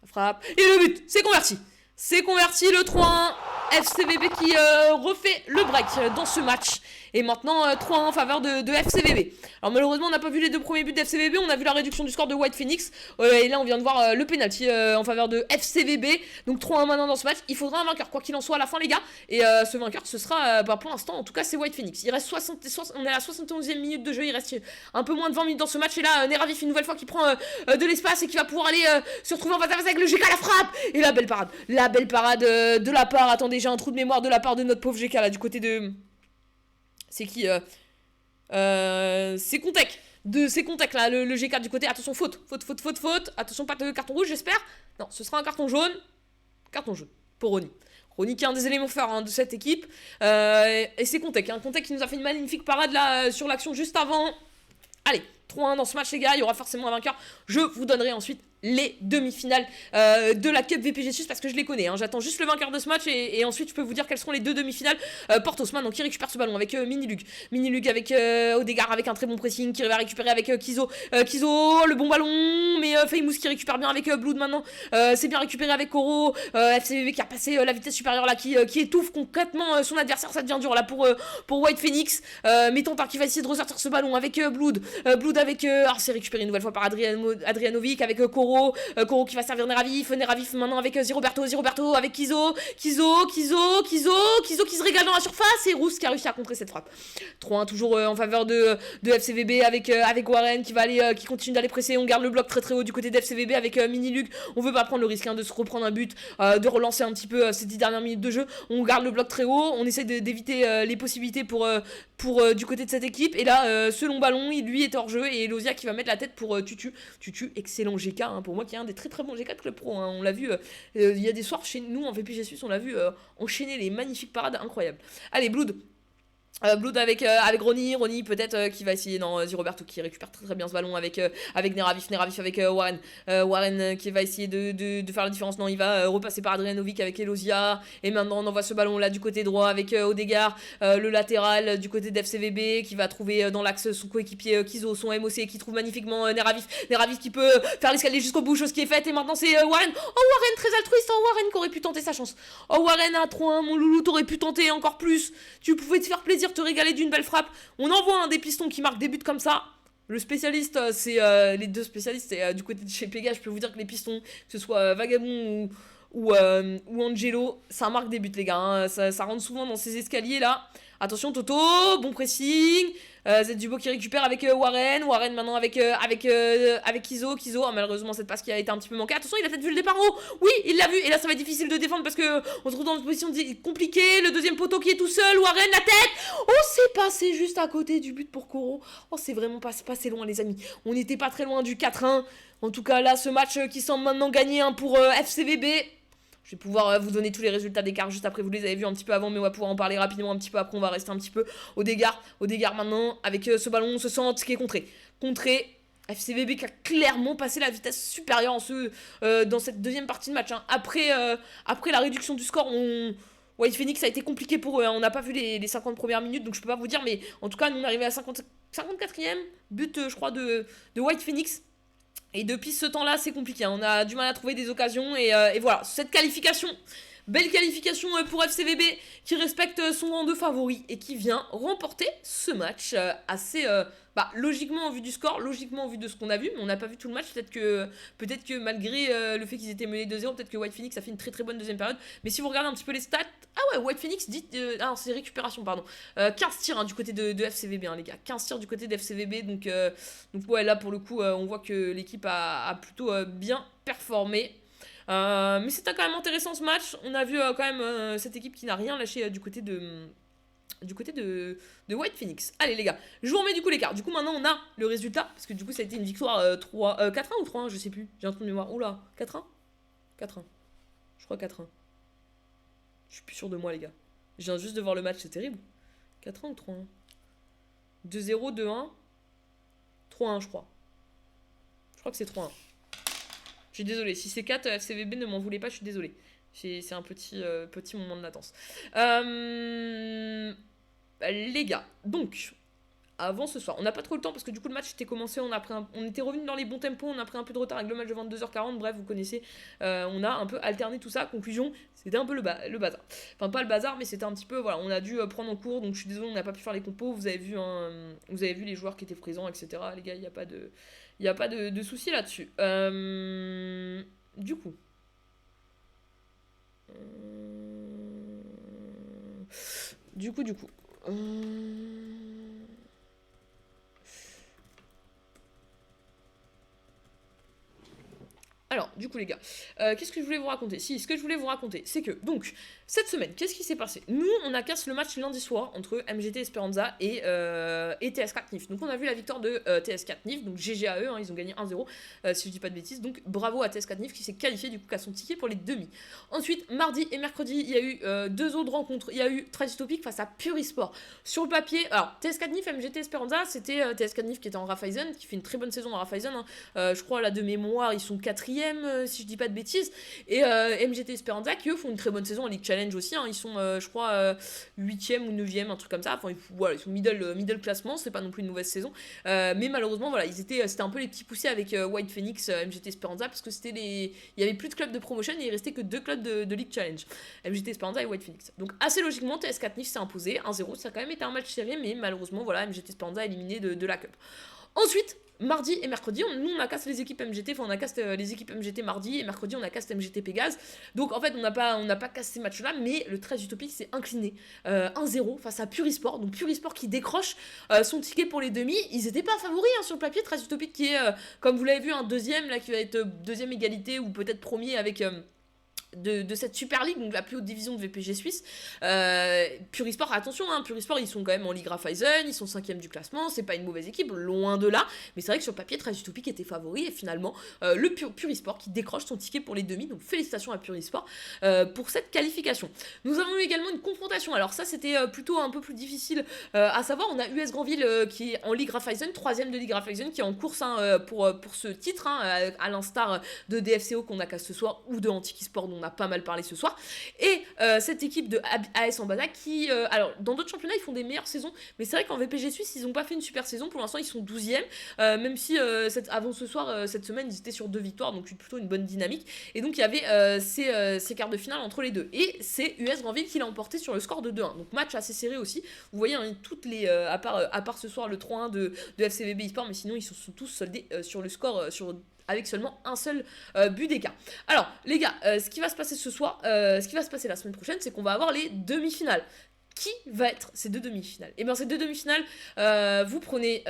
Speaker 2: frappe. Et le but, c'est converti. C'est converti, le 3-1. FCVB qui refait le break dans ce match. Et maintenant 3-1 en faveur de FCVB. Alors malheureusement on n'a pas vu les deux premiers buts d'FCVB. On a vu la réduction du score de White Phoenix. Et là on vient de voir le penalty en faveur de FCVB. Donc 3-1 maintenant dans ce match. Il faudra un vainqueur quoi qu'il en soit à la fin les gars. Et ce vainqueur ce sera pour l'instant en tout cas c'est White Phoenix. Il reste on est à la 71e minute de jeu. Il reste un peu moins de 20 minutes dans ce match. Et là Neravif une nouvelle fois qui prend de l'espace et qui va pouvoir aller se retrouver en face à face avec le GK, la frappe. Et la belle parade. La belle parade de la part. Attendez, j'ai un trou de mémoire de la part de notre pauvre GK là du côté de... C'est qui c'est Contek. C'est Contek là, le G4 du côté. Attention, faute. Attention, pas de carton rouge, j'espère. Non, ce sera un carton jaune. Carton jaune pour Ronny. Ronny qui est un des éléments forts hein, de cette équipe. Et c'est Contek. Hein. Contek qui nous a fait une magnifique parade là sur l'action juste avant. Allez, 3-1 dans ce match les gars, il y aura forcément un vainqueur. Je vous donnerai ensuite les demi-finales de la Cup VPG Suisse parce que je les connais. Hein. J'attends juste le vainqueur de ce match et ensuite je peux vous dire quelles seront les deux demi-finales. Portosman donc qui récupère ce ballon avec Minilug. Minilug avec Odegaard avec un très bon pressing qui va récupérer avec Kizo. Kizo, le bon ballon, mais Famous qui récupère bien avec Blood maintenant. C'est bien récupéré avec Koro. FCVB qui a passé la vitesse supérieure là qui étouffe concrètement son adversaire. Ça devient dur là pour White Phoenix. Mais Tantar qui va essayer de ressortir ce ballon avec Blood. Blood avec... alors c'est récupéré une nouvelle fois par Adrianovic avec Koro. Koro qui va servir Neravif maintenant avec Ziroberto avec Kizo qui se régale dans la surface et Rousse qui a réussi à contrer cette frappe. 3-1 toujours en faveur de FCVB avec Warren qui va aller qui continue d'aller presser. On garde le bloc très très haut du côté d'FCVB avec Minilug. On veut pas prendre le risque hein, de se reprendre un but, de relancer un petit peu ces 10 dernières minutes de jeu. On garde le bloc très haut, on essaie d'éviter les possibilités pour du côté de cette équipe. Et là ce long ballon il lui est hors jeu et Elosia qui va mettre la tête pour Tutu, excellent GK hein, pour moi qui est un des très très bons G4 Club Pro hein. On l'a vu il y a des soirs chez nous en VPG Suisse, on l'a vu enchaîner les magnifiques parades incroyables. Allez Blood avec Ronny peut-être qui va essayer dans Ziroberto qui récupère très très bien ce ballon avec Neravif avec Warren qui va essayer de faire la différence. Non, il va repasser par Adrianovic avec Elosia et maintenant on envoie ce ballon là du côté droit avec Odegaard, le latéral du côté d'FCVB qui va trouver dans l'axe son coéquipier Kizo, son MOC qui trouve magnifiquement Neravif qui peut faire l'escalier jusqu'au bout, chose qui est faite et maintenant c'est Warren. Warren très altruiste, Warren qui aurait pu tenter sa chance. Warren à 3-1 mon loulou, t'aurais pu tenter encore plus, tu pouvais te faire plaisir, te régaler d'une belle frappe. On envoie un des pistons qui marque des buts comme ça. Le spécialiste, c'est les deux spécialistes, c'est du côté de chez Pega. Je peux vous dire que les pistons, que ce soit Vagabond ou Angelo, ça marque des buts les gars. Hein. Ça rentre souvent dans ces escaliers là. Attention Toto, bon pressing. Zdubo qui récupère avec Warren maintenant avec Kizo, malheureusement cette passe qui a été un petit peu manquée. Attention, il a peut-être vu le départ en haut. Oui, il l'a vu et là ça va être difficile de défendre parce que on se retrouve dans une position compliquée. Le deuxième poteau qui est tout seul, Warren la tête. Oh, c'est passé juste à côté du but pour Koro. Oh, c'est vraiment passé loin les amis. On n'était pas très loin du 4-1. En tout cas là, ce match qui semble maintenant gagné pour FCVB. Je vais pouvoir vous donner tous les résultats d'écart juste après, vous les avez vus un petit peu avant, mais on va pouvoir en parler rapidement un petit peu après, on va rester un petit peu au Odegaard maintenant, avec ce ballon, on se sent qui est contré, FCVB qui a clairement passé la vitesse supérieure dans cette deuxième partie de match, hein. Après la réduction du score, White Phoenix a été compliqué pour eux, hein. On n'a pas vu les 50 premières minutes, donc je peux pas vous dire, mais en tout cas, nous on est arrivé à 54e but, je crois, de White Phoenix. Et depuis ce temps-là, c'est compliqué. On a du mal à trouver des occasions. Et voilà, cette qualification, belle qualification pour FCVB qui respecte son rang de favori et qui vient remporter ce match assez... logiquement en vue du score, logiquement en vue de ce qu'on a vu, mais on n'a pas vu tout le match. Peut-être que malgré le fait qu'ils étaient menés 2-0, peut-être que White Phoenix a fait une très très bonne deuxième période. Mais si vous regardez un petit peu les stats, ah ouais, White Phoenix dit... c'est récupération, pardon. 15 tirs hein, du côté de FCVB, hein, les gars. 15 tirs du côté de FCVB, donc ouais, là pour le coup, on voit que l'équipe a plutôt bien performé. Mais c'était quand même intéressant ce match. On a vu quand même cette équipe qui n'a rien lâché du côté de White Phoenix. Allez les gars, je vous remets du coup l'écart. Du coup maintenant on a le résultat, parce que du coup ça a été une victoire 4-1 ou 3-1, je sais plus, j'ai un trou de mémoire. Oula, 4-1 4-1, je crois 4-1. Je suis plus sûr de moi, les gars. Je viens juste de voir le match, c'est terrible. 4-1 ou 3-1 2-0, 2-1. 3-1, je crois. Je crois que c'est 3-1. Je suis désolé. Si c'est 4, FCVB, ne m'en voulez pas, je suis désolé. C'est un petit moment de latence. Les gars, donc, avant ce soir, on n'a pas trop le temps parce que du coup le match était commencé, on était revenu dans les bons tempos, on a pris un peu de retard avec le match de 22h40, bref, vous connaissez, on a un peu alterné tout ça. Conclusion, c'était un peu le bazar. Enfin, pas le bazar, mais c'était un petit peu, voilà, on a dû prendre en cours, donc je suis désolé, on n'a pas pu faire les compos, vous avez vu les joueurs qui étaient présents, etc. Les gars, il n'y a pas de soucis là-dessus. Du coup. Du coup. Alors, du coup, les gars, qu'est-ce que je voulais vous raconter? Si, ce que je voulais vous raconter, c'est que, donc, cette semaine, qu'est-ce qui s'est passé? Nous, on a cassé le match lundi soir entre MGT Esperanza et TS4 NIF. Donc, on a vu la victoire de TS4 NIF, donc GG à eux, hein, ils ont gagné 1-0, si je dis pas de bêtises. Donc, bravo à TS4 NIF qui s'est qualifié, du coup, qui a son ticket pour les demi. Ensuite, mardi et mercredi, il y a eu 2 autres rencontres. Il y a eu Trash Topic face à Purisport. Sur le papier, alors, TS4 NIF, MGT Esperanza, c'était TS4 NIF qui était en Raiffeisen, qui fait une très bonne saison en Raiffeisen. Hein. Je crois, là, de mémoire, ils sont 4e. Si je dis pas de bêtises, et MGT Esperanza qui eux font une très bonne saison en League Challenge aussi, hein. Ils sont je crois 8e ou 9e, un truc comme ça, enfin voilà, ils sont middle classement, c'est pas non plus une mauvaise saison, mais malheureusement voilà, c'était un peu les petits poussés avec White Phoenix, MGT Esperanza, parce que il y avait plus de clubs de promotion et il restait que 2 clubs de League Challenge, MGT Esperanza et White Phoenix. Donc assez logiquement TS4 NIF s'est imposé 1-0, ça a quand même été un match serré, mais malheureusement voilà, MGT Esperanza éliminé de la cup. Ensuite, mardi et mercredi, on a cassé les équipes MGT, enfin on a cassé les équipes MGT mardi, et mercredi on a cassé MGT Pégase. Donc en fait on n'a pas cassé ces matchs-là, mais le 13 Utopique s'est incliné 1-0 face à Purisport. Donc Purisport qui décroche son ticket pour les demi. Ils n'étaient pas favoris hein, sur le papier. 13 Utopique qui est, comme vous l'avez vu, un deuxième, là qui va être deuxième égalité ou peut-être premier avec... De cette Super League, donc la plus haute division de VPG suisse. Purisport, attention, hein, Purisport, ils sont quand même en Ligue Raiffeisen, ils sont 5e du classement, c'est pas une mauvaise équipe, loin de là, mais c'est vrai que sur le papier, Trash Utopic était favori, et finalement, le Purisport qui décroche son ticket pour les demi, donc félicitations à Purisport pour cette qualification. Nous avons eu également une confrontation, alors ça c'était plutôt un peu plus difficile à savoir, on a US Granville qui est en Ligue Raiffeisen, 3e de Ligue Raiffeisen, qui est en course hein, pour ce titre, hein, à l'instar de DFCO qu'on a qu'à ce soir, ou de Antiki Sport dont on a pas mal parlé ce soir, et cette équipe de AS Ambada qui, alors dans d'autres championnats ils font des meilleures saisons, mais c'est vrai qu'en VPG Suisse ils n'ont pas fait une super saison, pour l'instant ils sont 12e, même si avant ce soir, cette semaine ils étaient sur 2 victoires, donc plutôt une bonne dynamique, et donc il y avait ces quarts de finale entre les deux, et c'est US Granville qui l'a emporté sur le score de 2-1, donc match assez serré aussi, vous voyez hein, toutes les, à part ce soir le 3-1 de FCVB eSport, mais sinon ils se sont tous soldés sur le score, avec seulement un seul but d'écart. Alors, les gars, ce qui va se passer ce soir, ce qui va se passer la semaine prochaine, c'est qu'on va avoir les demi-finales. Qui va être ces 2 demi-finales? Et bien, ces 2 demi-finales, vous prenez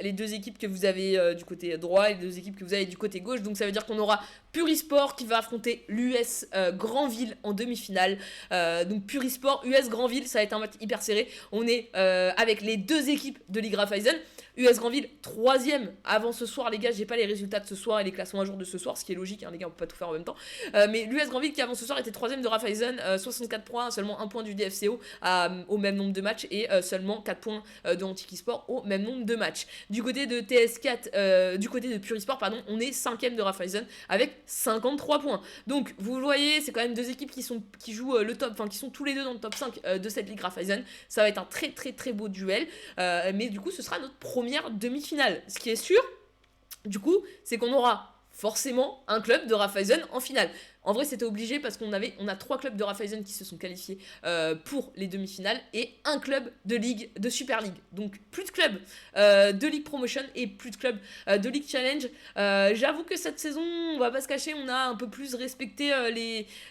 Speaker 2: les 2 équipes que vous avez du côté droit et les 2 équipes que vous avez du côté gauche. Donc, ça veut dire qu'on aura Purisport qui va affronter l'US Granville en demi-finale. Donc, Purisport, US Granville, ça va être un match hyper serré. On est avec les 2 équipes de Ligue Raiffeisen. US Granville, 3e avant ce soir, les gars, j'ai pas les résultats de ce soir et les classements à jour de ce soir, ce qui est logique, hein, les gars, on peut pas tout faire en même temps. Mais l'US Granville qui avant ce soir était 3e de Raiffeisen, 64 points, seulement 1 point du DFCO au même nombre de matchs et seulement 4 points de Antiki Sport au même nombre de matchs. Du côté de TS4, du côté de Purisport, pardon, on est 5e de Raiffeisen avec 53 points. Donc vous le voyez, c'est quand même 2 équipes qui jouent le top, enfin qui sont tous les deux dans le top 5 de cette Ligue Raiffeisen. Ça va être un très très très beau duel, mais du coup ce sera notre première demi-finale. Ce qui est sûr, du coup, c'est qu'on aura forcément un club de Raiffeisen en finale. En vrai, c'était obligé parce on a 3 clubs de Raiffeisen qui se sont qualifiés pour les demi-finales et un club de Ligue, de Super League. Donc plus de clubs de League Promotion et plus de clubs de League Challenge. J'avoue que cette saison, on va pas se cacher, on a un peu plus respecté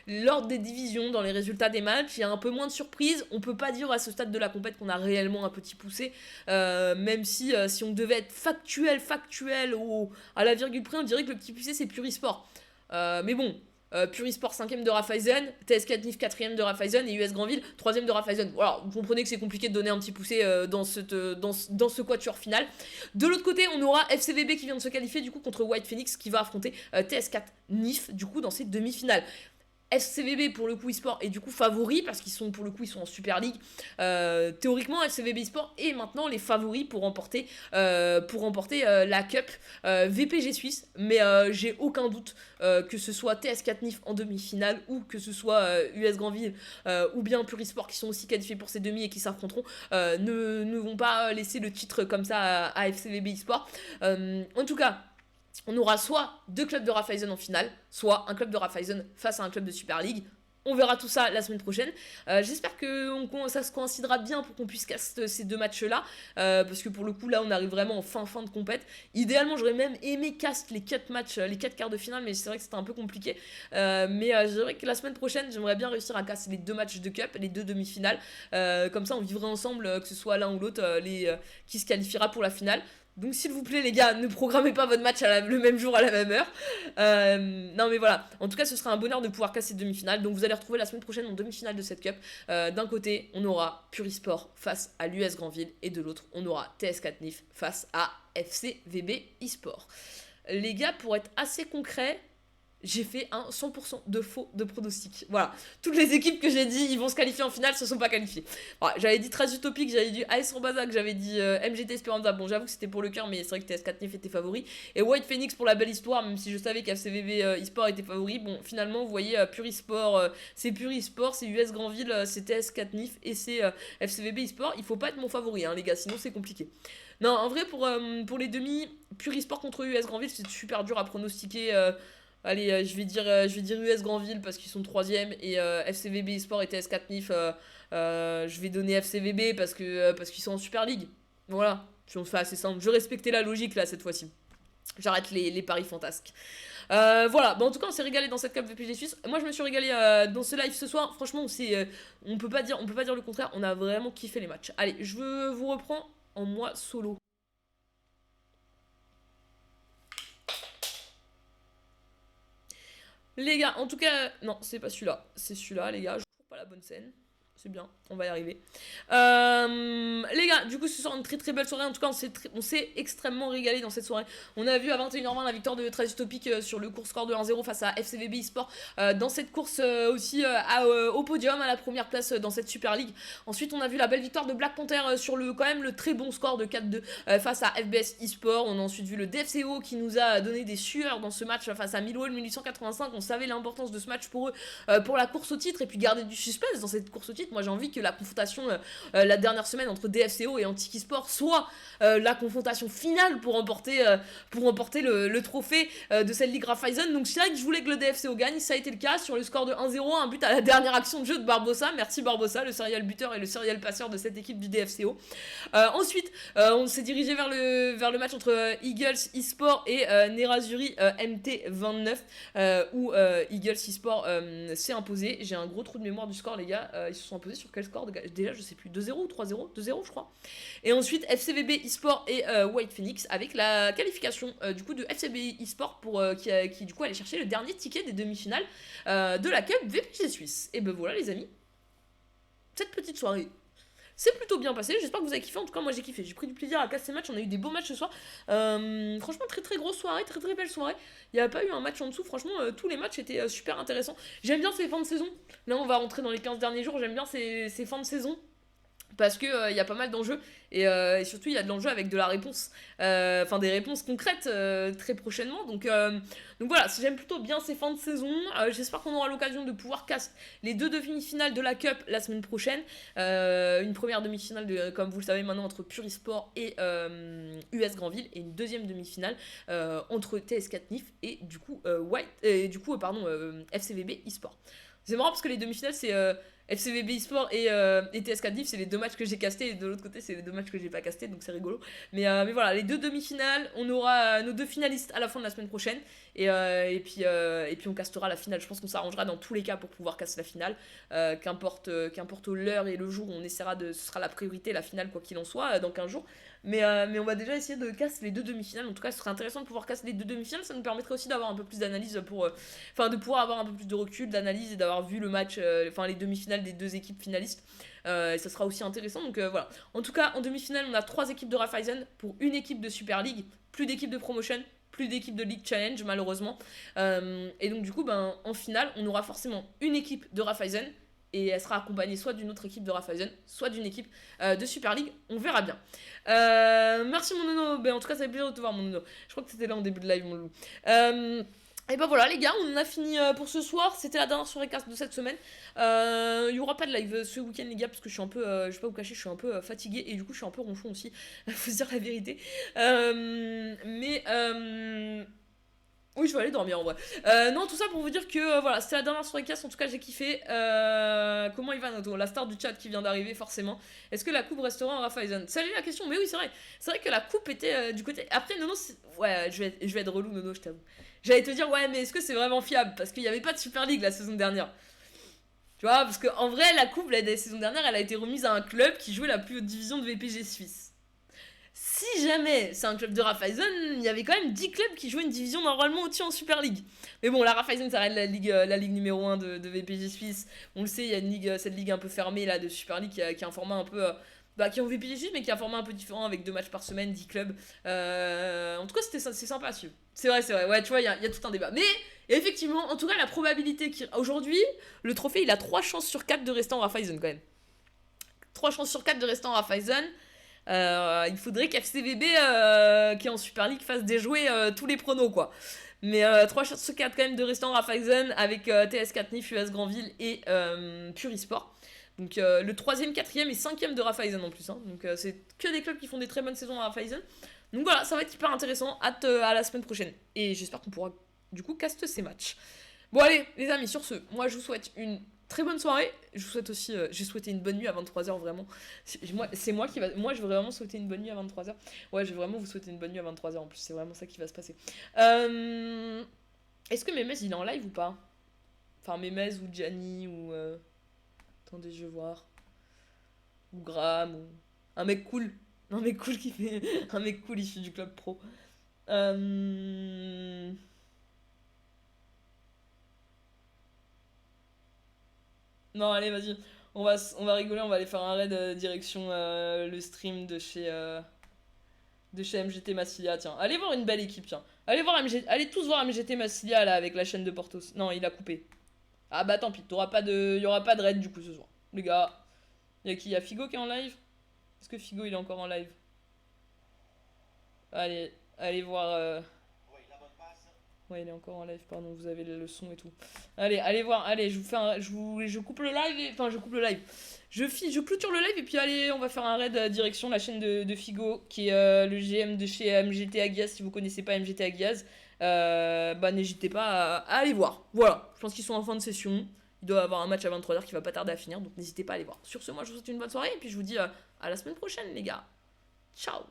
Speaker 2: l'ordre des divisions dans les résultats des matchs. Il y a un peu moins de surprises. On peut pas dire à ce stade de la compète qu'on a réellement un petit poussé, même si on devait être factuel à la virgule près, on dirait que le petit poussé c'est Purisport. Mais bon. Purisport 5e de Raiffeisen, TS4 NIF 4e de Raiffeisen et US Granville 3e de Raiffeisen. Voilà, vous comprenez que c'est compliqué de donner un petit poussé dans ce quatuor final. De l'autre côté, on aura FCVB qui vient de se qualifier du coup contre White Phoenix qui va affronter TS4 NIF du coup dans ces demi-finales. FCVB pour le coup e-sport est du coup favori parce qu'ils sont pour le coup ils sont en Super League. Théoriquement FCVB e-sport est maintenant les favoris pour remporter la Cup VPG Suisse, mais j'ai aucun doute que ce soit TS4 NIF en demi-finale ou que ce soit US Grandville ou bien Pure e-sport qui sont aussi qualifiés pour ces demi et qui s'affronteront ne vont pas laisser le titre comme ça à FCVB e-sport. En tout cas, on aura soit deux clubs de Raiffeisen en finale, soit un club de Raiffeisen face à un club de Super League. On verra tout ça la semaine prochaine. J'espère que ça se coïncidera bien pour qu'on puisse cast ces deux matchs-là. Parce que pour le coup, là, on arrive vraiment en fin de compète. Idéalement, j'aurais même aimé cast les 4 matchs, les 4 quarts de finale, mais c'est vrai que c'était un peu compliqué. Mais je dirais que la semaine prochaine, j'aimerais bien réussir à casser les 2 matchs de Cup, les 2 demi-finales. Comme ça, on vivrait ensemble, que ce soit l'un ou l'autre, qui se qualifiera pour la finale. Donc s'il vous plaît les gars, ne programmez pas votre match le même jour à la même heure. Non mais voilà, en tout cas ce sera un bonheur de pouvoir casser demi-finale. Donc vous allez retrouver la semaine prochaine en demi-finale de cette cup. D'un côté on aura Pure e-sport face à l'US Grandville et de l'autre on aura TS4 NIF face à FCVB e-sport. Les gars, pour être assez concret, j'ai fait un 100% de faux de pronostic. Voilà. Toutes les équipes que j'ai dit, ils vont se qualifier en finale, se sont pas qualifiés. Voilà, j'avais dit très utopique, j'avais dit AS Rombazac, j'avais dit MGT Esperanza. Bon, j'avoue que c'était pour le cœur, mais c'est vrai que TS4 NIF était favori. Et White Phoenix pour la belle histoire, même si je savais qu'FCVB eSport était favori. Bon, finalement, vous voyez, Pure eSport, c'est Pure eSport, c'est US Grandville, c'est TS4 NIF et c'est FCVB eSport. Il faut pas être mon favori, hein, les gars, sinon c'est compliqué. Non, en vrai, pour les demi, Pure eSport contre US Grandville, c'est super dur à pronostiquer. Allez, je vais dire US Grandville parce qu'ils sont 3ème et FCVB eSport et TS4 NIF, je vais donner FCVB parce qu'ils sont en Super League. Voilà, si on fait assez simple. Je vais respecter la logique là cette fois-ci. J'arrête les paris fantasques. Voilà, bon, en tout cas on s'est régalé dans cette Cup VPG Suisse. Moi je me suis régalé dans ce live ce soir. Franchement on peut pas dire le contraire. On a vraiment kiffé les matchs. Allez, je vous reprends en moi solo. Les gars, en tout cas, non, c'est pas celui-là. C'est celui-là, les gars. Je trouve pas la bonne scène. C'est bien, on va y arriver. Les gars, du coup, ce soir, une très très belle soirée. En tout cas, on s'est extrêmement régalé dans cette soirée. On a vu à 21h20 la victoire de 13 Utopic sur le court score de 1-0 face à FCVB eSport. Dans cette course aussi au podium, à la première place dans cette Super League. Ensuite, on a vu la belle victoire de Black Panther sur quand même le très bon score de 4-2 face à FBS eSport. On a ensuite vu le DFCO qui nous a donné des sueurs dans ce match face à Millwall 1885. On savait l'importance de ce match pour eux, pour la course au titre et puis garder du suspense dans cette course au titre. Moi j'ai envie que la confrontation la dernière semaine entre DFCO et Antique eSport soit la confrontation finale pour remporter le trophée de cette Ligue Raiffeisen. Donc c'est vrai que je voulais que le DFCO gagne, ça a été le cas sur le score de 1-0, un but à la dernière action de jeu de Barbosa. Merci Barbosa, le serial buteur et le serial passeur de cette équipe du DFCO. Ensuite on s'est dirigé vers le match entre Eagles eSport et Nerazzurri MT29 où Eagles eSport s'est imposé. J'ai un gros trou de mémoire du score les gars, ils se sont imposés sur quel score déjà je sais plus, 2-0 ou 3-0, 2-0 je crois. Et ensuite FCVB eSport et White Phoenix avec la qualification du coup de FCVB eSport pour qui du coup allait chercher le dernier ticket des demi-finales de la Cup VPG Suisse. Et ben voilà les amis, cette petite soirée c'est plutôt bien passé, j'espère que vous avez kiffé. En tout cas moi j'ai kiffé, j'ai pris du plaisir à casser ces matchs, on a eu des beaux matchs ce soir. Franchement très très grosse soirée, très très belle soirée. Il n'y a pas eu un match en dessous, franchement tous les matchs étaient super intéressants. J'aime bien ces fins de saison, là on va rentrer dans les 15 derniers jours, j'aime bien ces fins de saison. Parce que y a pas mal d'enjeux et surtout il y a de l'enjeu avec de la réponse, enfin des réponses concrètes très prochainement. Donc voilà, j'aime plutôt bien ces fins de saison. J'espère qu'on aura l'occasion de pouvoir cast les 2 demi-finales de la Cup la semaine prochaine. Une première demi-finale comme vous le savez maintenant entre Pure eSport et US Grandville et une deuxième demi-finale entre TS4 NIF et du coup FCVB eSport. C'est marrant parce que les demi-finales c'est FCVB eSport et TS4 NIF, c'est les 2 matchs que j'ai castés et de l'autre côté c'est les 2 matchs que j'ai pas castés, donc c'est rigolo. Mais voilà, les 2 demi-finales, on aura nos 2 finalistes à la fin de la semaine prochaine et puis on castera la finale. Je pense qu'on s'arrangera dans tous les cas pour pouvoir casser la finale, qu'importe l'heure et le jour, ce sera la priorité, la finale quoi qu'il en soit dans 15 jours. Mais on va déjà essayer de casser les 2 demi-finales. En tout cas, ce serait intéressant de pouvoir casser les 2 demi-finales. Ça nous permettrait aussi d'avoir un peu plus d'analyse de pouvoir avoir un peu plus de recul, d'analyse et d'avoir vu le match, les demi-finales des 2 équipes finalistes. Et ça sera aussi intéressant. Donc voilà. En tout cas, en demi-finale, on a 3 équipes de Raiffeisen pour une équipe de Super League, plus d'équipes de promotion, plus d'équipe de League Challenge malheureusement. Et donc du coup, en finale, on aura forcément une équipe de Raiffeisen et elle sera accompagnée soit d'une autre équipe de Raiffeisen, soit d'une équipe de Super League. On verra bien. Merci mon nono. En tout cas, ça fait plaisir de te voir mon nono. Je crois que c'était là en début de live mon loup. Et voilà les gars, on en a fini pour ce soir. C'était la dernière soirée cast de cette semaine. Il y aura pas de live ce week-end les gars parce que je suis un peu, je vais pas vous cacher, je suis un peu fatigué et du coup je suis un peu ronchon aussi. Faut se dire la vérité. Oui, je vais aller dormir en vrai. Non, tout ça pour vous dire que voilà, c'était la dernière soirée cast. En tout cas, j'ai kiffé. Comment il va Noto? La star du chat qui vient d'arriver, forcément. Est-ce que la coupe restera en Raiffeisen? Salut la question, mais oui, c'est vrai. C'est vrai que la coupe était du côté. Après, Nono, ouais, je vais être relou, Nono, je t'avoue. J'allais te dire, ouais, mais est-ce que c'est vraiment fiable? Parce qu'il n'y avait pas de Super League la saison dernière. Tu vois, parce qu'en vrai, la coupe la saison dernière, elle a été remise à un club qui jouait la plus haute division de VPG Suisse. Si jamais c'est un club de Raiffeisen, il y avait quand même 10 clubs qui jouaient une division normalement au-dessus en Super League. Mais bon, la Raiffeisen, ça reste la ligue numéro 1 de VPG Suisse. On le sait, il y a une ligue, cette ligue un peu fermée là, de Super League qui a un format un peu. Qui est en VPG Suisse, mais qui a un format un peu différent avec 2 matchs par semaine, 10 clubs. En tout cas, c'est sympa à suivre. C'est vrai. Ouais, tu vois, il y a tout un débat. Mais effectivement, en tout cas, la probabilité qu'aujourd'hui, le trophée, il a 3 chances sur 4 de rester en Raiffeisen quand même. 3 chances sur 4 de rester en Raiffeisen. Il faudrait qu'FCVB qui est en Super League fasse déjouer tous les pronos quoi. Mais 3 chances sur 4 quand même de rester en Raiffeisen avec TS4 Nif, US Granville et Purisport. Donc le 3ème, 4ème et 5ème de Raiffeisen en plus. Donc c'est que des clubs qui font des très bonnes saisons à Raiffeisen. Donc voilà, ça va être hyper intéressant. Hâte à la semaine prochaine. Et j'espère qu'on pourra du coup cast ces matchs. Bon allez les amis, sur ce, moi je vous souhaite une très bonne soirée. Je vous souhaite aussi, j'ai souhaité une bonne nuit à 23h vraiment. Moi qui va, moi je veux vraiment souhaiter une bonne nuit à 23h. Ouais, je vais vraiment vous souhaiter une bonne nuit à 23h en plus, c'est vraiment ça qui va se passer. Est-ce que Memez il est en live ou pas? Enfin Memez ou Gianni ou attendez, je vais voir. Ou Graham ou un mec cool. Un mec cool qui fait un mec cool issu du club pro. Non, allez, vas-y. On va rigoler, on va aller faire un raid direction le stream de chez MGT Massilia. Tiens, allez voir une belle équipe, tiens. Allez tous voir MGT Massilia là avec la chaîne de Portos. Non, il a coupé. Ah bah tant pis, il y aura pas de raid du coup ce soir. Les gars, il y a qui? Il y a Figo qui est en live? Est-ce que Figo il est encore en live? Allez voir. Ouais, il est encore en live, pardon, vous avez le son et tout. Allez voir, allez, je coupe le live, enfin je coupe le live. Je clôture le live et puis allez, on va faire un raid direction la chaîne de Figo, qui est le GM de chez MGT Aguiaz. Si vous connaissez pas MGT Aguiaz, n'hésitez pas à aller voir. Voilà, je pense qu'ils sont en fin de session. Il doit avoir un match à 23h qui va pas tarder à finir, donc n'hésitez pas à aller voir. Sur ce, moi je vous souhaite une bonne soirée et puis je vous dis à la semaine prochaine les gars. Ciao.